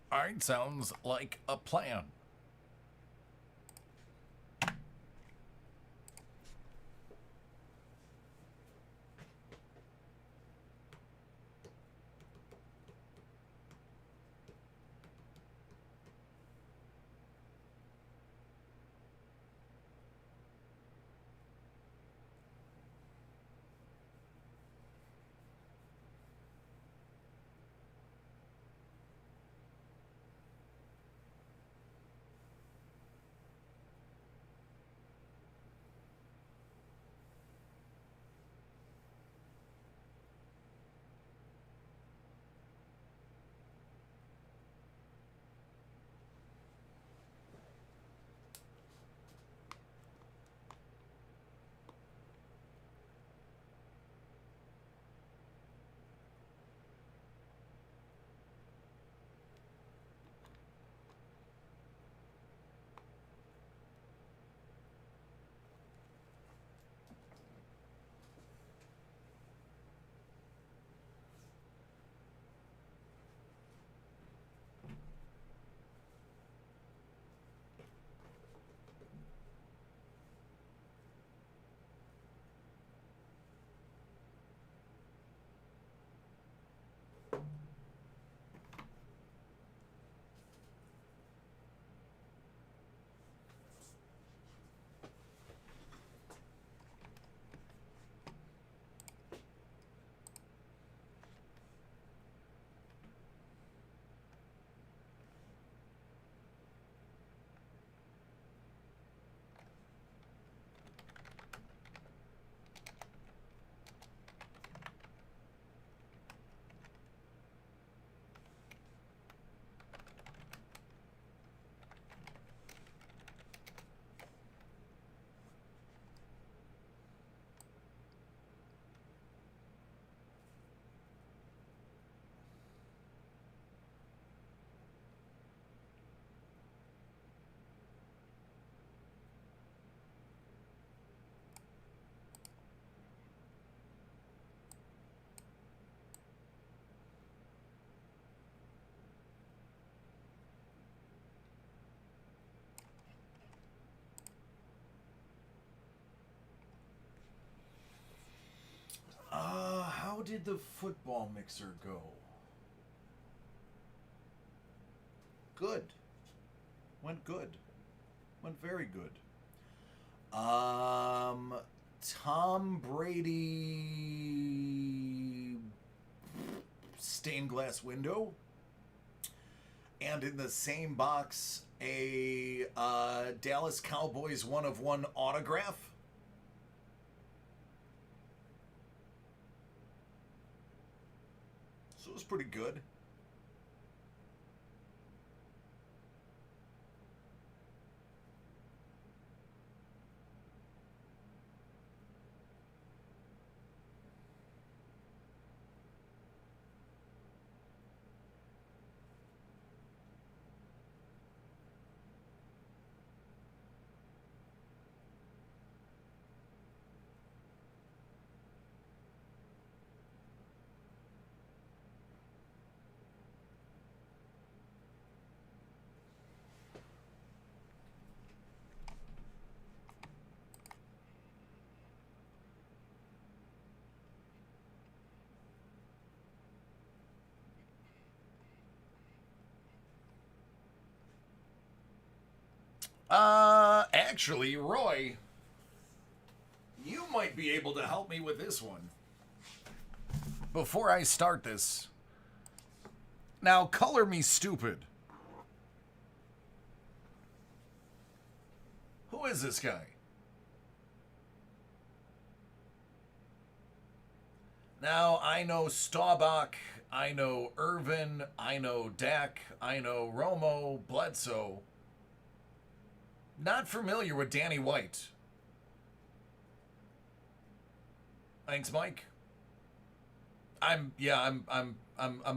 All right, sounds like a plan. How did the football mixer go? Good. Went good. Went very good. Tom Brady stained glass window. And in the same box, a Dallas Cowboys 1/1 autograph. So it was pretty good. Actually, Roy, you might be able to help me with this one. Before I start this, now color me stupid. Who is this guy? Now, I know Staubach, I know Irvin, I know Dak, I know Romo, Bledsoe. Not familiar with Danny White. Thanks, Mike. I'm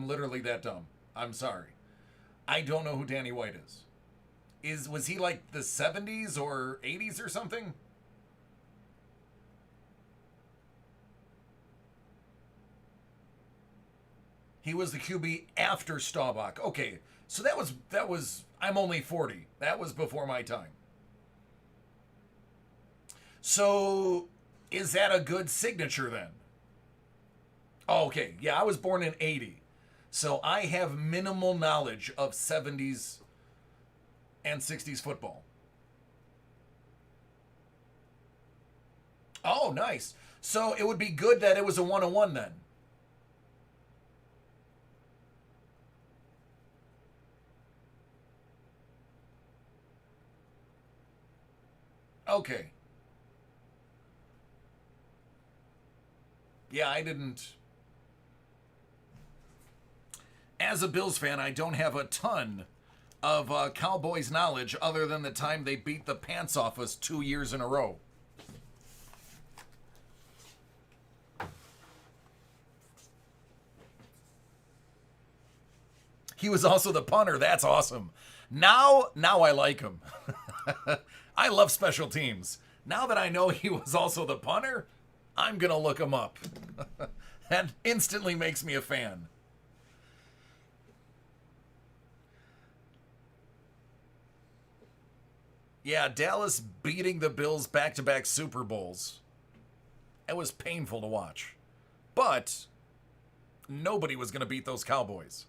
literally that dumb. I'm sorry. I don't know who Danny White is. Was he like the 70s or 80s or something? He was the QB after Staubach. Okay, so that was. I'm only 40. That was before my time. So is that a good signature then? Oh, okay, yeah, I was born in 80. So I have minimal knowledge of 70s and 60s football. Oh, nice. So it would be good that it was a 101 then. Okay. Yeah, I didn't. As a Bills fan, I don't have a ton of Cowboys knowledge other than the time they beat the pants off us 2 years in a row. He was also the punter. That's awesome. Now I like him. I love special teams. Now that I know he was also the punter, I'm going to look him up. That instantly makes me a fan. Yeah, Dallas beating the Bills back-to-back Super Bowls. It was painful to watch. But nobody was going to beat those Cowboys.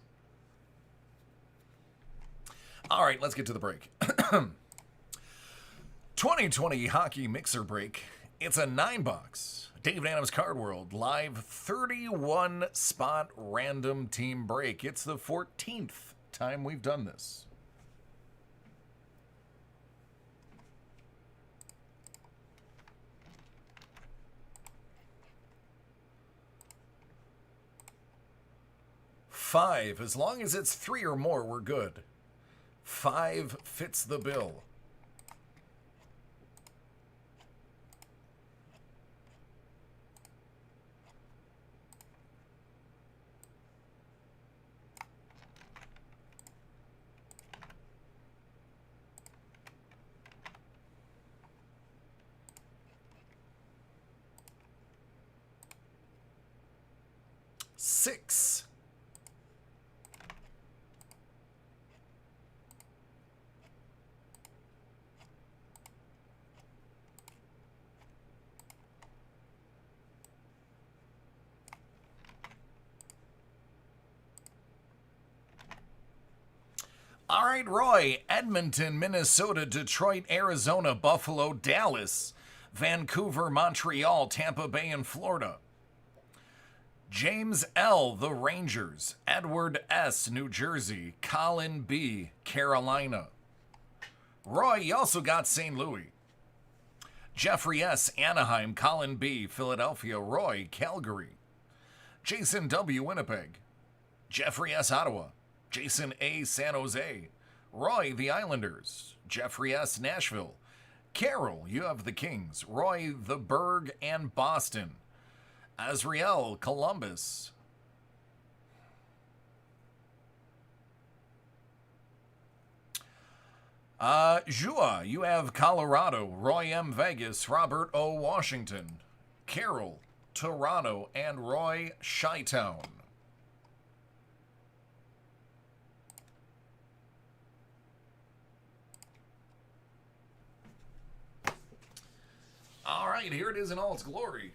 All right, let's get to the break. 2020 Hockey Mixer Break. It's a 9-box Dave Adams Card World live 31 spot random team break. It's the 14th time we've done this. Five, as long as it's 3 or more, we're good. 5 fits the bill. Six. All right, Roy. Edmonton, Minnesota, Detroit, Arizona, Buffalo, Dallas, Vancouver, Montreal, Tampa Bay, and Florida. James L., the Rangers. Edward S., New Jersey. Colin B., Carolina. Roy, you also got St. Louis. Jeffrey S., Anaheim. Colin B., Philadelphia. Roy, Calgary. Jason W., Winnipeg. Jeffrey S., Ottawa. Jason A., San Jose. Roy, the Islanders. Jeffrey S., Nashville. Carol, you have the Kings. Roy, the Berg, and Boston. Azriel, Columbus. Jua, you have Colorado. Roy M., Vegas. Robert O., Washington. Carol, Toronto. And Roy, Chi-Town. All right, here it is in all its glory.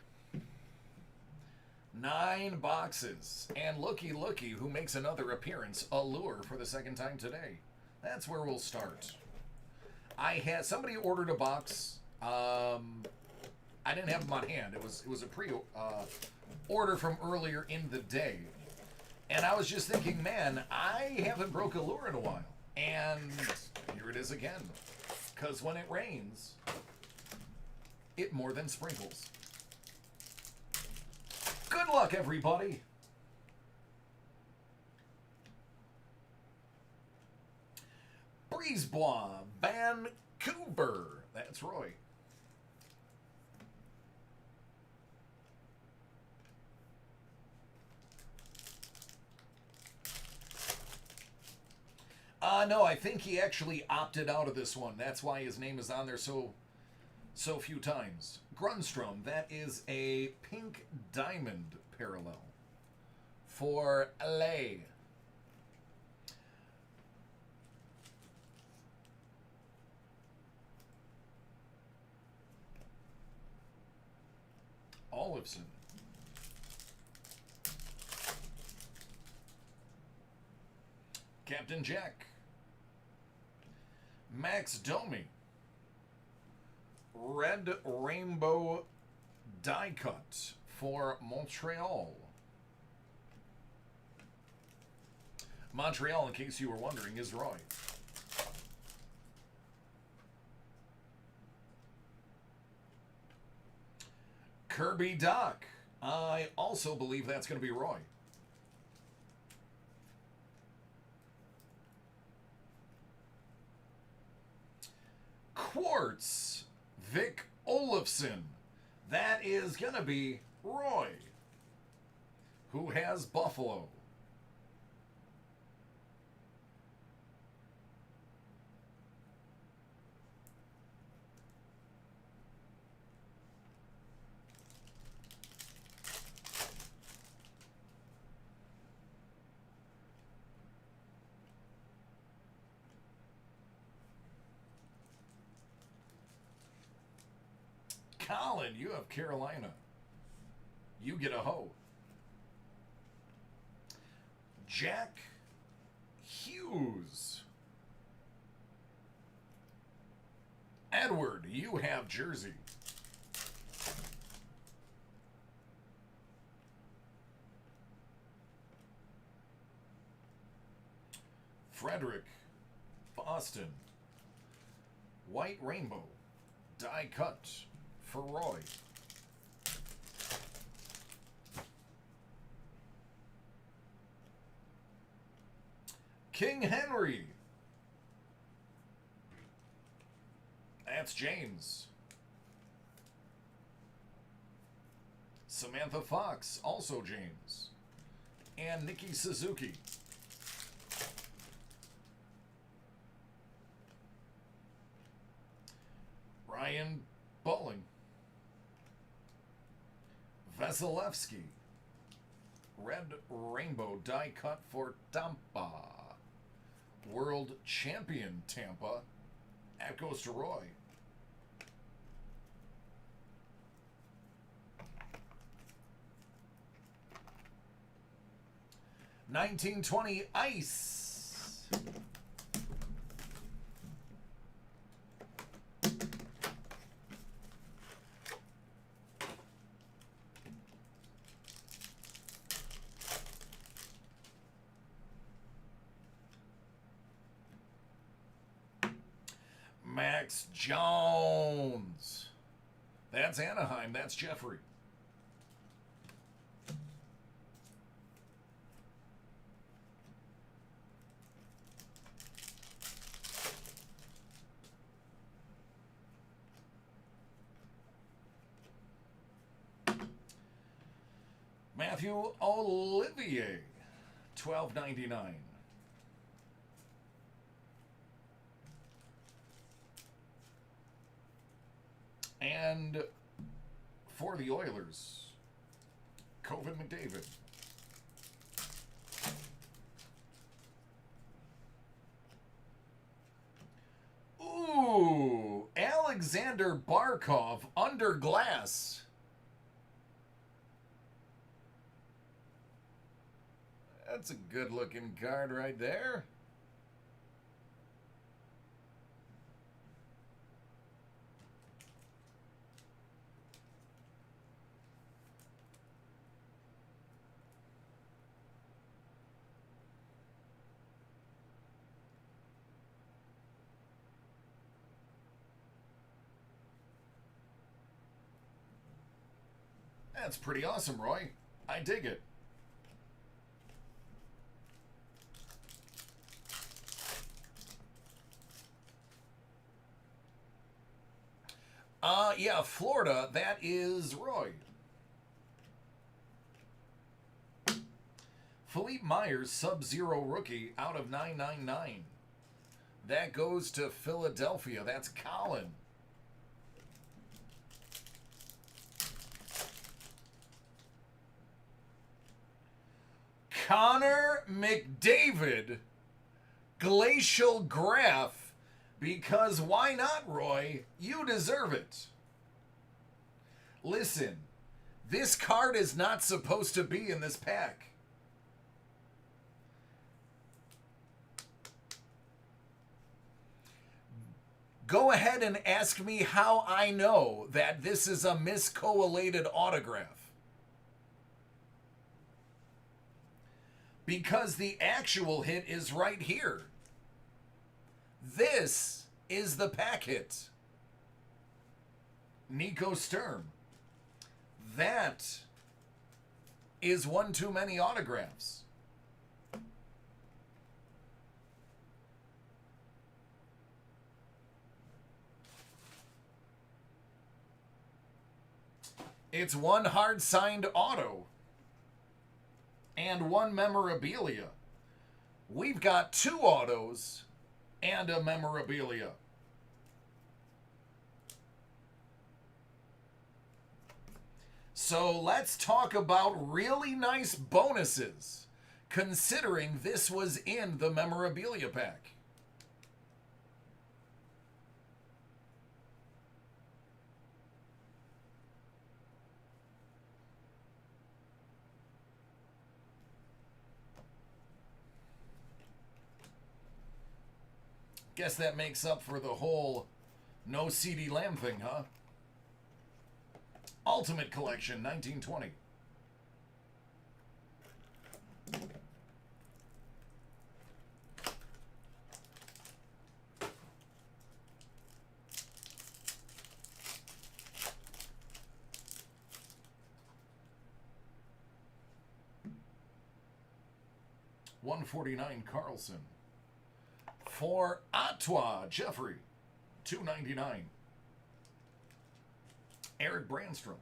9 boxes. And looky, who makes another appearance, Allure, for the second time today. That's where we'll start. I had somebody ordered a box. I didn't have them on hand. It was a order from earlier in the day. And I was just thinking, man, I haven't broke Allure in a while. And here it is again. Because when it rains, it more than sprinkles. Good luck, everybody. Brisebois, Vancouver. That's Roy. No, I think he actually opted out of this one. That's why his name is on there so few times. Grunstrom, that is a pink diamond parallel. for LA. Olafson. Captain Jack. Max Domi. Red Rainbow die cut for Montreal. Montreal, in case you were wondering, is Roy. Kirby Doc. I also believe that's going to be Roy. Quartz. Vic Olafson. That is going to be Roy. Who has Buffalo? Colin, you have Carolina. You get a hoe. Jack Hughes. Edward, you have Jersey. Frederick, Boston. White Rainbow, die cut for Roy. King Henry. That's James. Samantha Fox, also James. And Nikki Suzuki. Ryan Bowling. Vasilevsky. Red Rainbow die cut for Tampa. World Champion Tampa. That goes to Roy. $19.20 Ice. Max Jones. That's Anaheim. That's Jeffrey. Matthew Olivier. $12.99. And for the Oilers, Coven McDavid. Ooh, Alexander Barkov under glass. That's a good looking card right there. That's pretty awesome, Roy. I dig it. Yeah, Florida, that is Roy. Philippe Myers, Sub-Zero rookie out of 999. That goes to Philadelphia. That's Colin. Connor McDavid, Glacial Graph, because why not, Roy? You deserve it. Listen, this card is not supposed to be in this pack. Go ahead and ask me how I know that this is a miscollated autograph. Because the actual hit is right here. This is the pack hit. Nico Sturm. That is one too many autographs. It's one hard-signed auto and one memorabilia. We've got two autos and a memorabilia. So let's talk about really nice bonuses, considering this was in the memorabilia pack. Guess that makes up for the whole no CD Lamb thing, huh? Ultimate Collection, 1920. $149 Carlson. For Ottawa, Jeffrey, $299. Eric Brandstrom.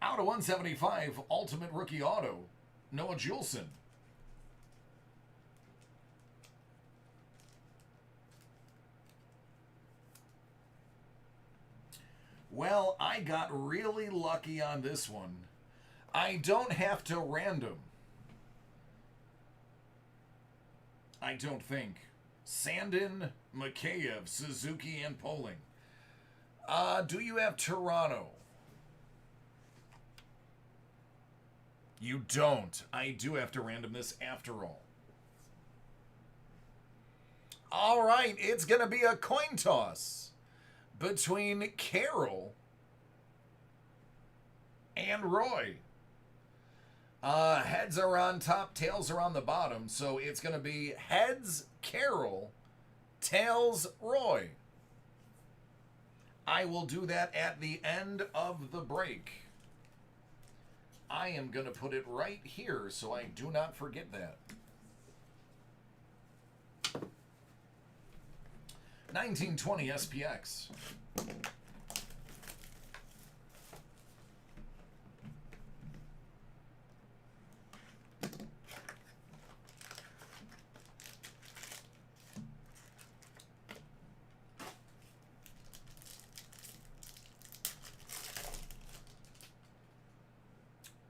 Out of 175, Ultimate Rookie Auto, Noah Juleson. Well, I got really lucky on this one. I don't have to random. I don't think. Sandin, Mikheyev, Suzuki, and Poling. Do you have Toronto? You don't. I do have to random this after all. All right, it's going to be a coin toss between Carroll and Roy. Heads are on top, tails are on the bottom. So it's going to be heads, Carroll, tails, Roy. I will do that at the end of the break. I am going to put it right here so I do not forget that. 1920 SPX.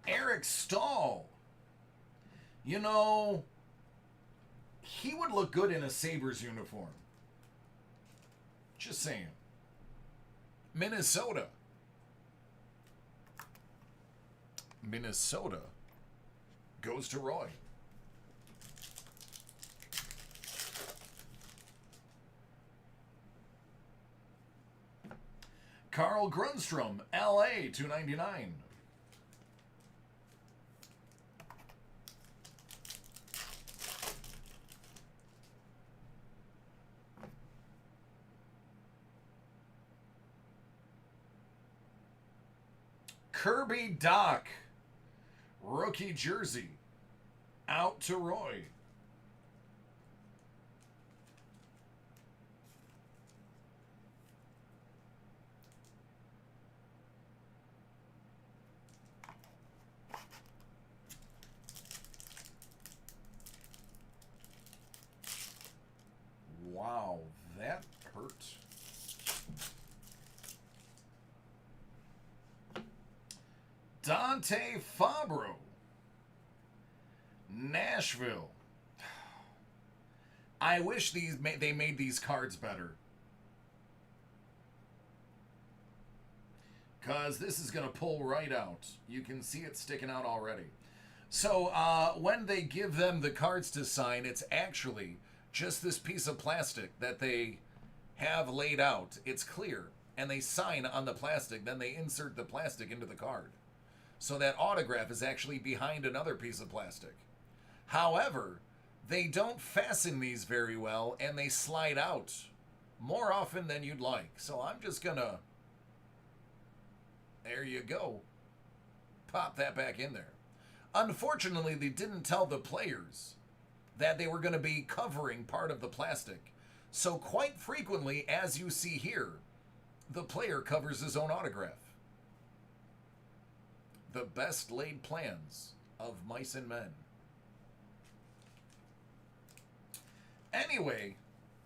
Eric Stahl. You know, he would look good in a Sabres uniform. Just saying. Minnesota. Minnesota goes to Roy. Carl Grundstrom, LA, $299. Kirby Doc, rookie jersey, out to Roy. Wow, that hurt. Dante Fabro. Nashville. I wish they made these cards better. Because this is going to pull right out. You can see it sticking out already. So when they give them the cards to sign, it's actually just this piece of plastic that they have laid out. It's clear. And they sign on the plastic. Then they insert the plastic into the card. So that autograph is actually behind another piece of plastic. However, they don't fasten these very well, and they slide out more often than you'd like. So I'm just going to... There you go. Pop that back in there. Unfortunately, they didn't tell the players that they were going to be covering part of the plastic. So quite frequently, as you see here, the player covers his own autograph. The best laid plans of mice and men. Anyway,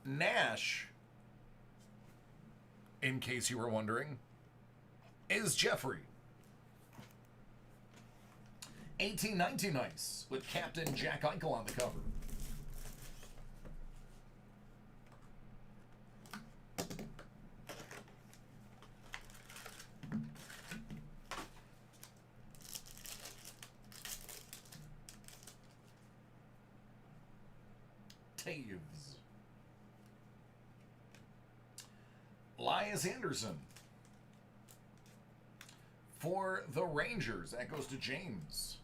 Nash, in case you were wondering, is Jeffrey. 1819 Ice with Captain Jack Eichel on the cover. Taves. Elias Anderson. For the Rangers, that goes to James.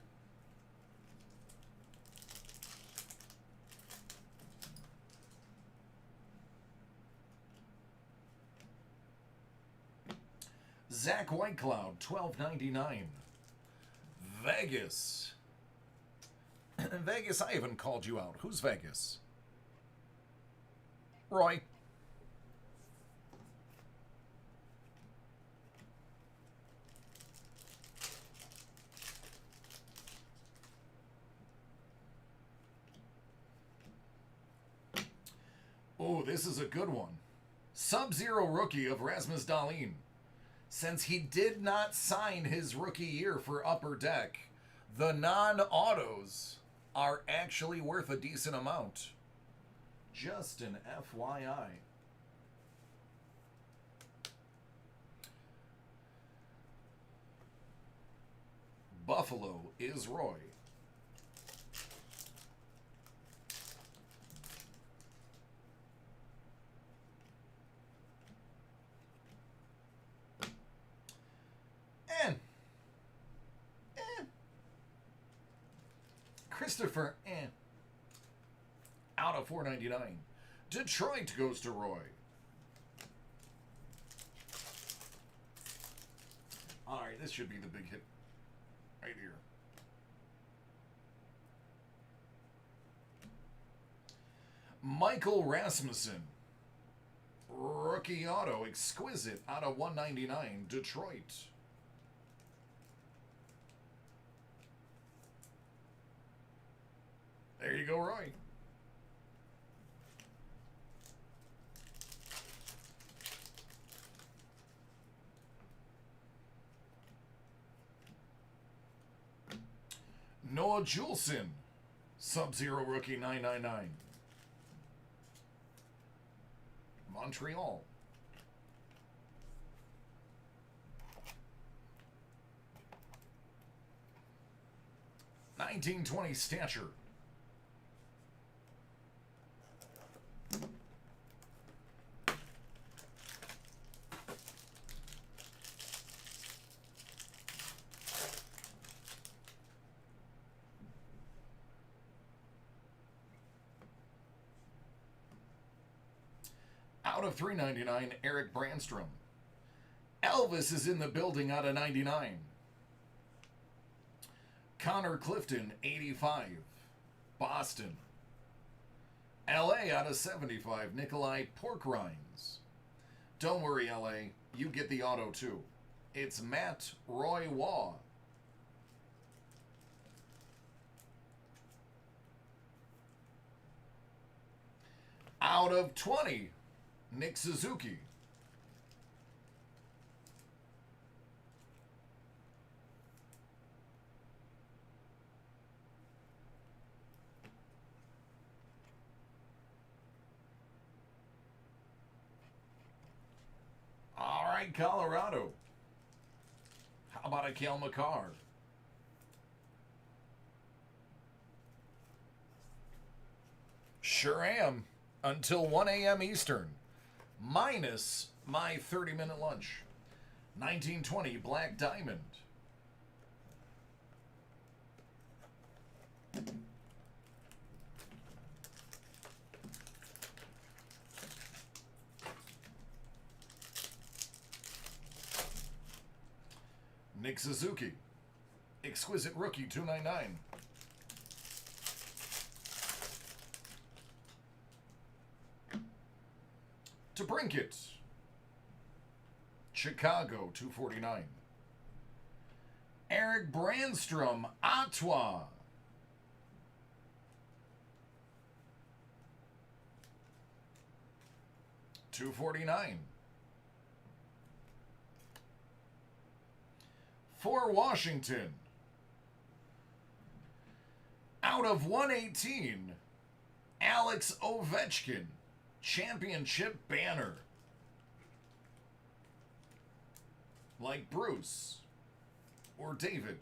Zach Whitecloud, $12.99. Vegas. Vegas, I haven't called you out. Who's Vegas? Roy. Oh, this is a good one. Sub-Zero rookie of Rasmus Dahlin. Since he did not sign his rookie year for Upper Deck, the non-autos are actually worth a decent amount. Just an FYI. Buffalo is Roy. Christopher, out of $4.99. Detroit goes to Roy. All right, this should be the big hit right here. Michael Rasmussen. Rookie auto, exquisite, out of $1.99. Detroit. There you go, Roy. Noah Juleson, Sub-Zero rookie, $9.99. Montreal. $19.20 stature. Out of $3.99, Eric Brandstrom. Elvis is in the building out of $99. Connor Clifton, $85. Boston. LA out of $75. Nikolai Porkrinds. Don't worry, LA. You get the auto too. It's Matt Roy Waugh. Out of 20. Nick Suzuki. right, Colorado. How about a Cale Makar? Sure am. Until 1 a.m. Eastern. Minus my 30-minute lunch. 1920 Black Diamond. Nick Suzuki. Exquisite Rookie 299. To Brinkett. Chicago 249. Eric Brandstrom, Ottawa. $249. For Washington, out of 118, Alex Ovechkin, championship banner. Like Bruce or David.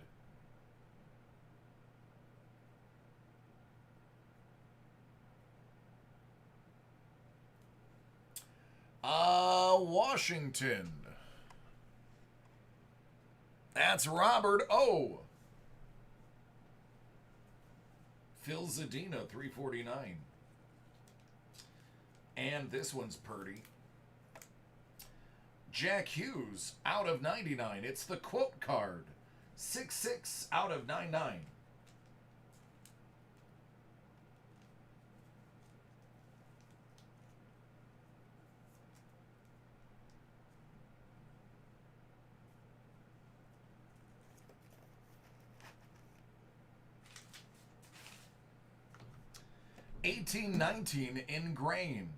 Washington. That's Robert O. Phil Zadina, 349. And this one's Purdy. Jack Hughes, out of 99. It's the quote card. 6/6 out of 99. $18.19 ingrained.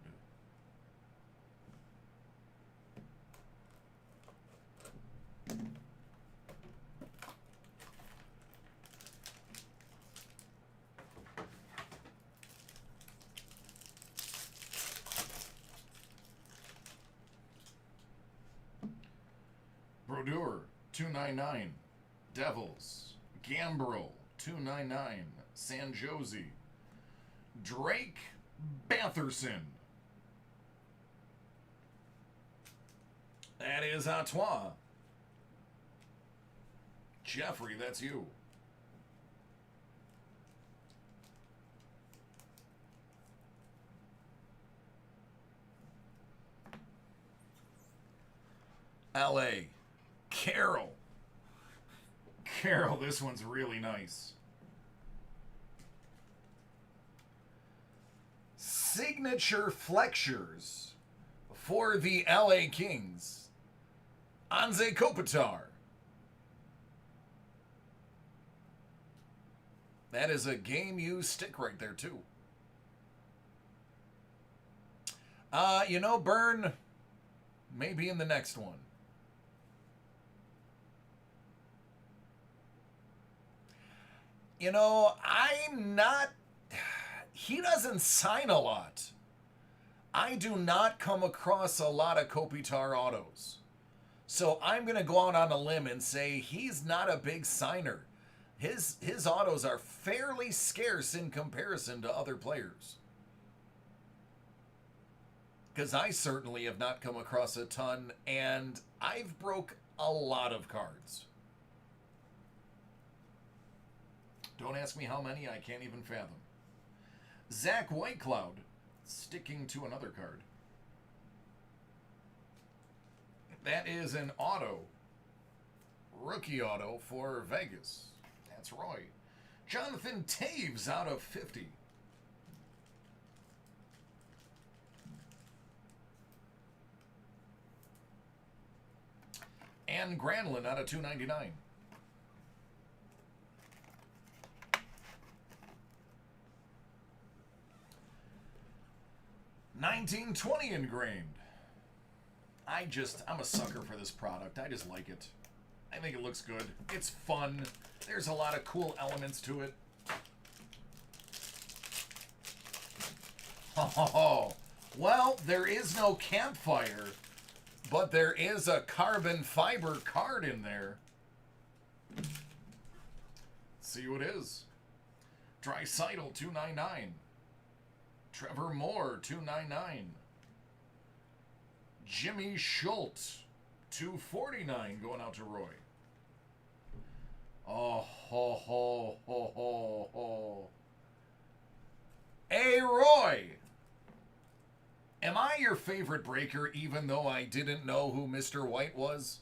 Brodeur, 299. Devils. Gambrel, 299. Sanjosi. Drake Batherson. That is Ottawa. Jeffrey, that's you. LA. Carroll. Carroll, this one's really nice. Signature flexures for the LA Kings. Anze Kopitar. That is a game used stick right there, too. You know, Burn, maybe in the next one. You know, I'm not... He doesn't sign a lot. I do not come across a lot of Kopitar autos. So I'm going to go out on a limb and say he's not a big signer. His autos are fairly scarce in comparison to other players. Because I certainly have not come across a ton, and I've broke a lot of cards. Don't ask me how many, I can't even fathom. Zach Whitecloud, sticking to another card. That is an auto. Rookie auto for Vegas. That's Roy. Jonathan Taves out of 50. And Granlund out of 299. $19.20 ingrained. I'm a sucker for this product. I just like it. I think it looks good. It's fun. There's a lot of cool elements to it. Oh, well, there is no campfire But there is a carbon fiber card in there. Let's see who it is. Dreisaitl, 299. Trevor Moore, 299. Jimmy Schultz, 249, going out to Roy. Oh, ho, ho, ho, ho, ho. Hey, Roy! Am I your favorite breaker even though I didn't know who Mr. White was?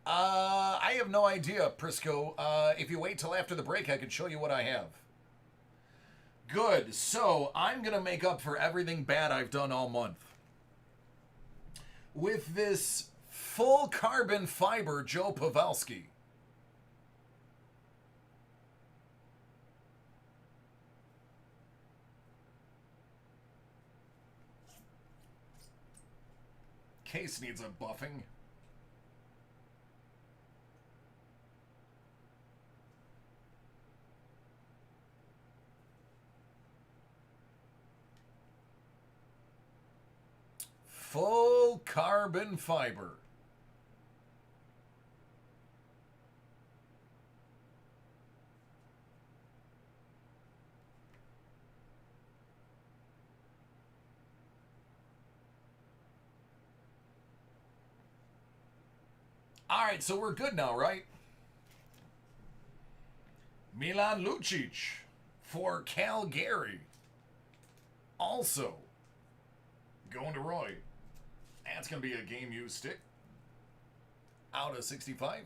I have no idea, Prisco. If you wait till after the break, I can show you what I have. Good. So, I'm going to make up for everything bad I've done all month. With this full carbon fiber Joe Pavelski. Case needs a buffing. Full carbon fiber. All right, so we're good now, right? Milan Lucic for Calgary. Also, going to Roy. That's going to be a game used stick. Out of 65.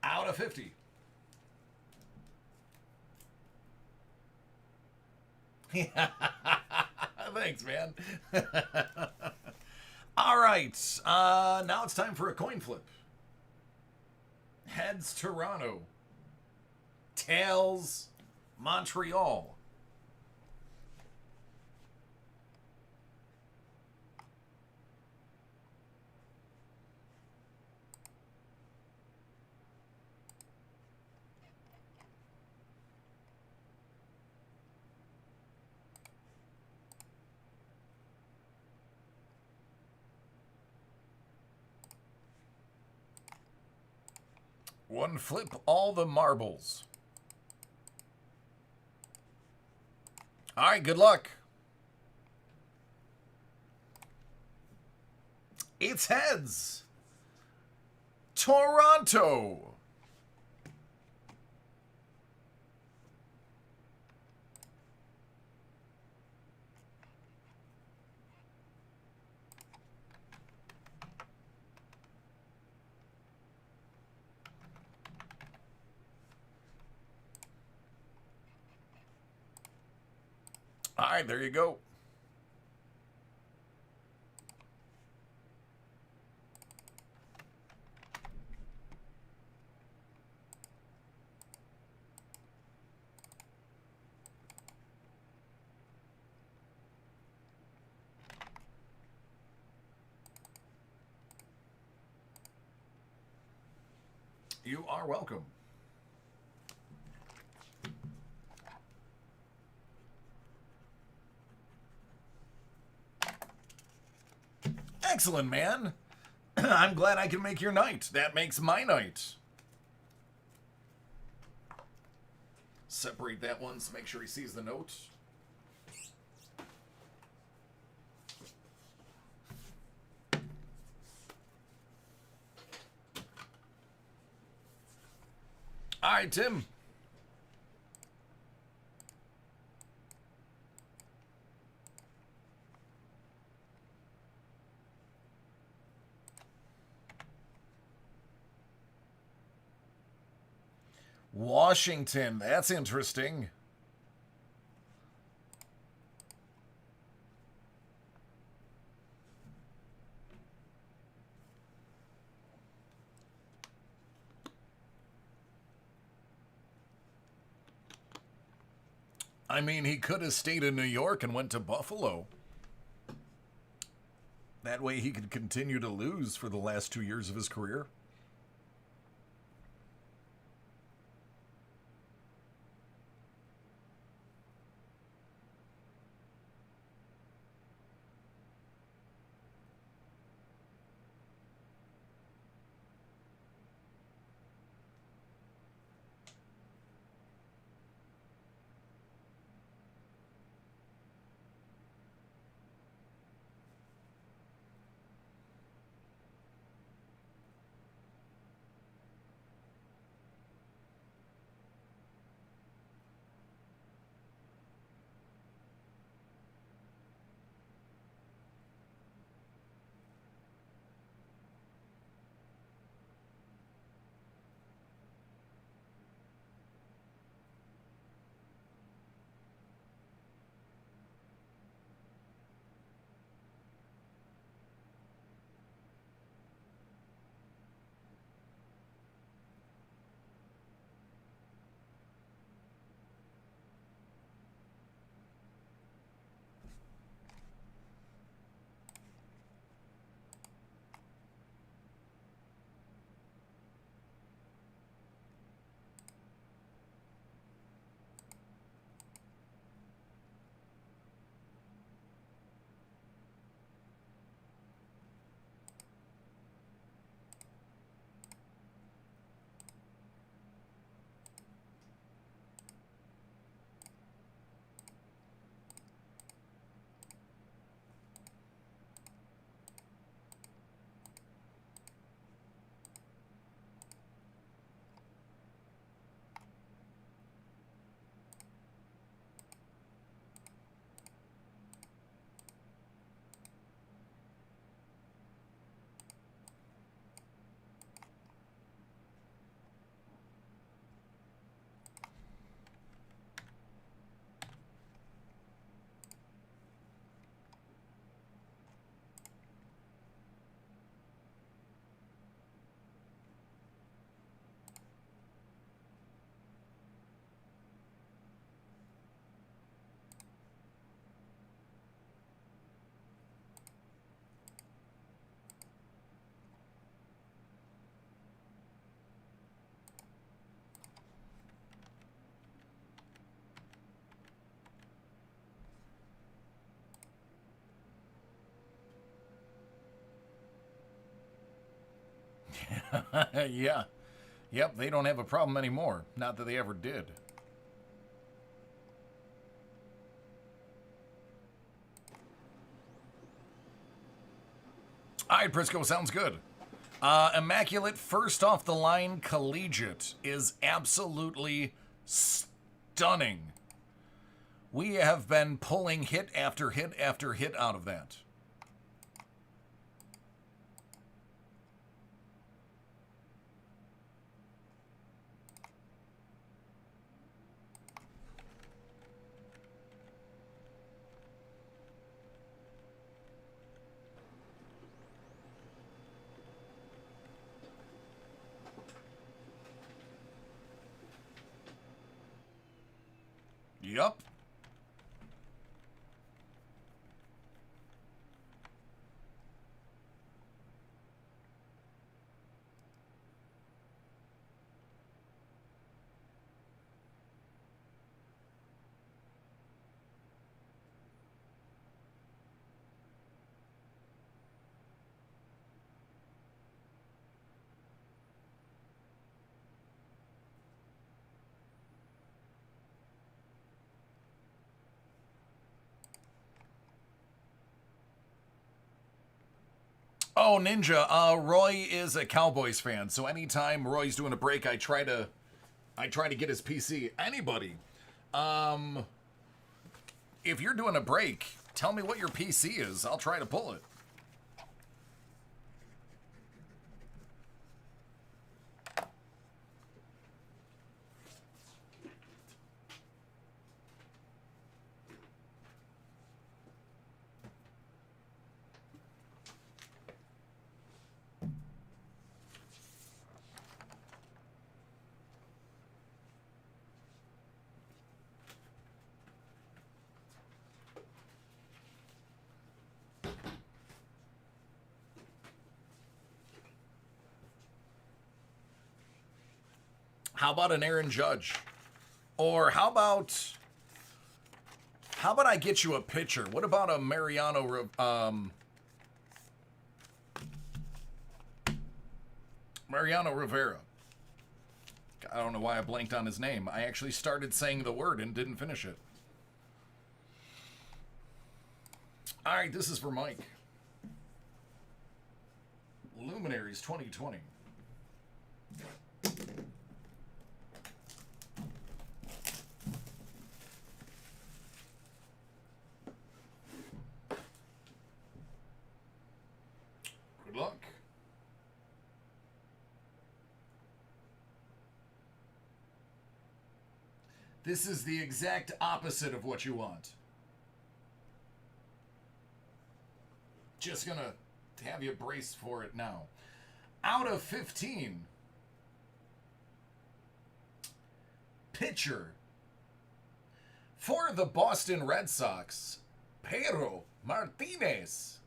Out of 50. Thanks, man. All right. Now it's time for a coin flip. Heads, Toronto. Tails, Montreal. One flip, all the marbles. All right, good luck. It's heads. Toronto. All right, there you go. You are welcome. Excellent, man. I'm glad I can make your night. That makes my night. Separate that one so make sure he sees the note. All right, Tim. Washington, that's interesting. I mean, he could have stayed in New York and went to Buffalo. That way he could continue to lose for the last 2 years of his career. Yeah. Yep, they don't have a problem anymore. Not that they ever did. All right, Prisco, sounds good. Immaculate first off the line collegiate is absolutely stunning. We have been pulling hit after hit after hit out of that. Yup. Oh, Ninja. Roy is a Cowboys fan, so anytime Roy's doing a break, I try to get his PC. Anybody, if you're doing a break, tell me what your PC is. I'll try to pull it. How about an Aaron Judge? Or how about I get you a pitcher? What about a Mariano Rivera? I don't know why I blanked on his name. I actually started saying the word and didn't finish it. All right, this is for Mike. Luminaries 2020. Good luck. This is the exact opposite of what you want. Just gonna have you brace for it now. Out of 15, pitcher for the Boston Red Sox, Pedro Martinez.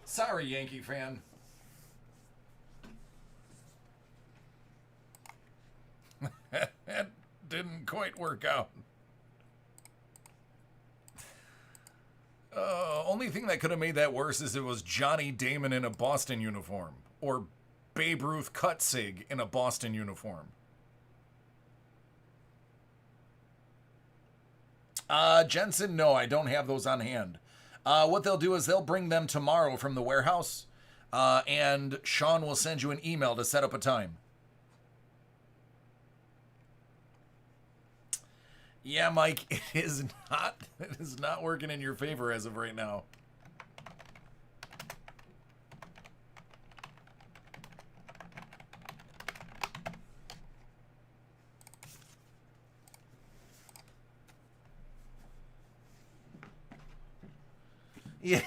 Sorry, Yankee fan. That didn't quite work out. Only thing that could have made that worse is it was Johnny Damon in a Boston uniform. Or Babe Ruth Kutzig in a Boston uniform. Jensen, no, I don't have those on hand. What they'll do is they'll bring them tomorrow from the warehouse, and Sean will send you an email to set up a time. Yeah, Mike, it is not working in your favor as of right now. Yeah.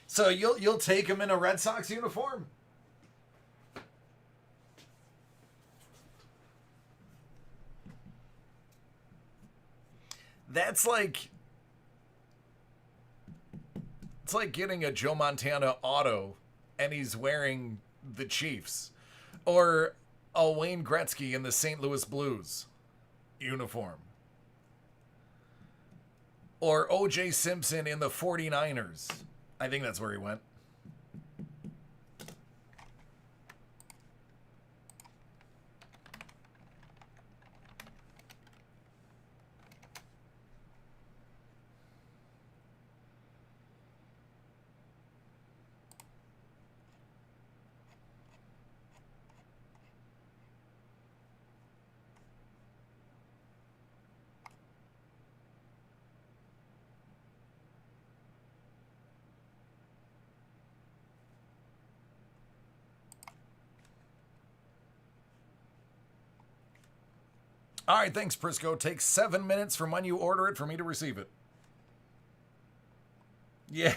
So you'll take him in a Red Sox uniform? That's like it's like getting a Joe Montana auto and he's wearing the Chiefs, or a Wayne Gretzky in the St. Louis Blues uniform, or O.J. Simpson in the 49ers. I think that's where he went. All right, thanks, Prisco. Takes 7 minutes from when you order it for me to receive it. Yeah,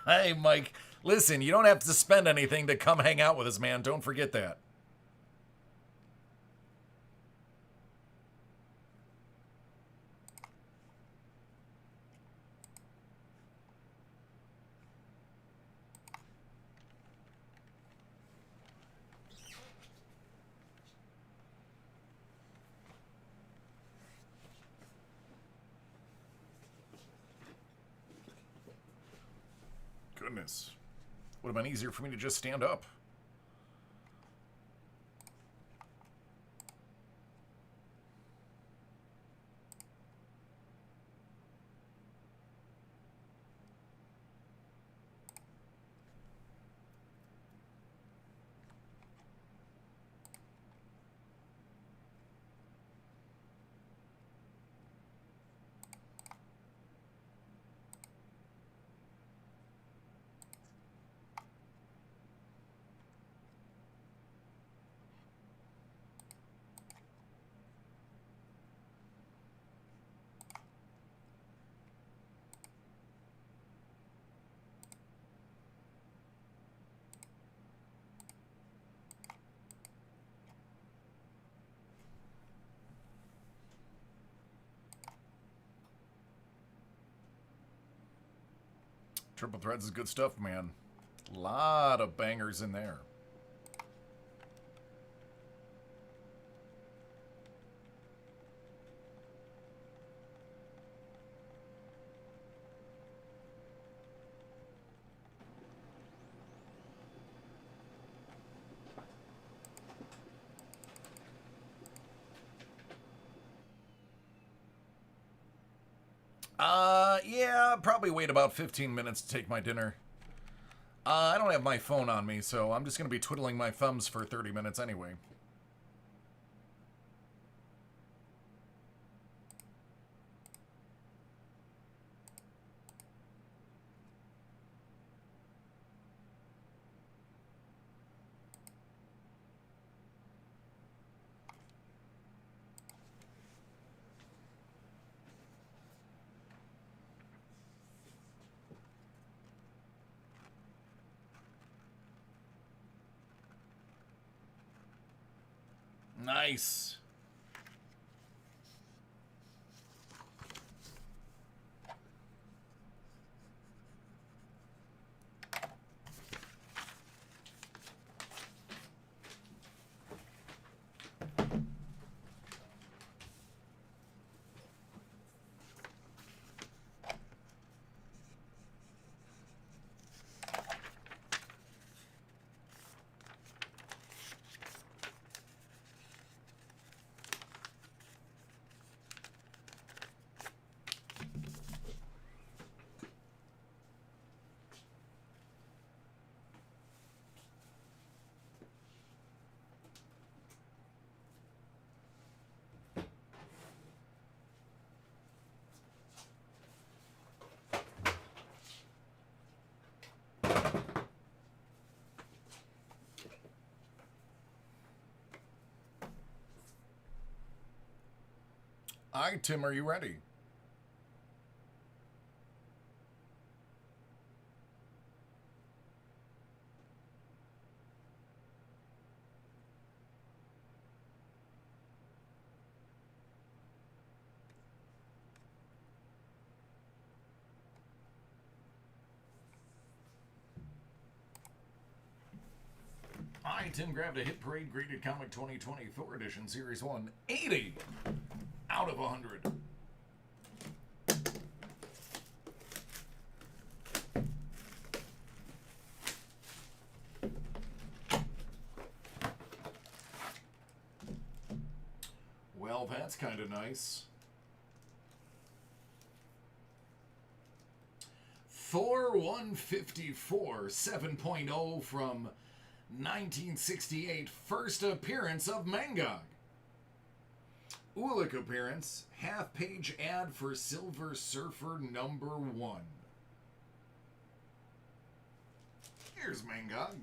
hey, Mike. Listen, you don't have to spend anything to come hang out with us, man. Don't forget that. Goodness. Would have been easier for me to just stand up. Triple Threads is good stuff, man. A lot of bangers in there. Yeah, probably wait about 15 minutes to take my dinner. I don't have my phone on me, so I'm just going to be twiddling my thumbs for 30 minutes anyway. Nice. All right, Tim, are you ready? right, Tim grabbed a Hit Parade Graded Comic 2024 edition, Series 1, 80 out of 100. Well, that's kind of nice. Thor 154 7.0 from 1968, first appearance of Mangog. Ulick appearance, half-page ad for Silver Surfer #1. Here's Mangog.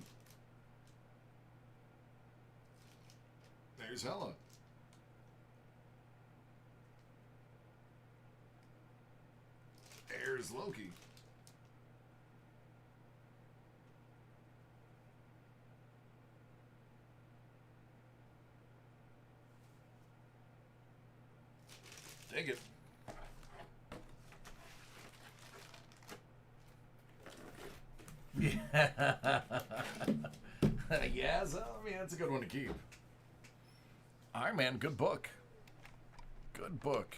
There's Hela. There's Loki. Dig it. Yeah. Yeah, so, I mean, that's a good one to keep. All right, man. Good book. Good book.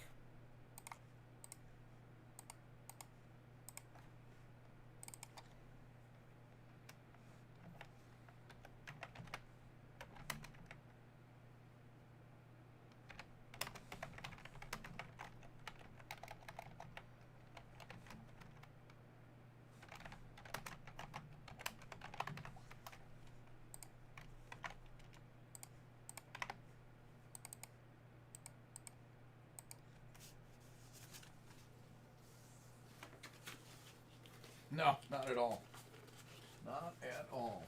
No, not at all. Not at all.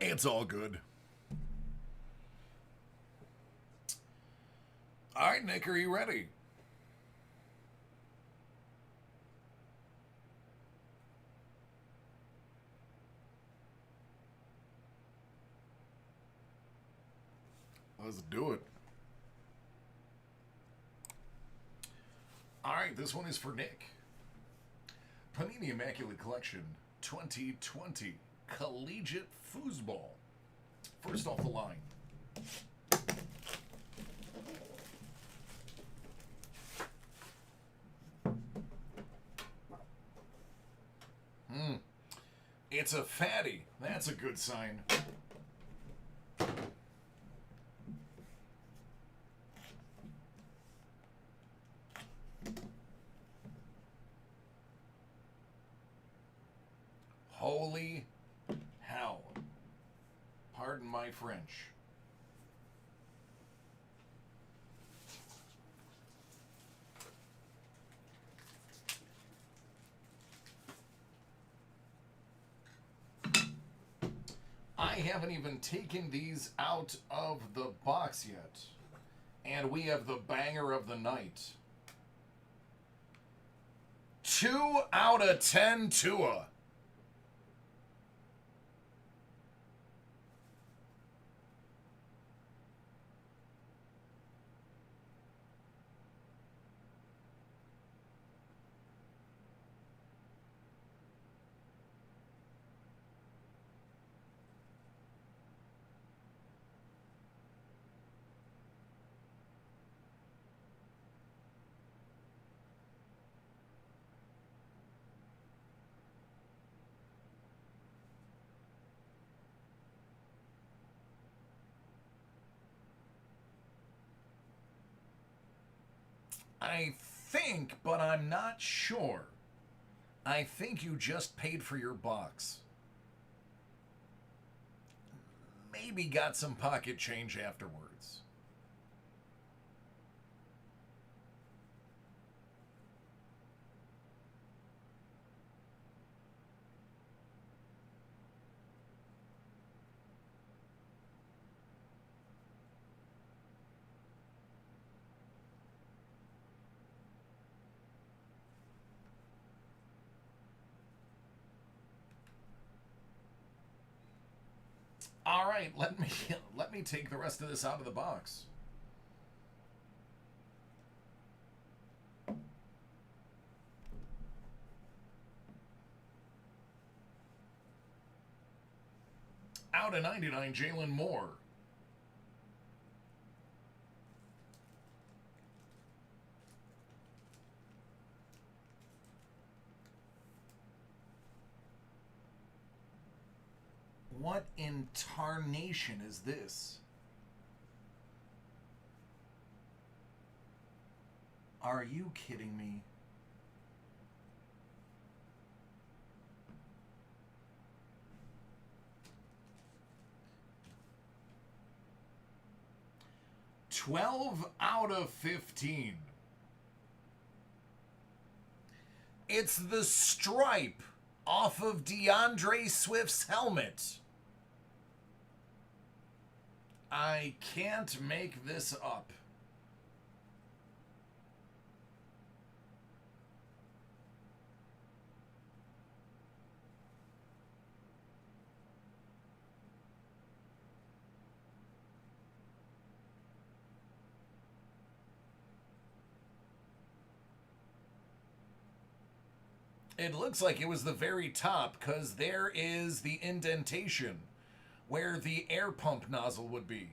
It's all good. All right, Nick, are you ready? Let's do it. All right, this one is for Nick. Panini Immaculate Collection 2020 Collegiate Foosball. First off the line. It's a fatty. That's a good sign. Holy hell. Pardon my French. I haven't even taken these out of the box yet. And we have the banger of the night. 2 out of 10 Tua. I think, but I'm not sure. I think you just paid for your box. maybe got some pocket change afterwards. All right, let me take the rest of this out of the box. Out of 99, Jalen Moore. What in tarnation is this? Are you kidding me? $12 out of 15. It's the stripe off of DeAndre Swift's helmet. I can't make this up. It looks like it was the very top because there is the indentation where the air pump nozzle would be.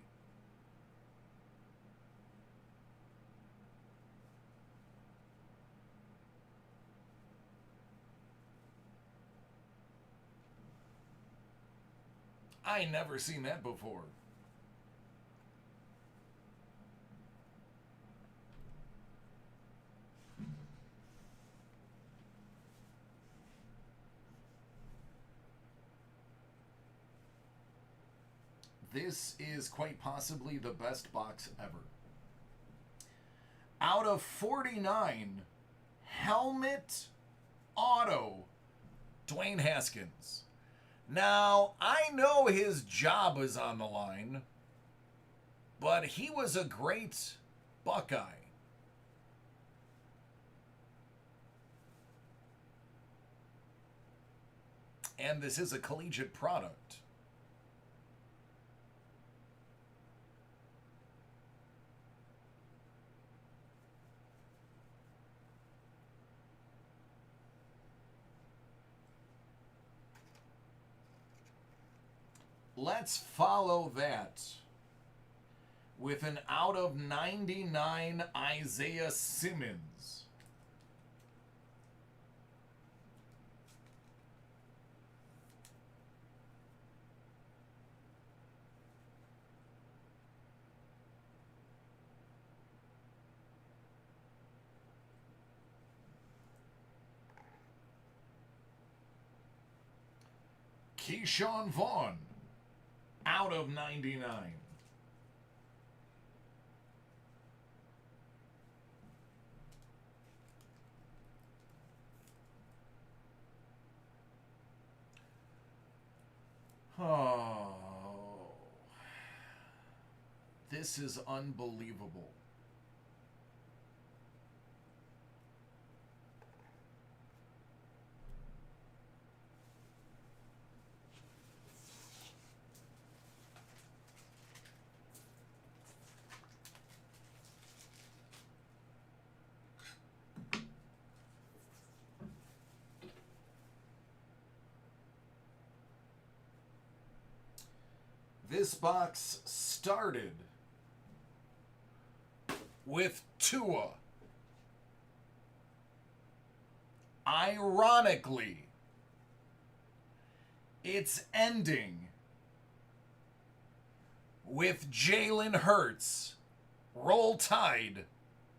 I never seen that before. This is quite possibly the best box ever. Out of 49, helmet auto, Dwayne Haskins. Now, I know his job is on the line, but he was a great Buckeye. And this is a collegiate product. Let's follow that with an out of 99 Isaiah Simmons. Keyshawn Vaughn. Out of 99. Oh, this is unbelievable. This box started with Tua. Ironically, it's ending with Jalen Hurts. Roll Tide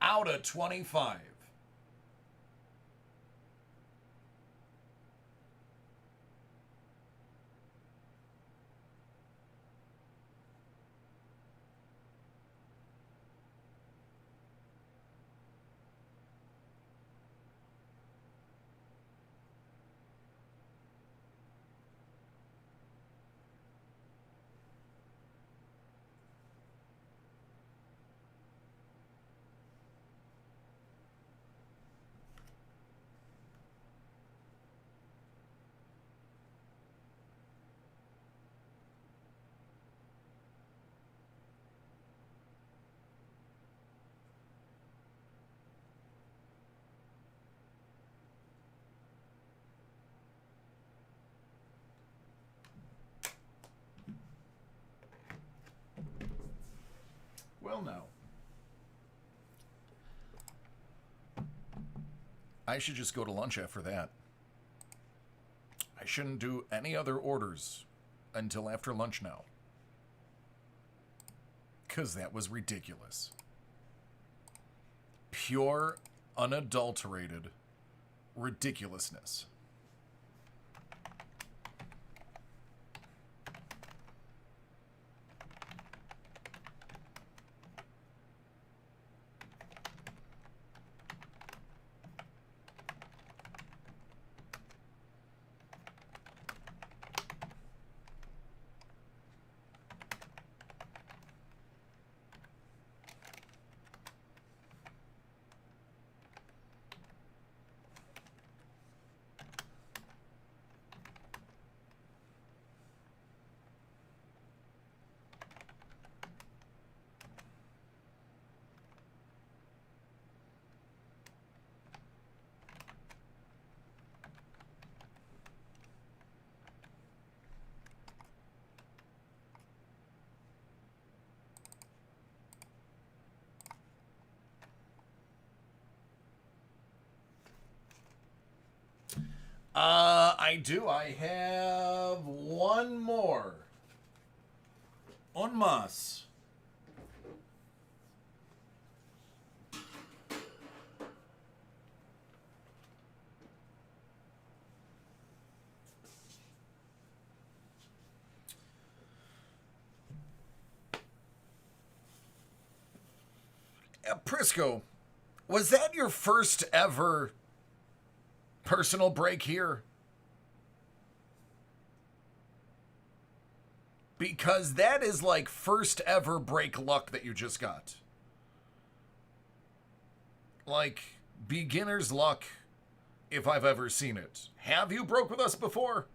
out of 25. will now. I should just go to lunch after that. I shouldn't do any other orders until after lunch now. Because that was ridiculous. Pure, unadulterated ridiculousness. I do. I have one more. Un más. Prisco, was that your first ever personal break here? Because that is like first ever break luck that you just got. Like beginner's luck, if I've ever seen it. Have you broke with us before?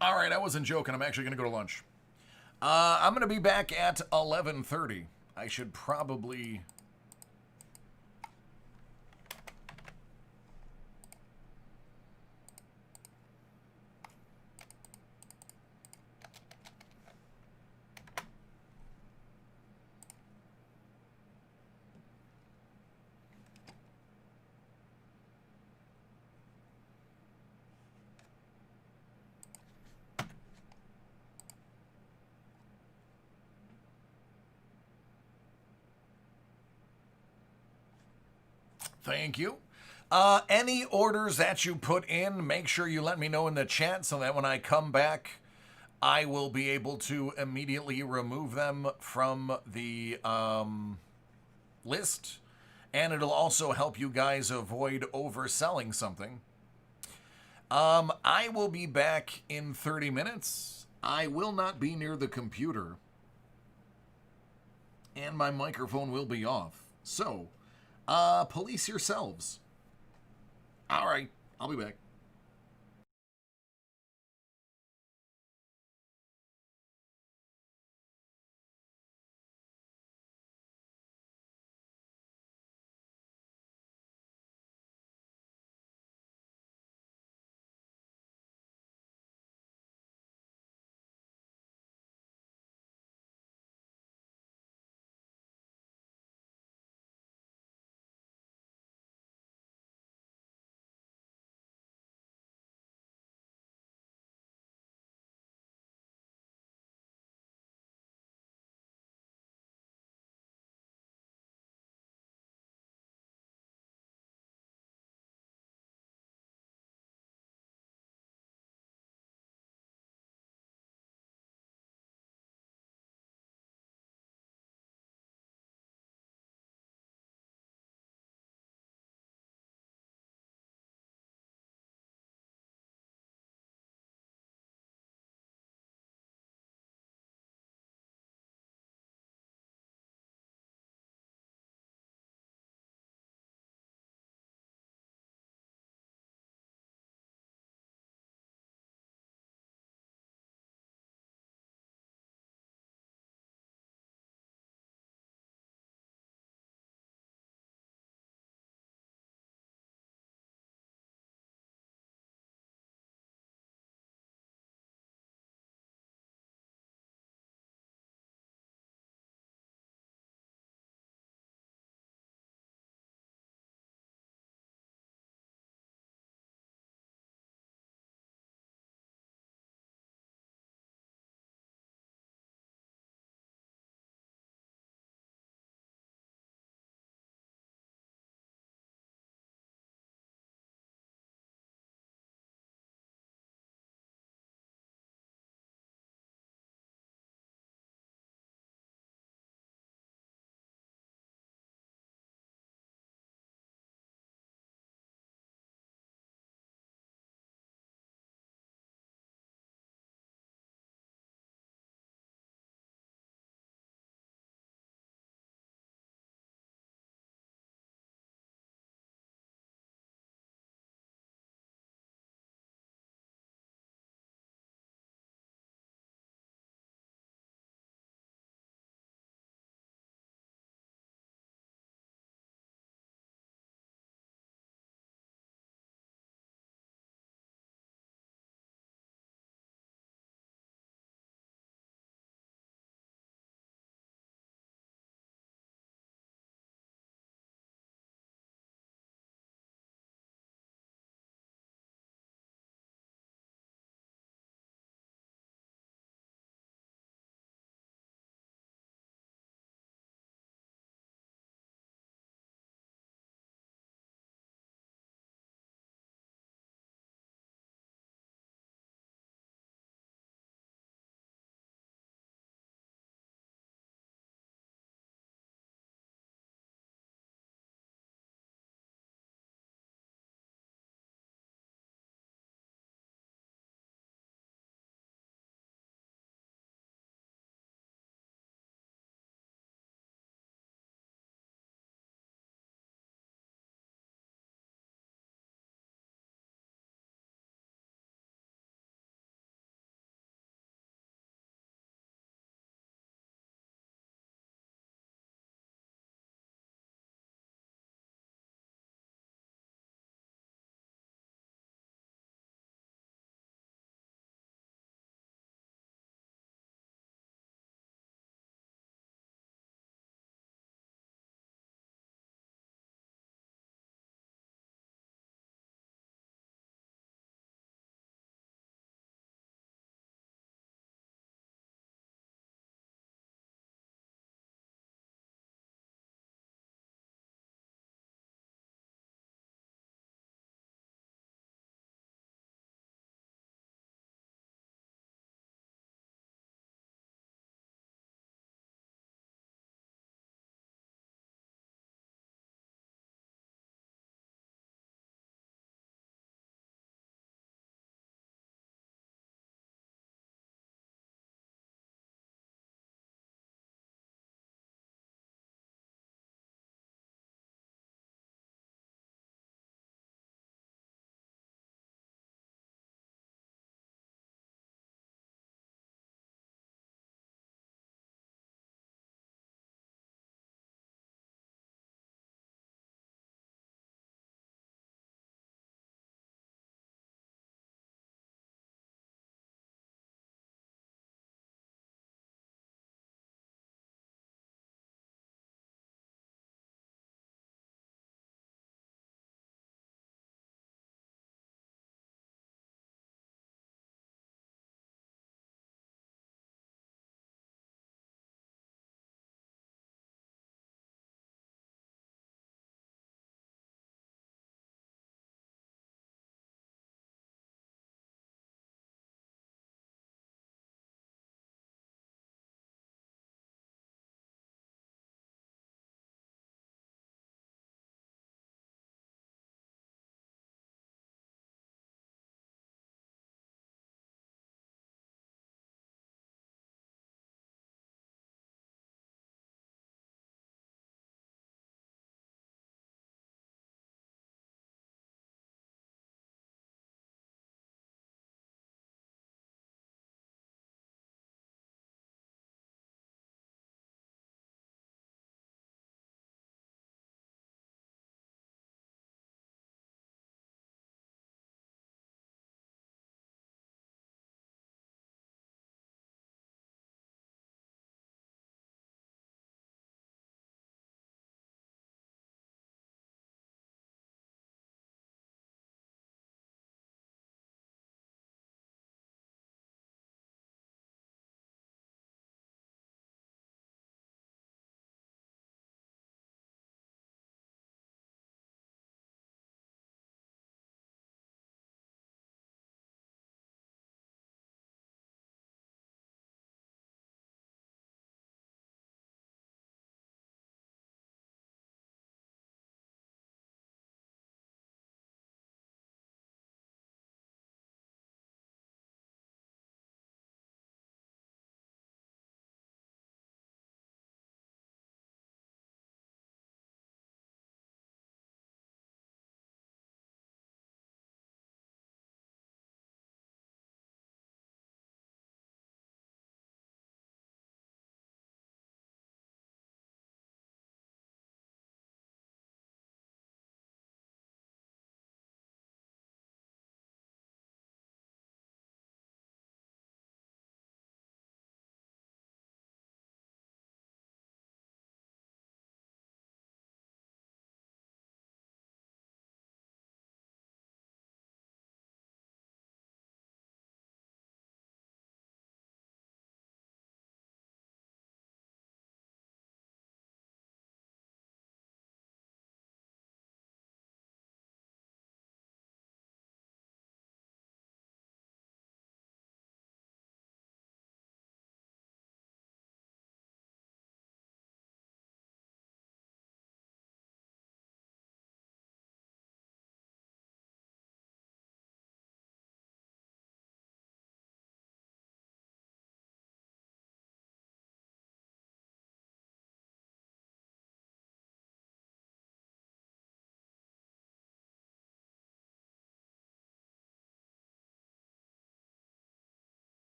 All right, I wasn't joking. I'm actually going to go to lunch. I'm going to be back at 11:30. I should probably... Thank you. Any orders that you put in, make sure you let me know in the chat so that when I come back, I will be able to immediately remove them from the list. And it'll also help you guys avoid overselling something. I will be back in 30 minutes. I will not be near the computer. And my microphone will be off. So, police yourselves. All right, I'll be back.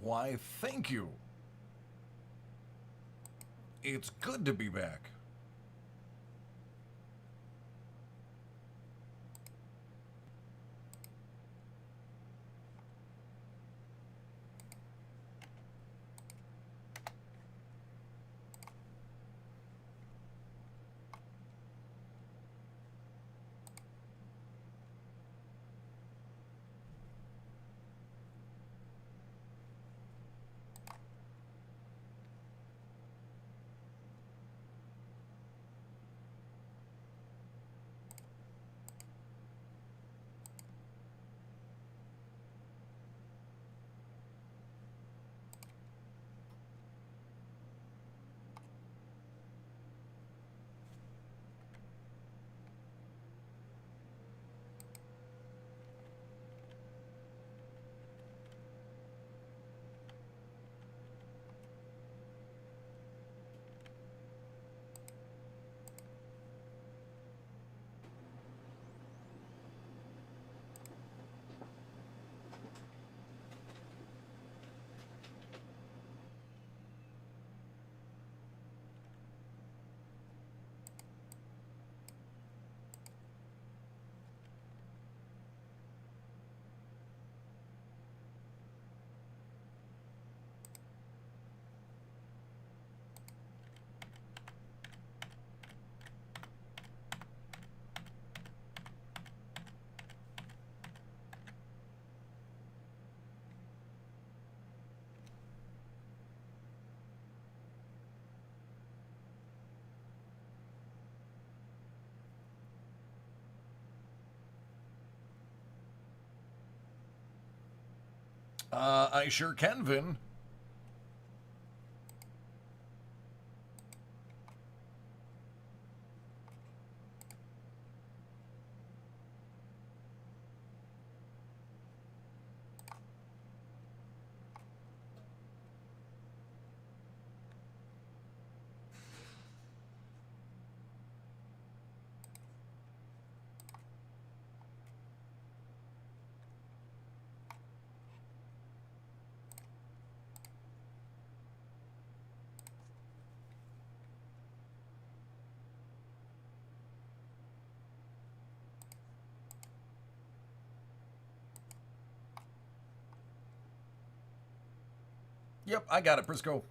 Why, thank you. It's good to be back. I sure can, Vin. Yep, I got it, Briscoe.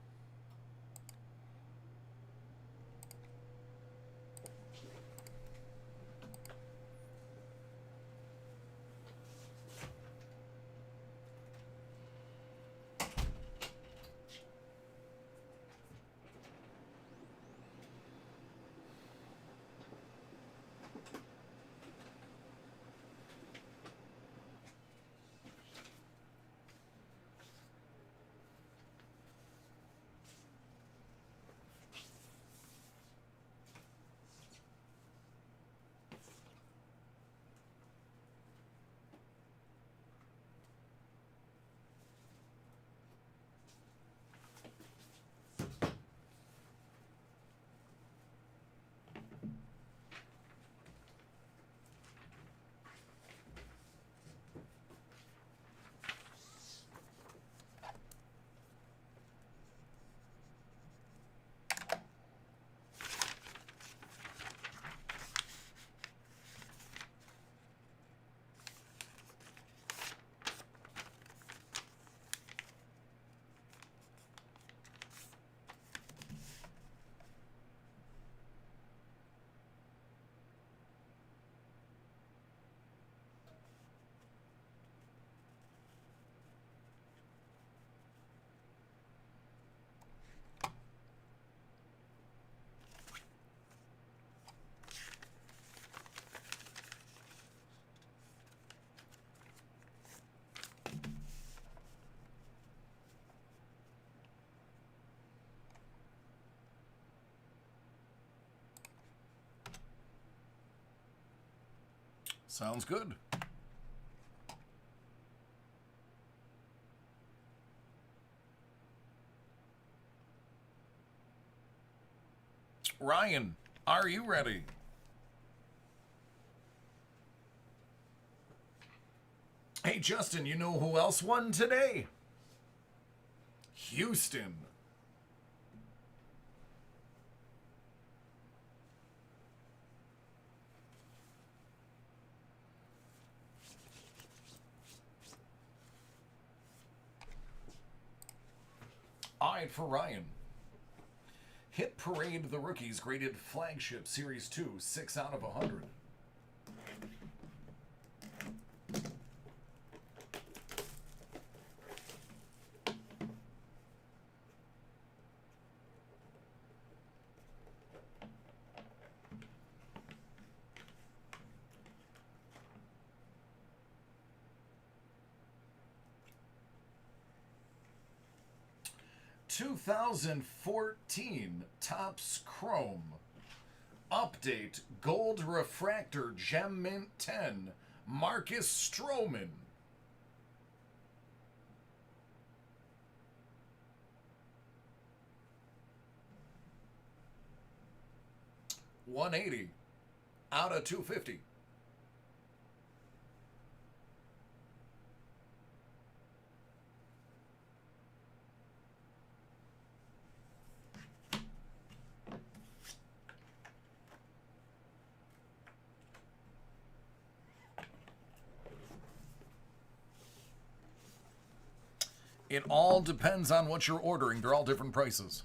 Sounds good. Ryan, are you ready? Hey, Justin, you know who else won today? Houston. All right, for Ryan. Hit Parade, the rookies graded Flagship Series 2, 6 out of 100. (2014) Topps Chrome Update Gold Refractor Gem Mint 10 Marcus Stroman. $180 out of $250. It all depends on what you're ordering. They're all different prices.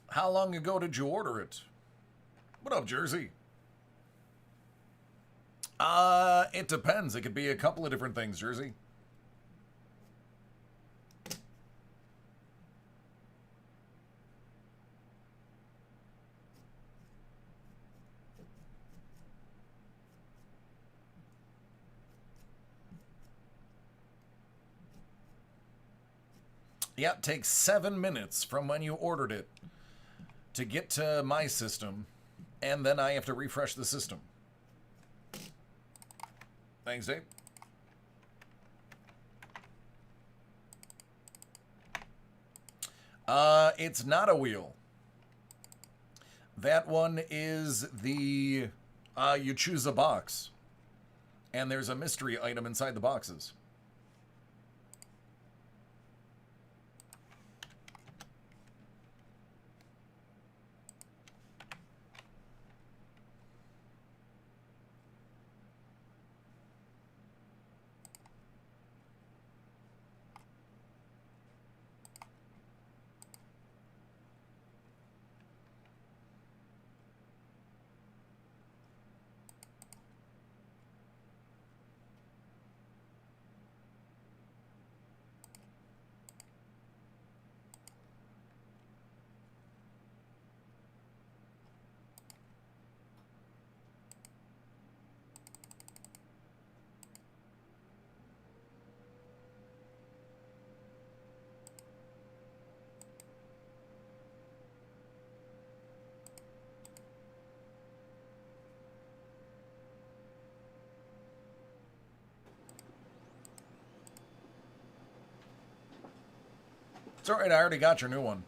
How long ago did you order it? What up, Jersey? It depends. It could be a couple of different things, Jersey. Yep, takes 7 minutes from when you ordered it to get to my system, and then I have to refresh the system. Thanks, Dave. It's not a wheel. That one is the, you choose a box, and there's a mystery item inside the boxes. It's all right. I already got your new one.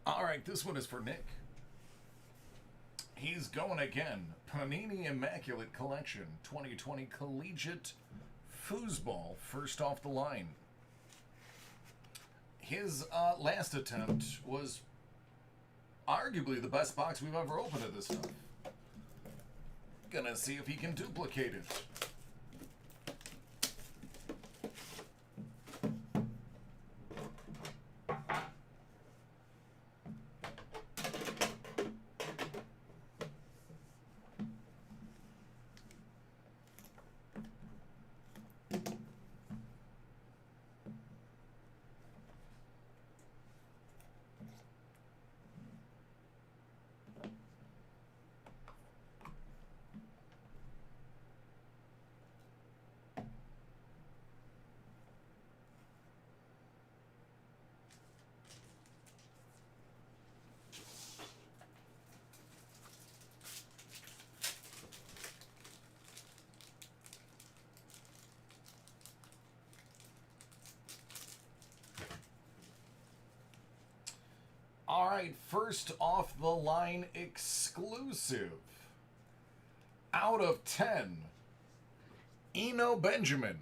All right, this one is for Nick. He's going again. Panini Immaculate Collection 2020 Collegiate Foosball, first off the line. His last attempt was arguably the best box we've ever opened of this stuff. Gonna see if he can duplicate it. All right, first off the line exclusive. Out of 10, Eno Benjamin.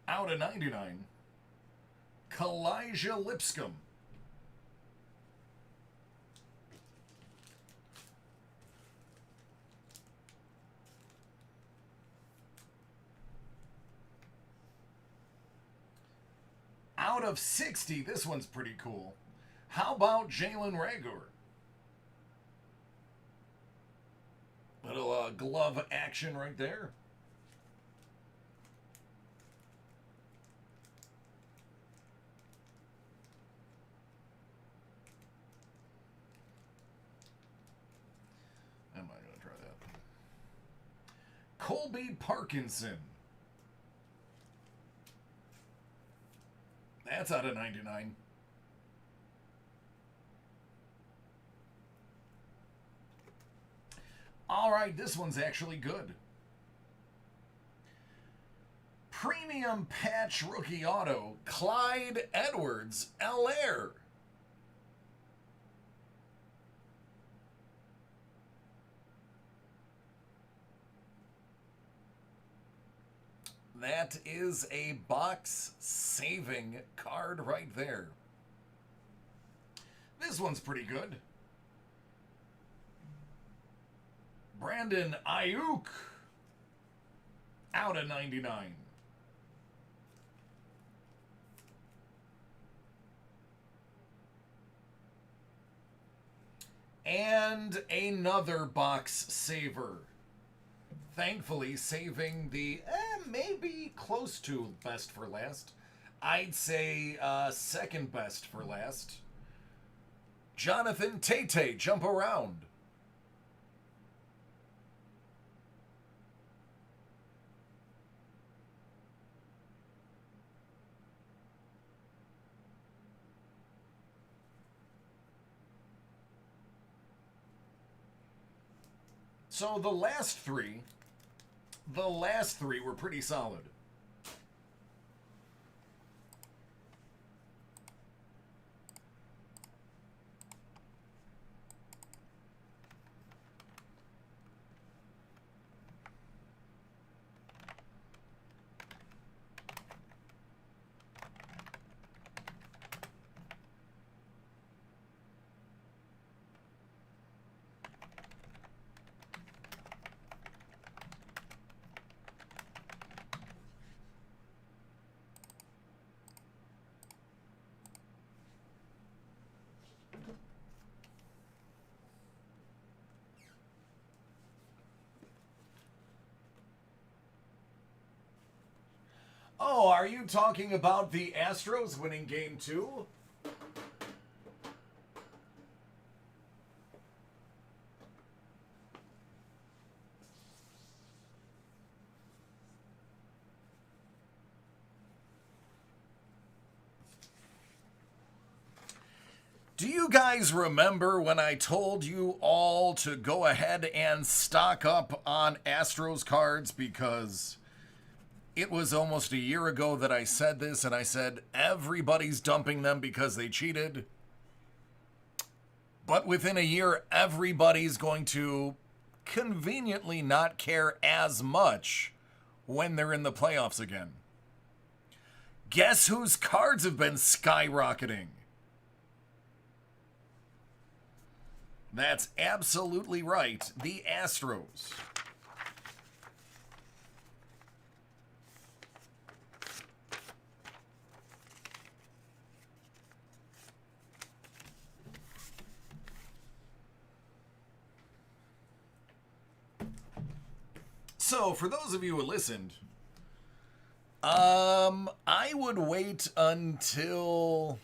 Out of 99, Kalijah Lipscomb. Out of 60, this one's pretty cool. How about Jalen Reagor? Little glove action right there. Am I going to try that? Colby Parkinson. That's out of 99. All right, this one's actually good. Premium patch rookie auto, Clyde Edwards-Helaire. That is a box-saving card right there. This one's pretty good. Brandon Ayuk, out of 99. And another box saver. Thankfully, saving the maybe close to best for last. I'd say second best for last. Jonathan Tate, jump around. So the last three were pretty solid. Oh, are you talking about the Astros winning game 2? Do you guys remember when I told you all to go ahead and stock up on Astros cards? Because it was almost a year ago that I said this, and I said everybody's dumping them because they cheated. But within a year, everybody's going to conveniently not care as much when they're in the playoffs again. Guess whose cards have been skyrocketing? That's absolutely right, the Astros. So, for those of you who listened, I would wait until...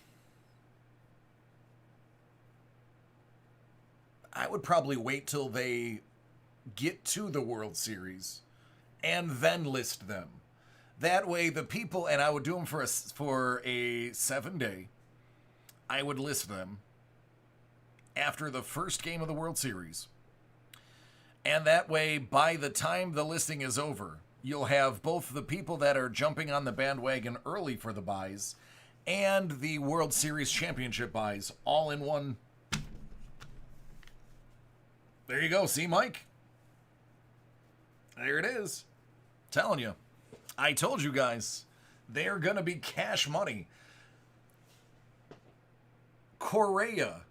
I would probably wait till they get to the World Series and then list them. That way the people, and I would do them for a 7-day, I would list them after the first game of the World Series. And that way, by the time the listing is over, you'll have both the people that are jumping on the bandwagon early for the buys and the World Series Championship buys all in one. There you go. See, Mike? There it is. Telling you. I told you guys. They're going to be cash money. Correa.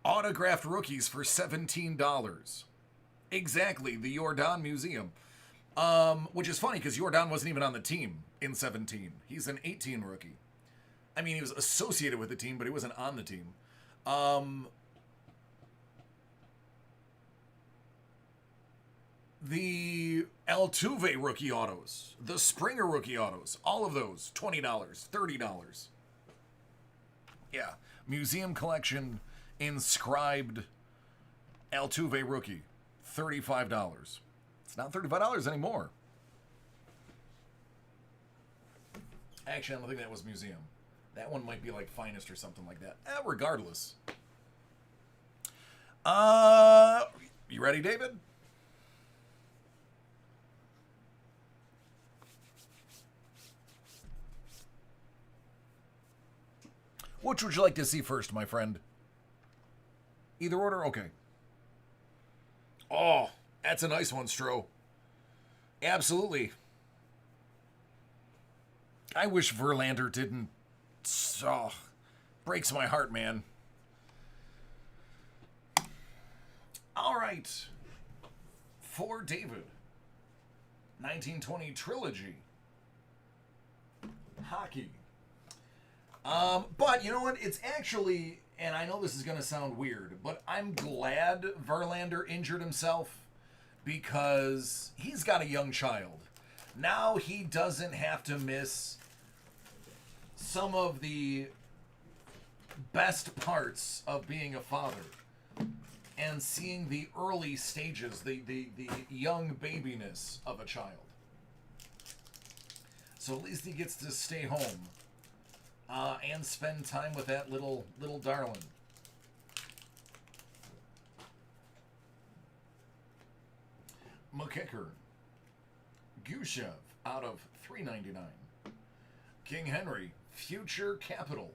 Autographed rookies for $17. Exactly. The Jordan Museum. Which is funny because Jordan wasn't even on the team in 17. He's an 18 rookie. I mean, he was associated with the team, but he wasn't on the team. The Altuve rookie autos, the Springer rookie autos, all of those, $20, $30. Yeah, museum collection inscribed Altuve rookie, $35. It's not $35 anymore. Actually, I don't think that was museum. That one might be like Finest or something like that. Regardless. You ready, David? Which would you like to see first, my friend? Either order? Okay. Oh, that's a nice one, Stro. Absolutely. I wish Verlander didn't. Oh, breaks my heart, man. All right. For David. 1920 Trilogy. Hockey. But you know what? It's actually, and I know this is going to sound weird, but I'm glad Verlander injured himself because he's got a young child. Now he doesn't have to miss some of the best parts of being a father and seeing the early stages, the young babiness of a child. So at least he gets to stay home. And spend time with that little darling. McKicker. Gushev out of $3.99. King Henry. Future Capital.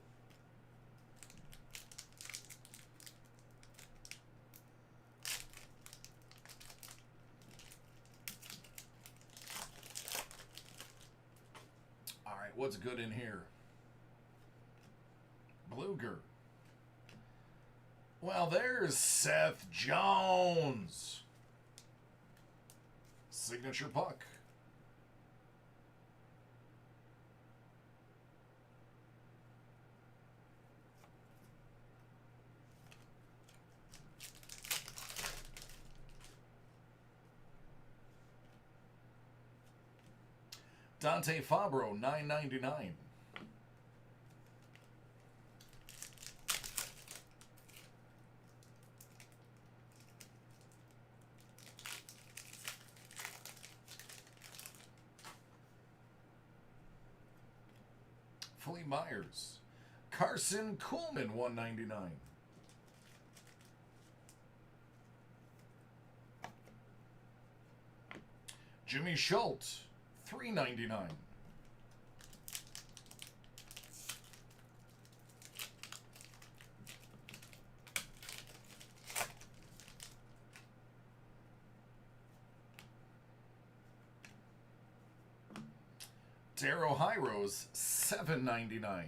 All right, what's good in here? Bluger. Well, there's Seth Jones. Signature puck. Dante Fabro, $9.99. Flea Myers. Carson Kuhlman, $1.99. Jimmy Schultz, $3.99. Darrow Hyros, $7.99.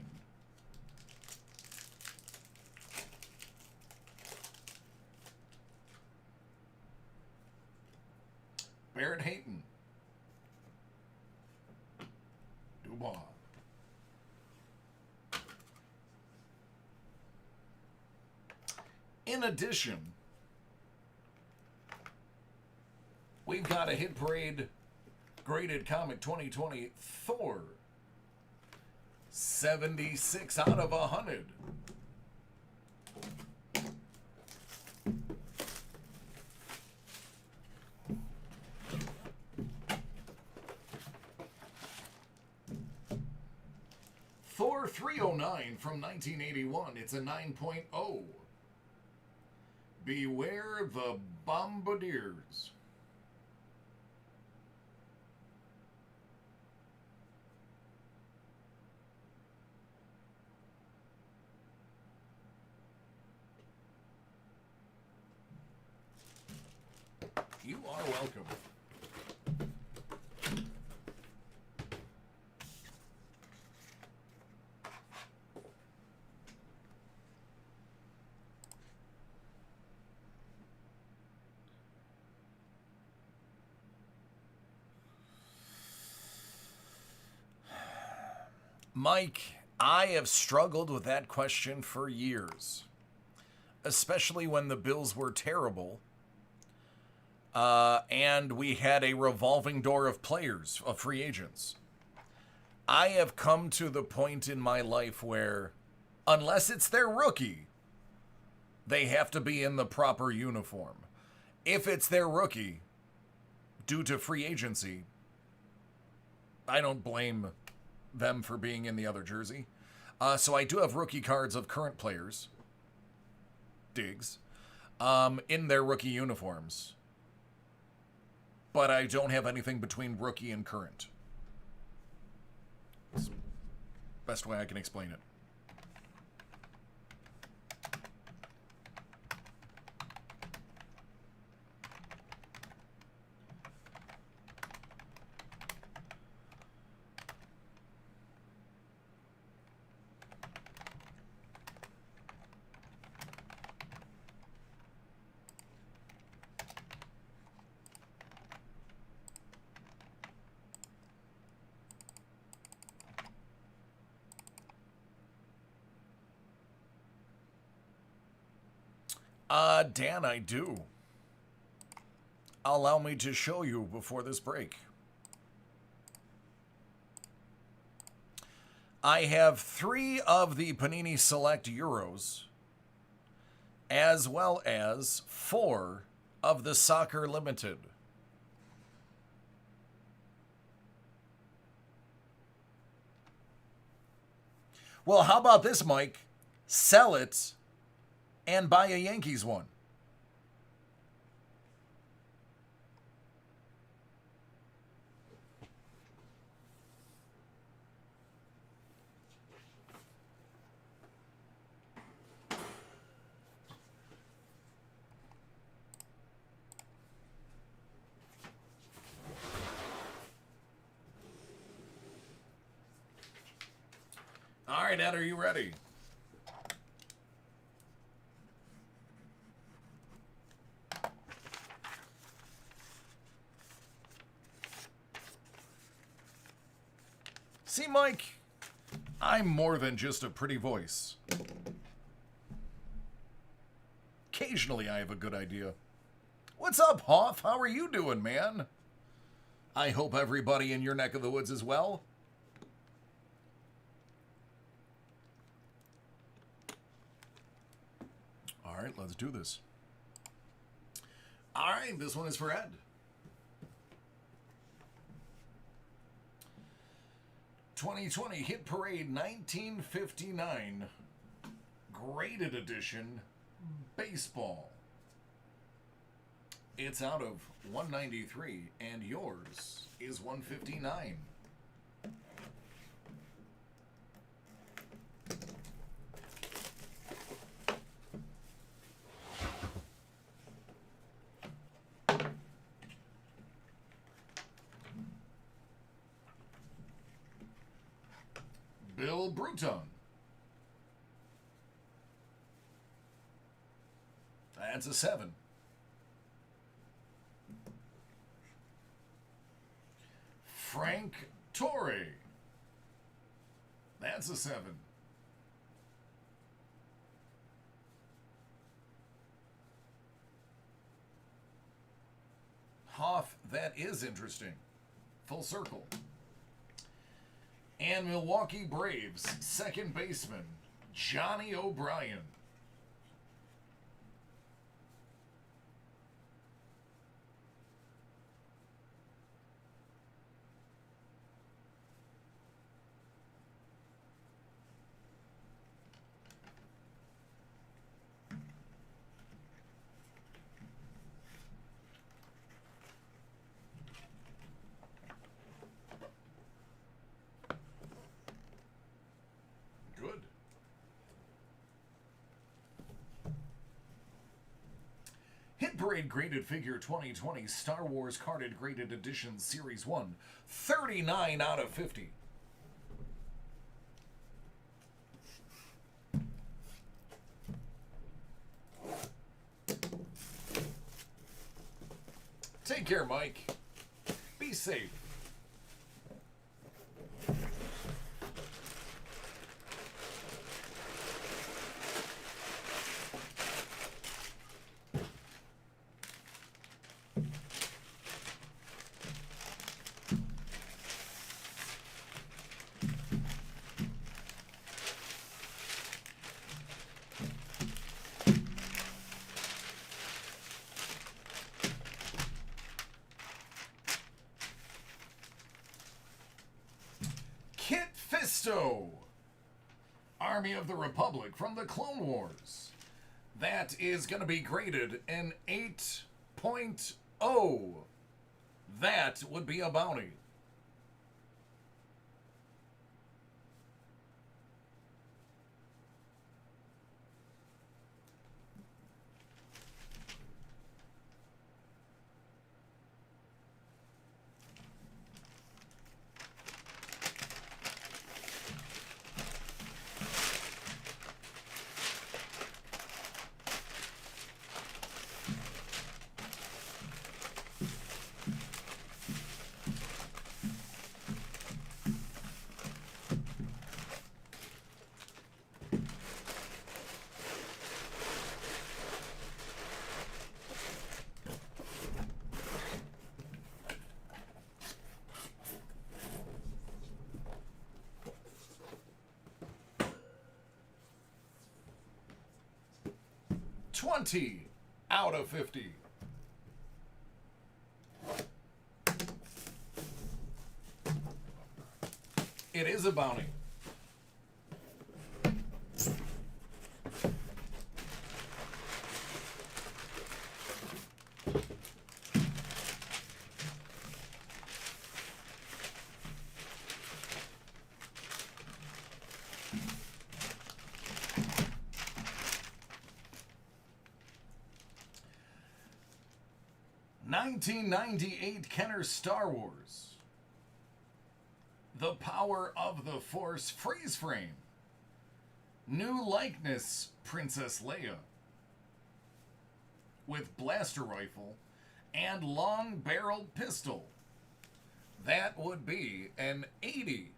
Barrett Hayton. Dubois. In addition, we've got a Hit Parade Graded Comic 2020 Thor. 76 out of 100. Thor 309 from 1981. It's a 9.0. Beware the Bombardiers. You are welcome. Mike, I have struggled with that question for years, especially when the Bills were terrible. And we had a revolving door of players, of free agents. I have come to the point in my life where, unless it's their rookie, they have to be in the proper uniform. If it's their rookie, due to free agency, I don't blame them for being in the other jersey. So I do have rookie cards of current players, Diggs, in their rookie uniforms. But I don't have anything between rookie and current. It's the best way I can explain it. Dan, I do. Allow me to show you before this break. I have 3 of the Panini Select Euros, as well as 4 of the Soccer Limited. Well, how about this, Mike? Sell it and buy a Yankees one. All right, Ed, are you ready? See, Mike, I'm more than just a pretty voice. Occasionally I have a good idea. What's up, Hoff? How are you doing, man? I hope everybody in your neck of the woods is well. All right, let's do this. All right, this one is for Ed. 2020 Hit Parade 1959 Graded Edition Baseball. It's out of 193 and yours is 159. Bill Bruton. That's a 7. Frank Torre. That's a 7. Hoff, that is interesting. Full circle. And Milwaukee Braves second baseman Johnny O'Brien. Parade Graded Figure 2020 Star Wars Carded Graded Edition Series 1, 39 out of 50. Take care, Mike. Be safe. Kit Fisto, Army of the Republic from the Clone Wars. That is going to be graded an 8.0. That would be a bounty. $20 out of 50. It is a bounty. $1998 Kenner Star Wars. The Power of the Force freeze frame. New likeness Princess Leia. With blaster rifle and long barreled pistol. That would be an 80.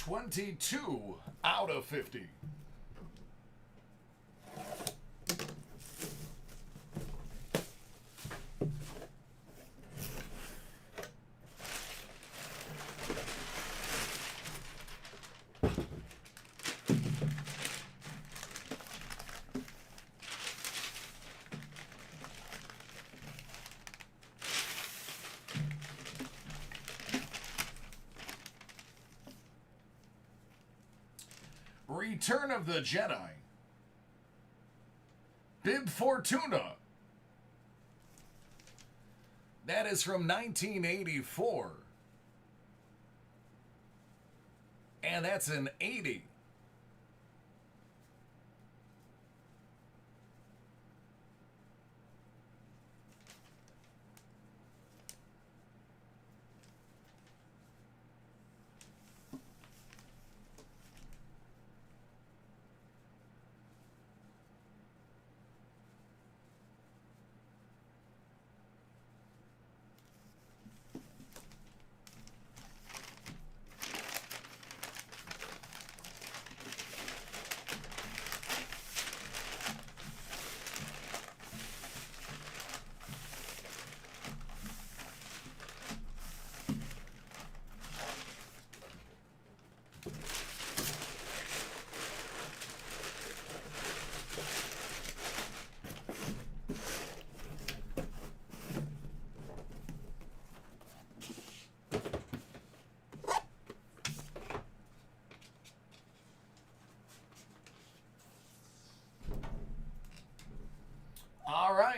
$22 out of 50. Return of the Jedi. Bib Fortuna. That is from 1984. And that's an 80.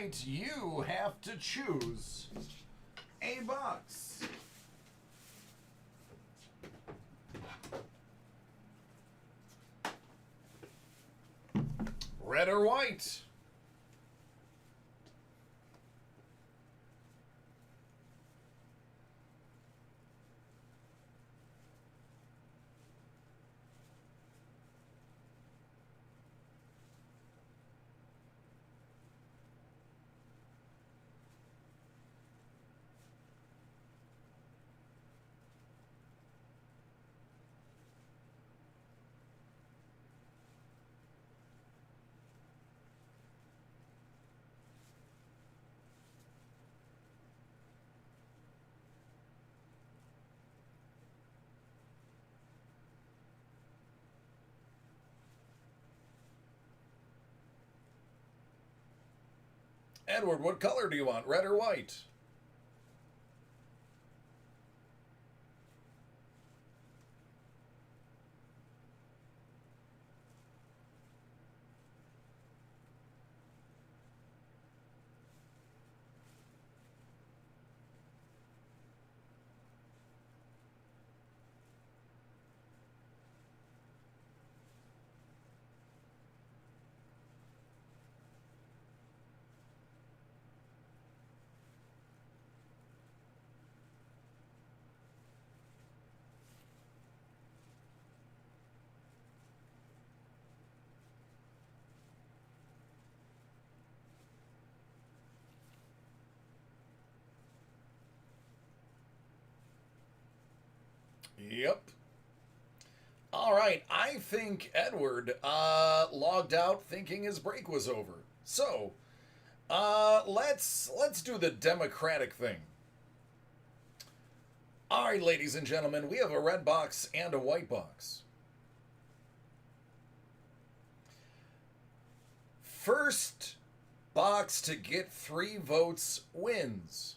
right, you have to choose a box. Red or white? Edward, what color do you want, red or white? Yep. All right, I think Edward logged out thinking his break was over. So, let's do the democratic thing. All right, ladies and gentlemen, we have a red box and a white box. First box to get 3 votes wins.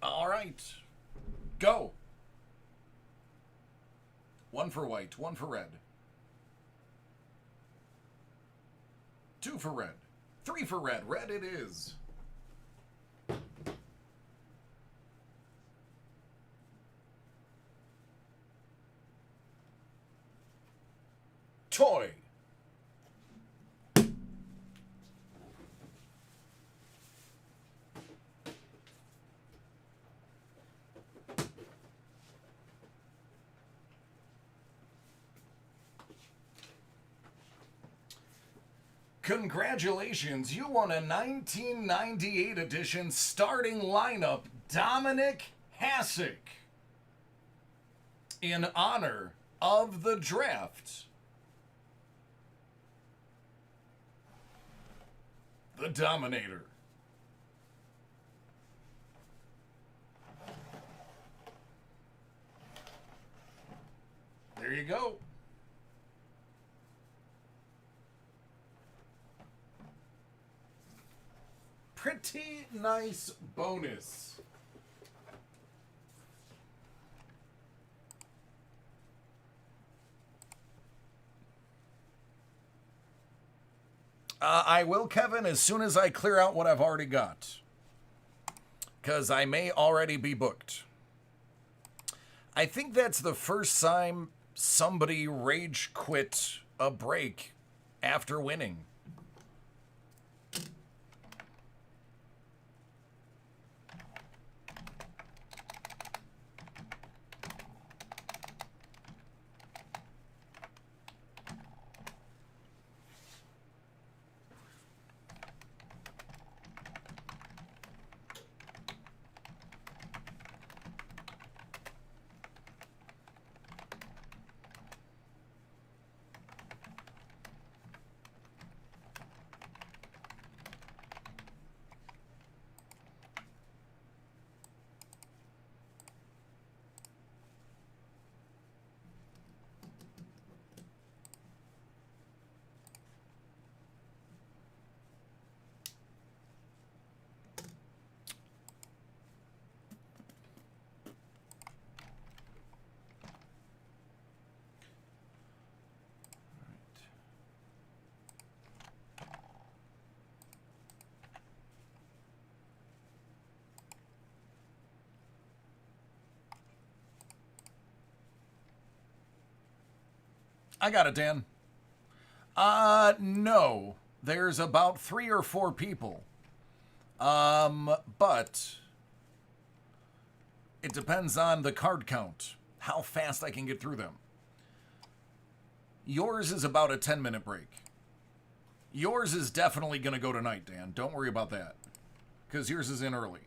All right, go. 1 for white, 1 for red. 2 for red. 3 for red. Red it is. Toy. Congratulations, you won a 1998 edition starting lineup Dominic Hasek in honor of the draft. The Dominator. There you go. Pretty nice bonus. I will, Kevin, as soon as I clear out what I've already got. Because I may already be booked. I think that's the first time somebody rage quit a break after winning. I got it, Dan. No. There's about 3 or 4 people. But it depends on the card count, how fast I can get through them. Yours is about a 10-minute break. Yours is definitely going to go tonight, Dan. Don't worry about that. Because yours is in early.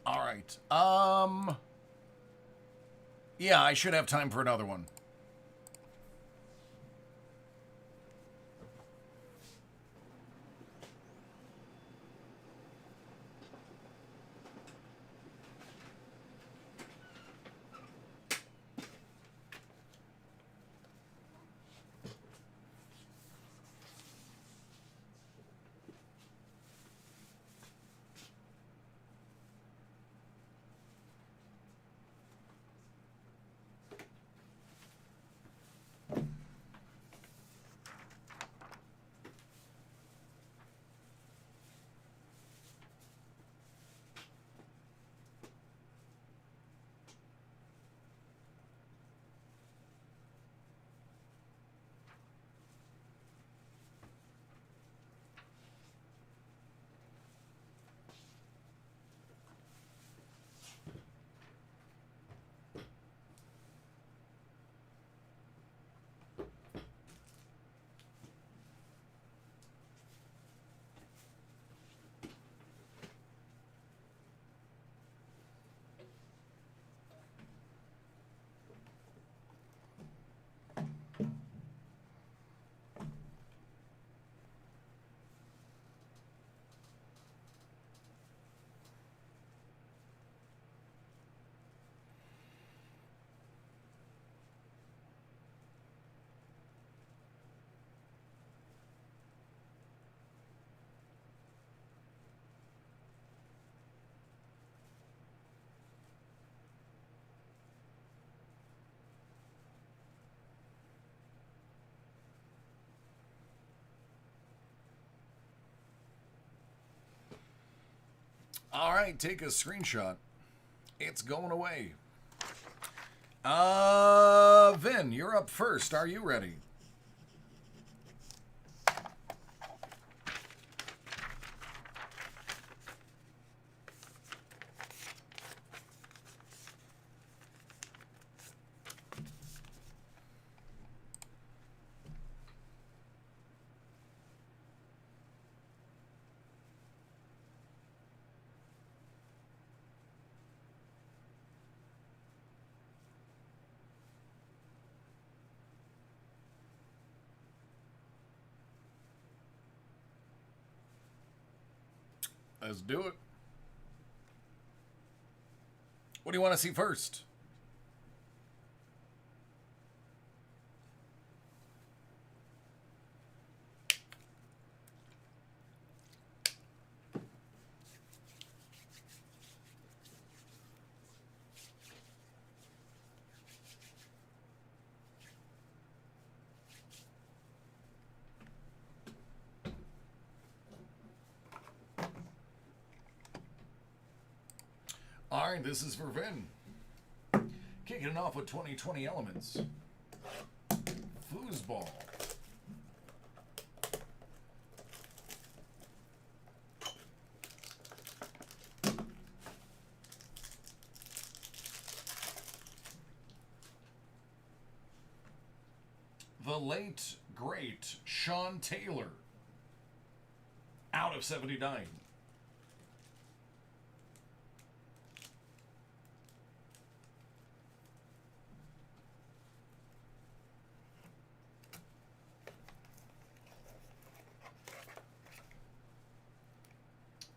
All right. Yeah, I should have time for another one. All right, take a screenshot. It's going away. Vin, you're up first. Are you ready? Let's do it. What do you want to see first? All right, this is for Vin. Kicking it off with 2020 Elements. Foosball. The late, great Sean Taylor. Out of 79.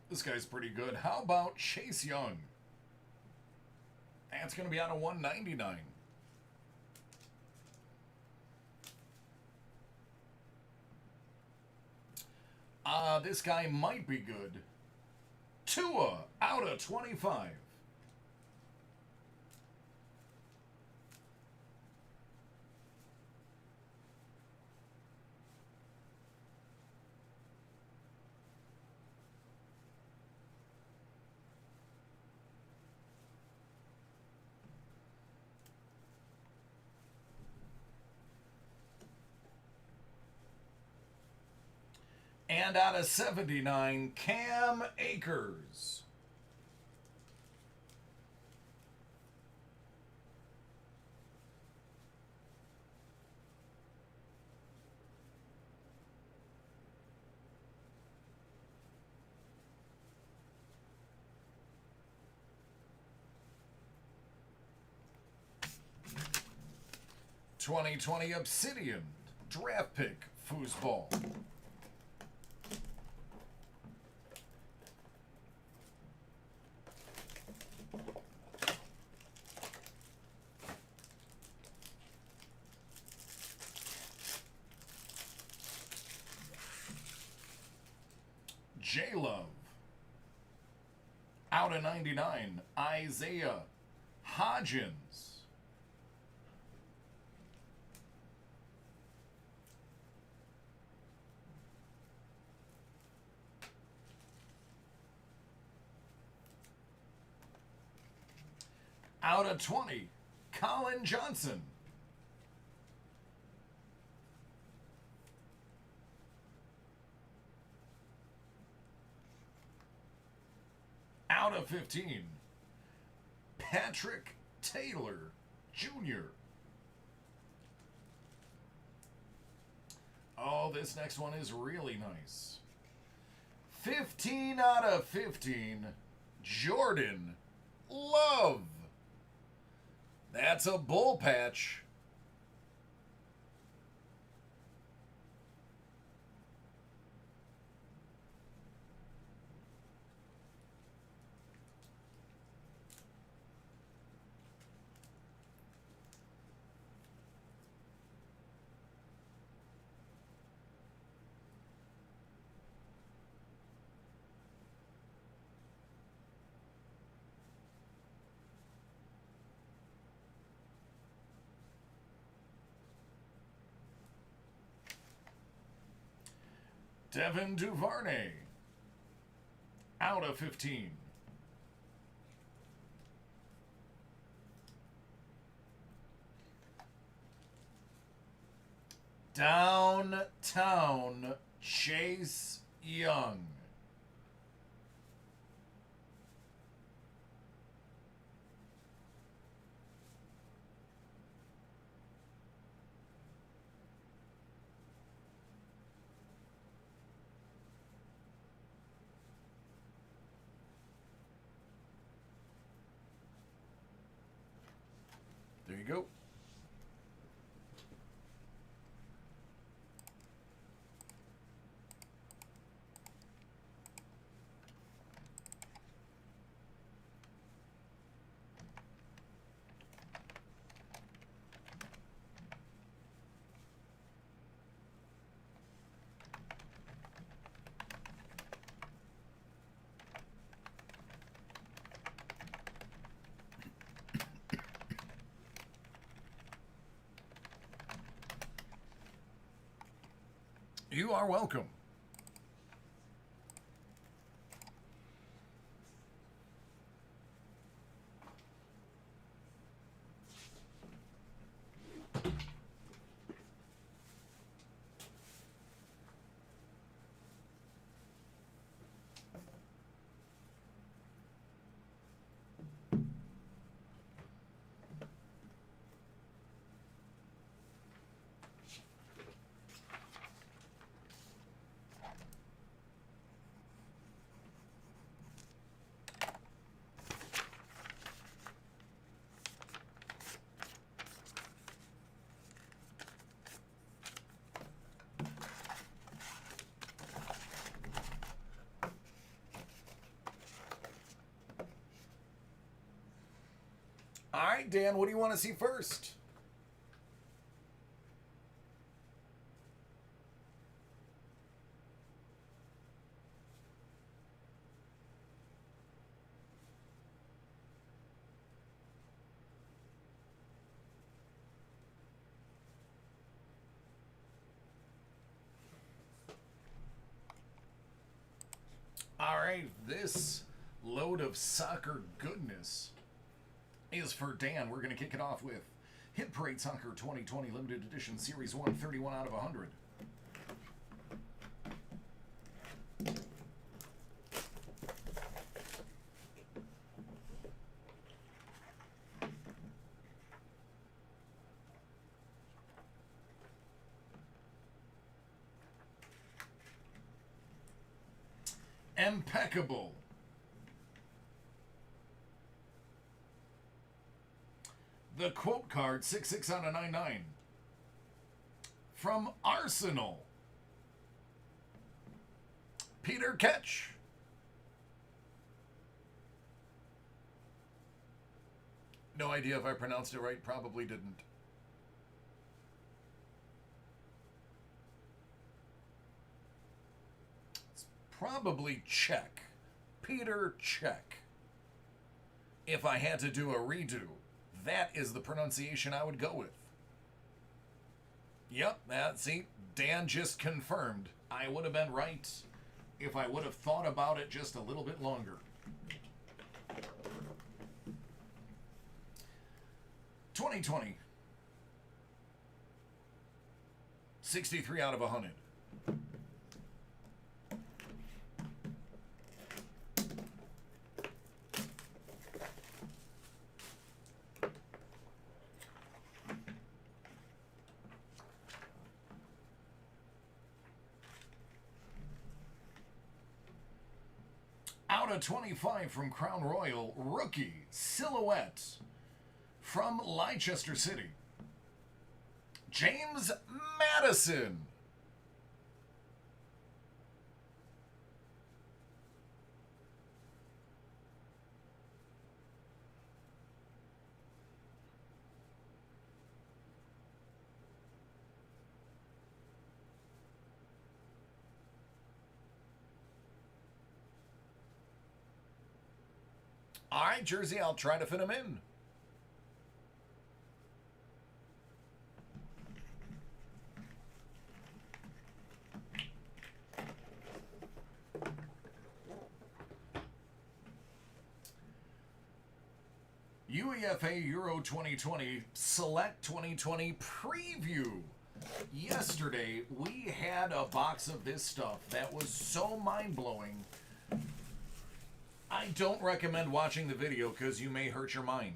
This guy's pretty good. How about Chase Young? That's going to be out of 199. This guy might be good. Tua out of 25. And out of 79, Cam Akers. '20 Obsidian draft pick foosball. J-Love. Out of 99, Isaiah Hodgins. Out of 20, Colin Johnson. Out of 15, Patrick Taylor Jr. Oh, this next one is really nice. 15 out of 15, Jordan Love. That's a bull patch. Devin Duvernay. Out of 15. Downtown Chase Young. There you go. You are welcome. All right, Dan, what do you want to see first? All right, this load of soccer goodness is for Dan. We're going to kick it off with Hit Parade Soccer 2020 Limited Edition Series 1, 31 out of 100. Impeccable. The quote card, 6/6 out of 99. From Arsenal, Peter Ketch. No idea if I pronounced it right. Probably didn't. It's probably Czech. Peter Czech. If I had to do a redo, that is the pronunciation I would go with. Yep, see, Dan just confirmed. I would have been right if I would have thought about it just a little bit longer. $2020. 63 out of 100. Out of 25 from Crown Royal, rookie silhouette from Leicester City, James Madison. All right, Jersey, I'll try to fit him in. UEFA Euro 2020 Select 2020 Preview. Yesterday, we had a box of this stuff that was so mind-blowing. I don't recommend watching the video because you may hurt your mind.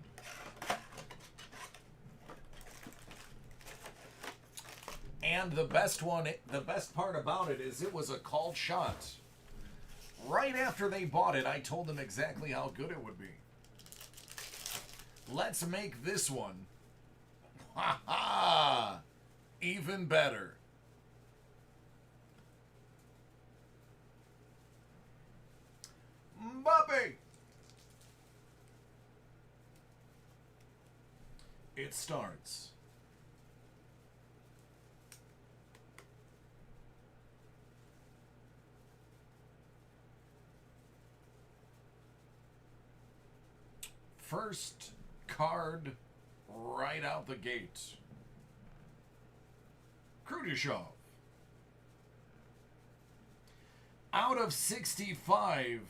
And the best part about it is it was a called shot. Right after they bought it, I told them exactly how good it would be. Let's make this one, ha ha, even better. Mbappe. It starts. First card right out the gate. Krudishov. Out of 65,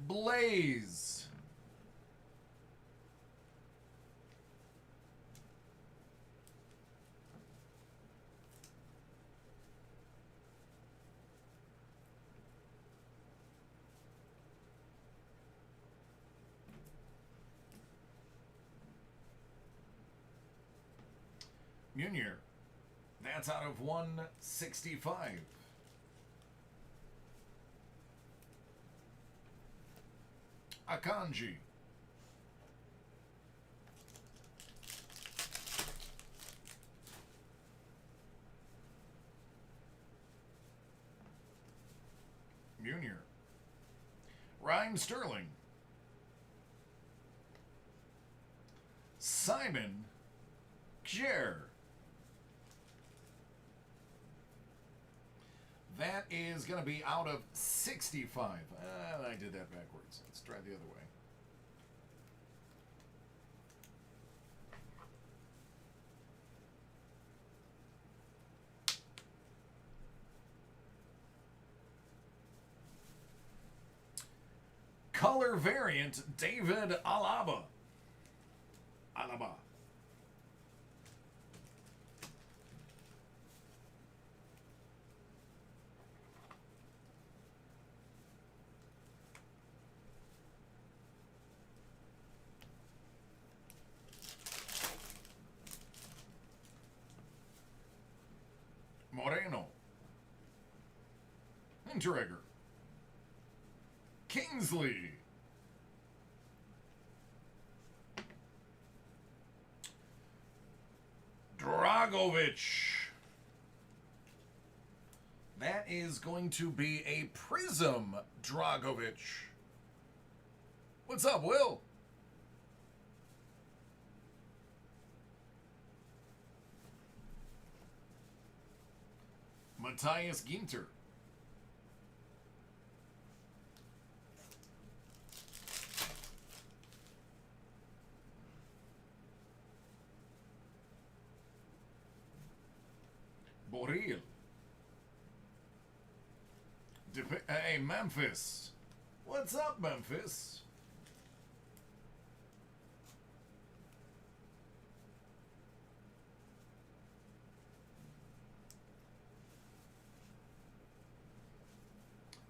Blaze. Munir. That's out of 165. Akanji. Munir. Rhyme Sterling. Simon Kjaer. That is going to be out of 65. I did that backwards. Let's try the other way. Color variant, David Alaba. Alaba. Moreno. Hinteregger. Kingsley. Dragovic. That is going to be a Prism Dragovic. What's up, Will? Matthias Ginter. Boril. Hey, Memphis. What's up, Memphis?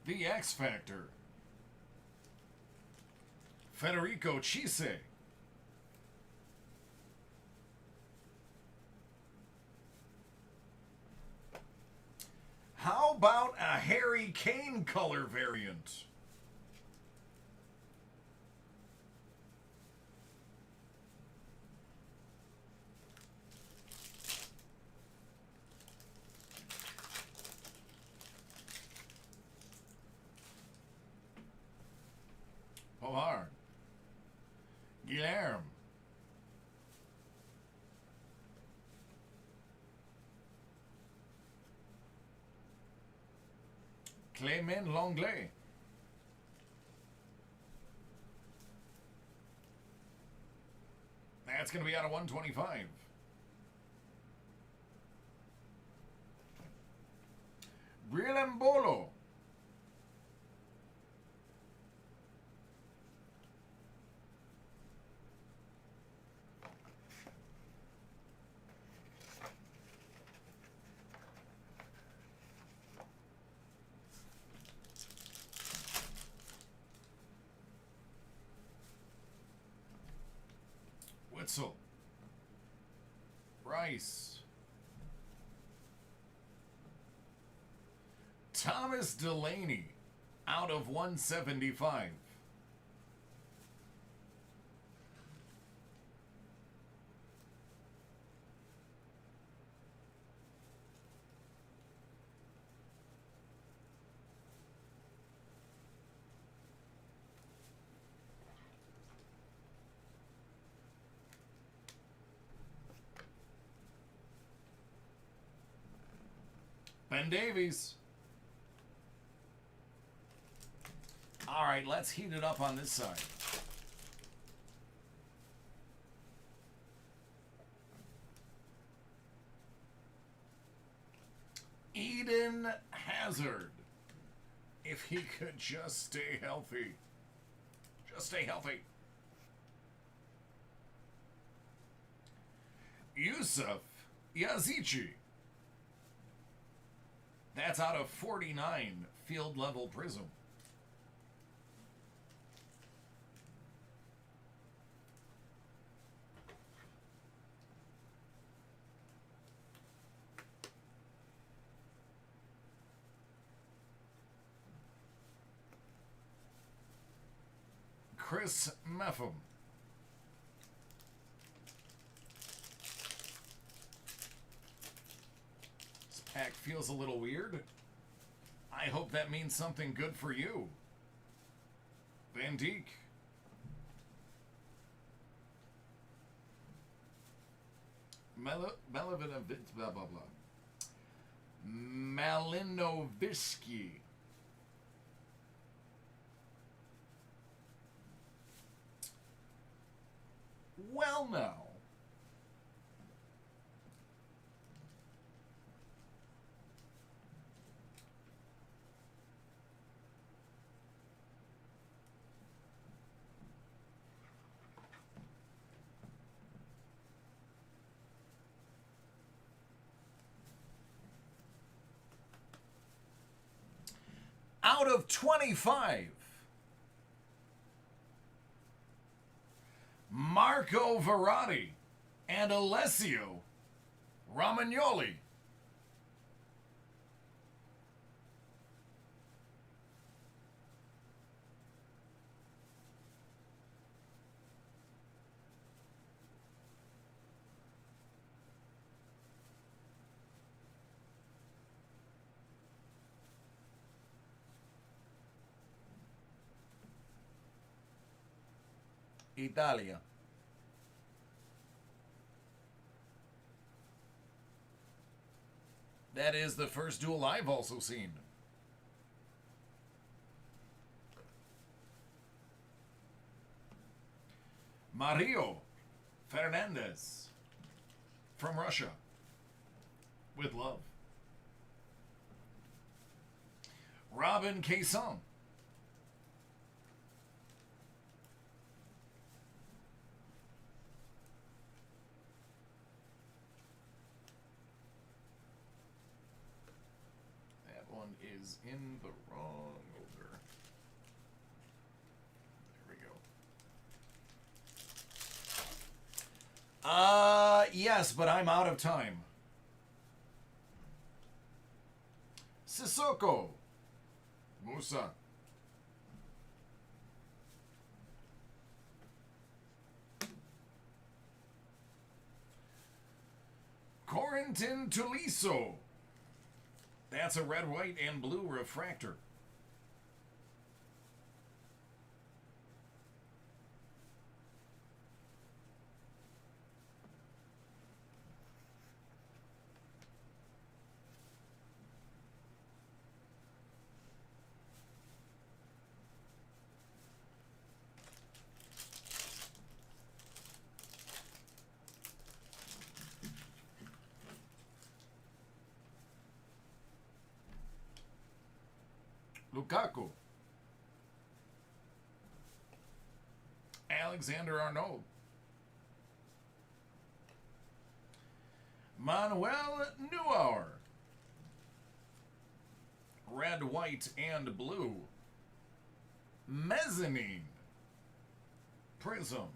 The X Factor. Federico Chise. How about a Harry Kane color variant? Pohar. Guilherme. Clément Longley. That's going to be out of 125. Brilembolo. Witzel. Rice. Thomas Delaney out of 175. Ben Davies. All right, let's heat it up on this side. Eden Hazard If he could just stay healthy. Just stay healthy. Yusuf Yazici. That's out of 49 field level prism. Chris Meffam. This pack feels a little weird. I hope that means something good for you. Van Dijk. Malinovic, blah, blah, blah. Malinovisky. Well, now. Out of 25. Marco Verratti and Alessio Romagnoli. Italia. That is the first duel I've also seen. Mario Fernandez from Russia. With love. Robin Cason. Is in the wrong order. There we go. Yes, but I'm out of time. Sissoko. Musa. Corentin Tolisso. That's a red, white, and blue refractor. Lukaku. Alexander Arnold. Manuel Neuer. Red, white, and blue. Mezzanine. Prism.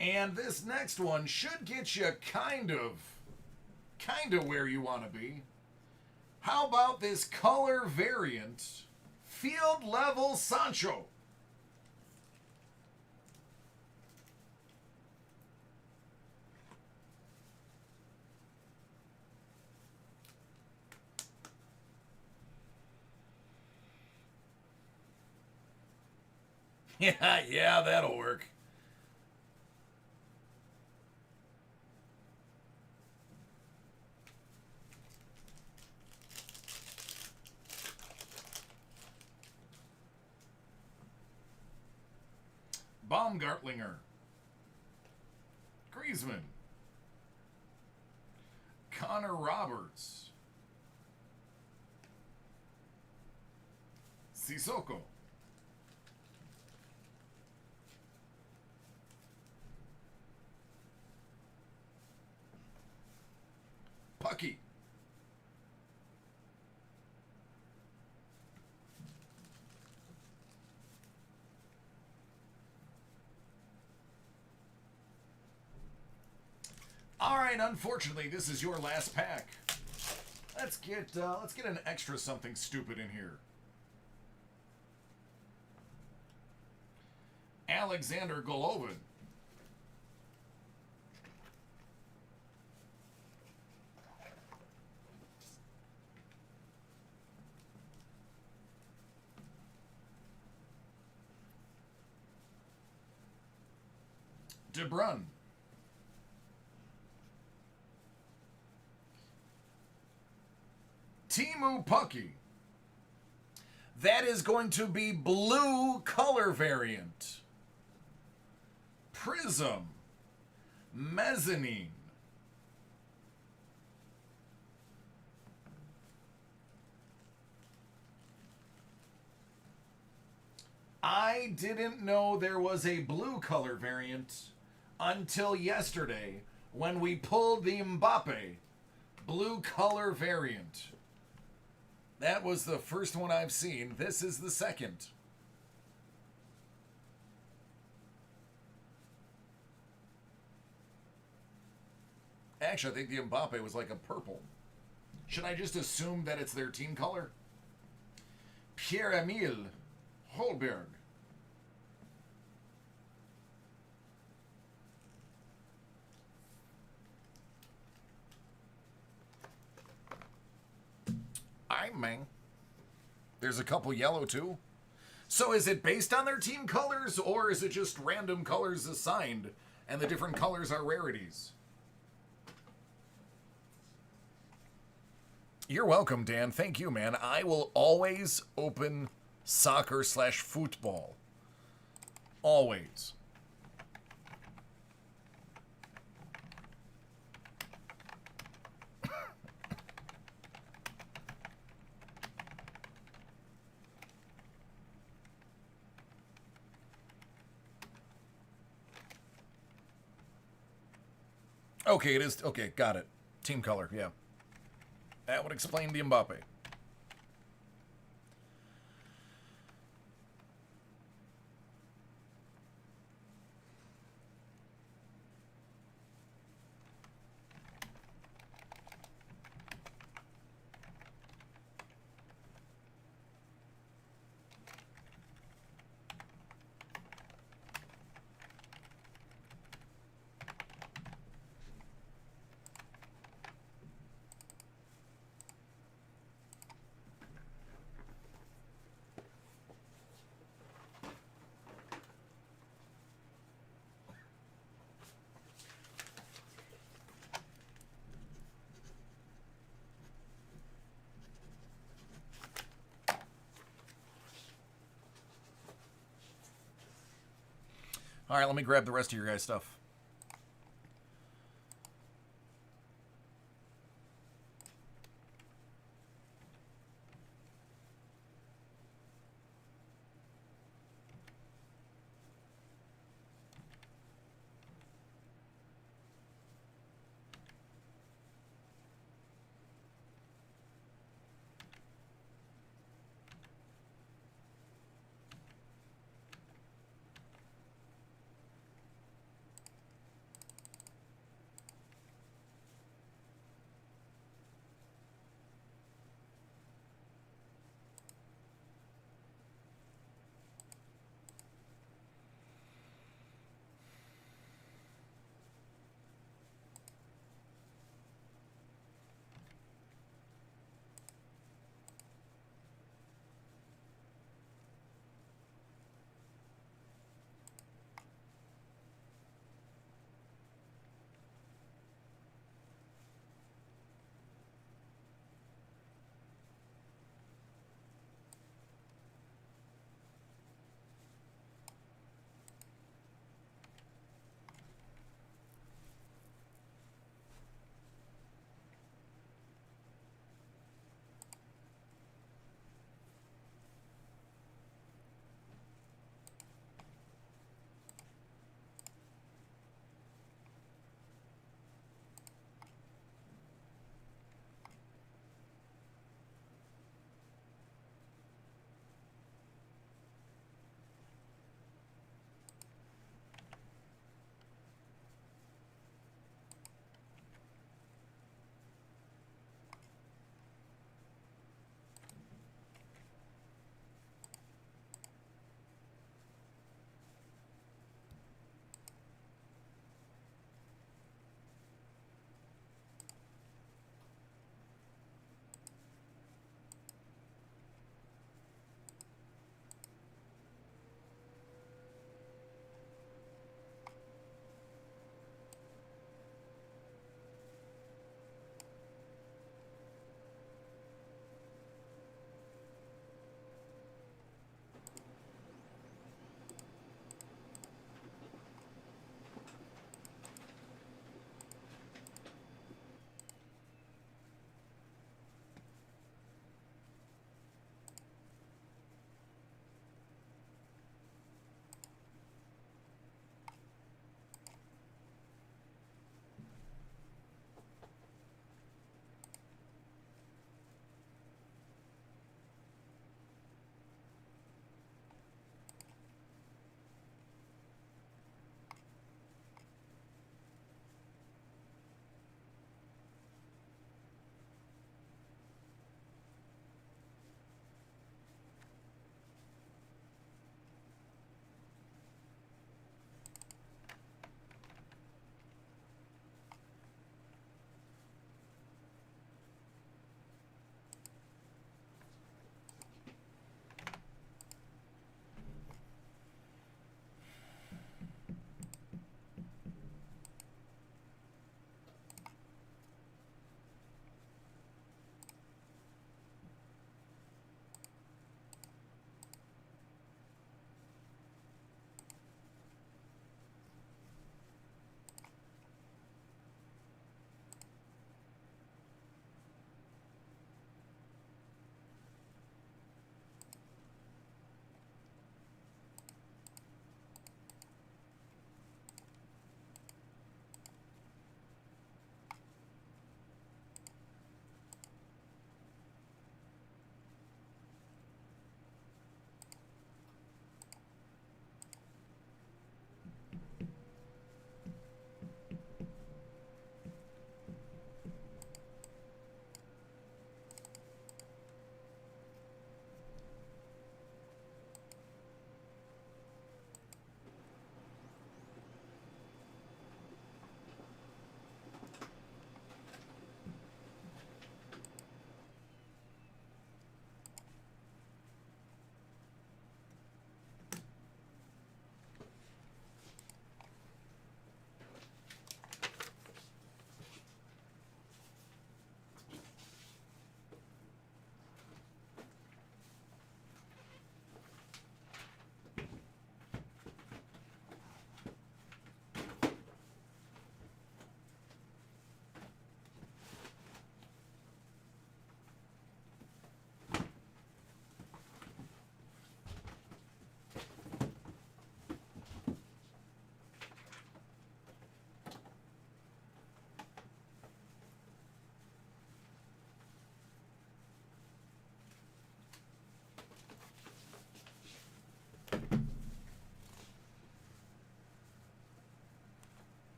And this next one should get you kind of where you want to be. How about this color variant, field level Sancho? Yeah, that'll work. Baumgartlinger. Griezmann. Connor Roberts. Sissoko. Pucky. All right, unfortunately, this is your last pack. Let's get an extra something stupid in here. Alexander Golovin. De Bruyne. Timu Pucky. That is going to be blue color variant. Prism. Mezzanine. I didn't know there was a blue color variant until yesterday when we pulled the Mbappe blue color variant. That was the first one I've seen. This is the second. Actually, I think the Mbappe was like a purple. Should I just assume that it's their team color? Pierre-Emile Holberg. Man. There's a couple yellow too. So is it based on their team colors, or is it just random colors assigned and the different colors are rarities? You're welcome, Dan. Thank you, man. I will always open soccer/football. Always. Okay, it is. Okay, got it. Team color, yeah. That would explain the Mbappe. All right, let me grab the rest of your guys' stuff.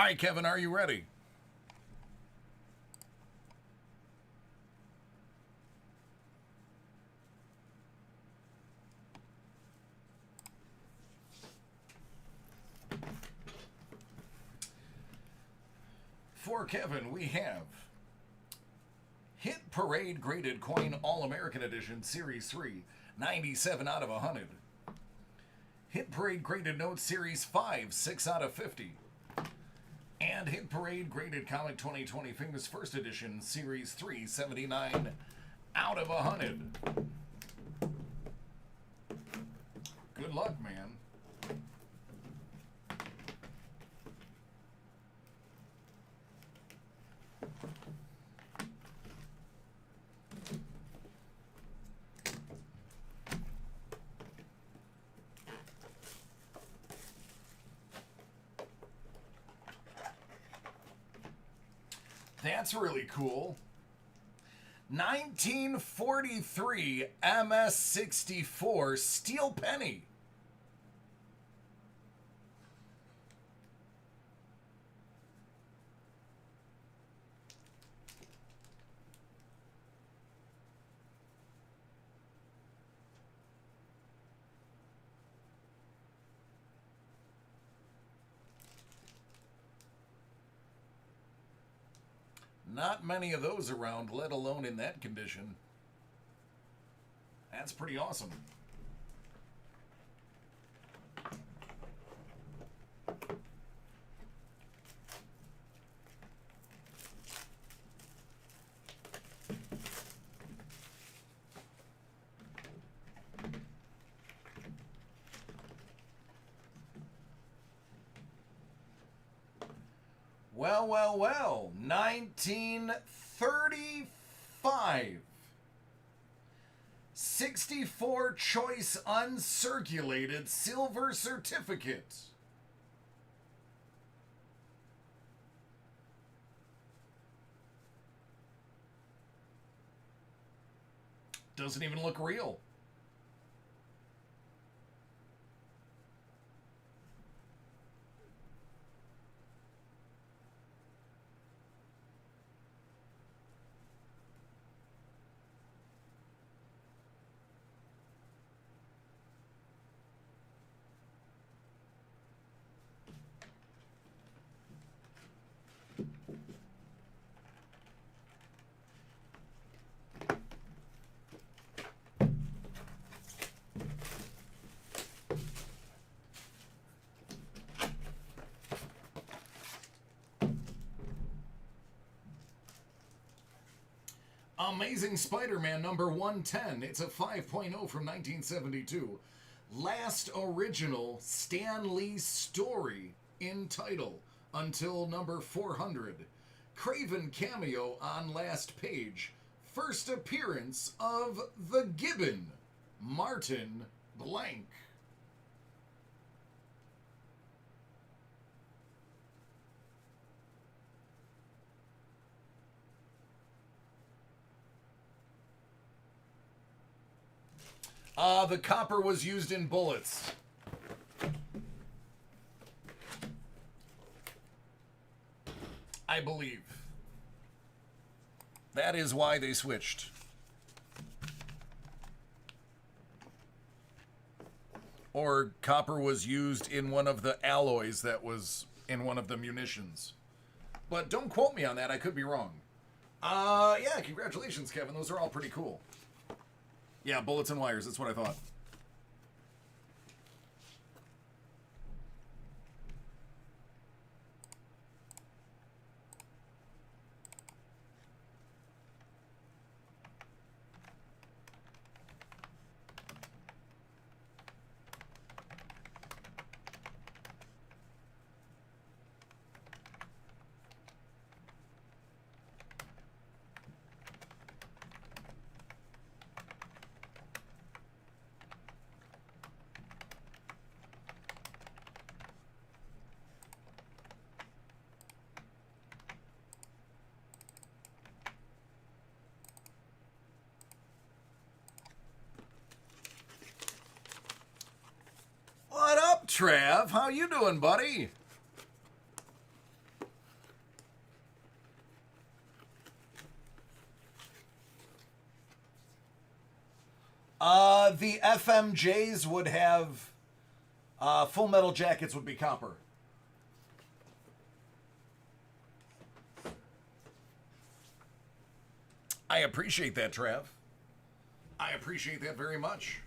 right, Kevin, are you ready? For Kevin, we have Hit Parade Graded Coin All-American Edition Series 3, 97 out of 100. Hit Parade Graded Notes Series 5, 6 out of 50. And Hit Parade Graded Comic 2020 Famous First Edition Series 3, 79 out of 100. Good luck, man. That's really cool. 1943 MS-64 Steel Penny. Not many of those around, let alone in that condition. That's pretty awesome. Well, well, well. 1935. 64 choice uncirculated silver certificate. Doesn't even look real. Amazing Spider-Man number 110. It's a 5.0 from 1972. Last original Stan Lee story in title until number 400. Craven cameo on last page. First appearance of the Gibbon, Martin Blank. The copper was used in bullets. I believe. That is why they switched. Or copper was used in one of the alloys that was in one of the munitions. But don't quote me on that, I could be wrong. Yeah, congratulations, Kevin. Those are all pretty cool. Yeah, bullets and wires, that's what I thought. What up, Trav? How you doing, buddy? The FMJs would have Full Metal Jackets would be copper. I appreciate that, Trav. I appreciate that very much.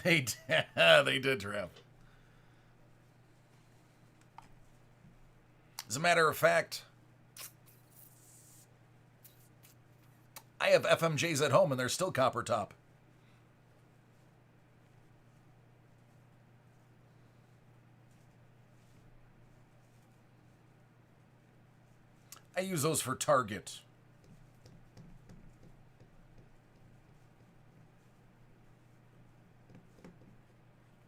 They did, they did, Trav. As a matter of fact, I have FMJs at home and they're still copper top. I use those for Target.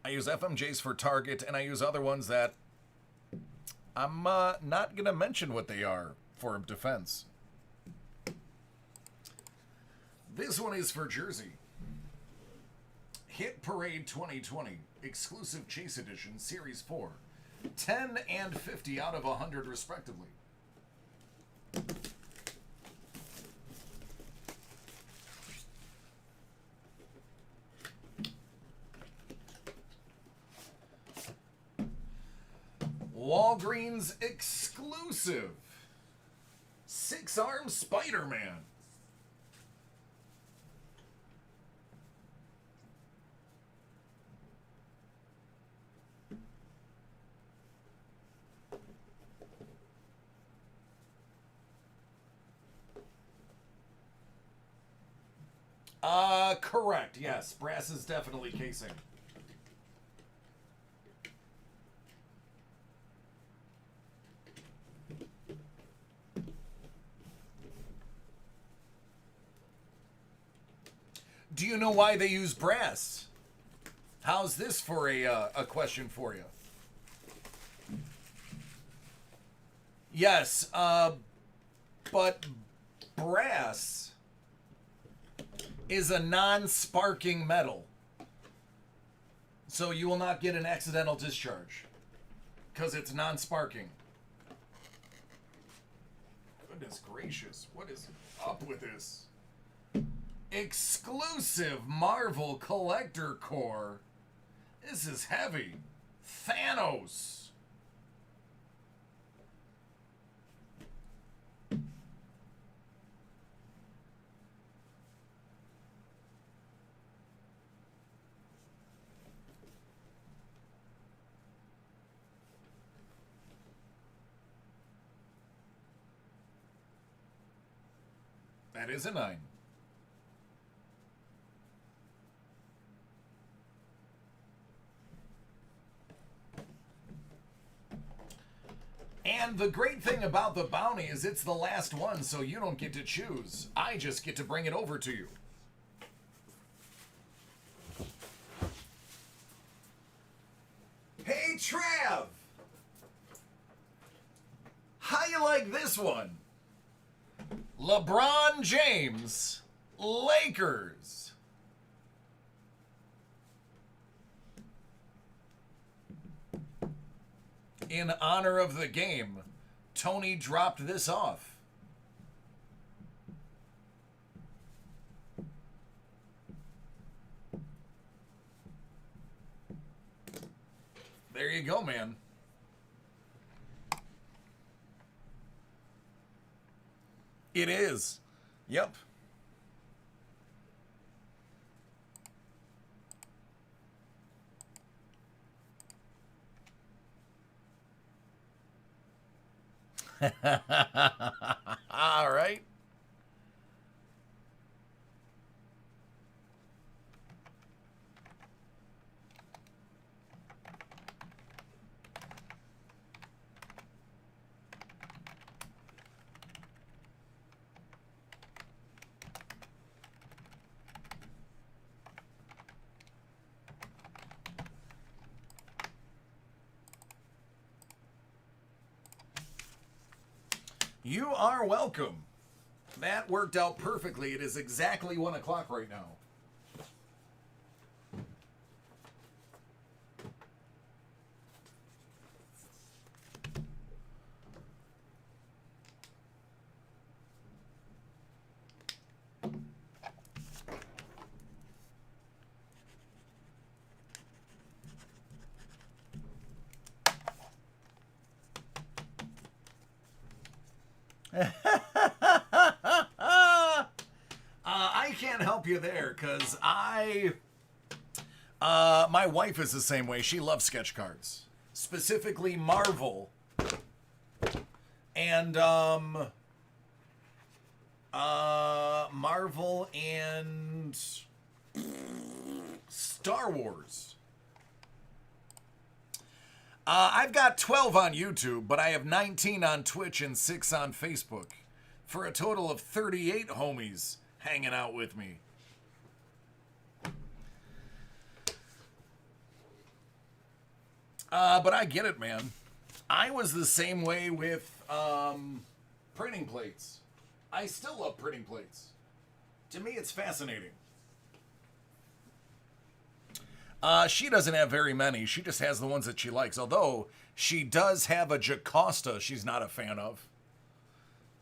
I use FMJs for Target, and I use other ones that I'm not going to mention what they are for defense. This one is for Jersey. Hit Parade 2020, exclusive Chase Edition, Series 4. 10 and 50 out of 100, respectively. Walgreens exclusive 6-arm Spider-Man. Correct, yes. Brass is definitely casing. Do you know why they use brass? How's this for a question for you? Yes, but brass is a non-sparking metal. So you will not get an accidental discharge because it's non-sparking. Goodness gracious, what is up with this? Exclusive Marvel Collector Core. This is heavy. Thanos. That is a 9. And the great thing about the bounty is it's the last one, so you don't get to choose. I just get to bring it over to you. Hey, Trav! How you like this one? LeBron James, Lakers. In honor of the game, Tony dropped this off. There you go, man. It is. Yep. All right. You are welcome. That worked out perfectly. It is exactly 1 o'clock right now. help you there, because my wife is the same way. She loves sketch cards, specifically Marvel and Marvel and Star Wars. I've got 12 on YouTube, but I have 19 on Twitch and 6 on Facebook, for a total of 38 homies hanging out with me. But I get it, man. I was the same way with printing plates. I still love printing plates. To me, it's fascinating. She doesn't have very many. She just has the ones that she likes. Although, she does have a Jocasta she's not a fan of.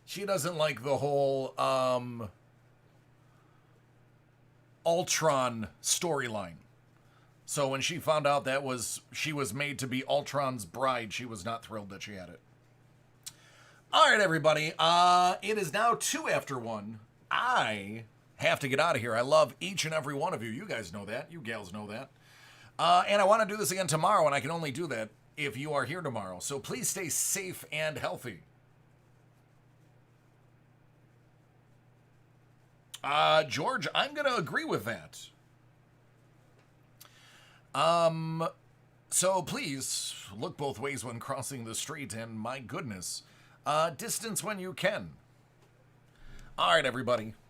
She doesn't like the whole Ultron storyline. So when she found out that she was made to be Ultron's bride, she was not thrilled that she had it. All right, everybody. It is now 2 after 1. I have to get out of here. I love each and every one of you. You guys know that. You gals know that. And I want to do this again tomorrow, and I can only do that if you are here tomorrow. So please stay safe and healthy. George, I'm going to agree with that. So please look both ways when crossing the street, and my goodness, distance when you can. All right, everybody.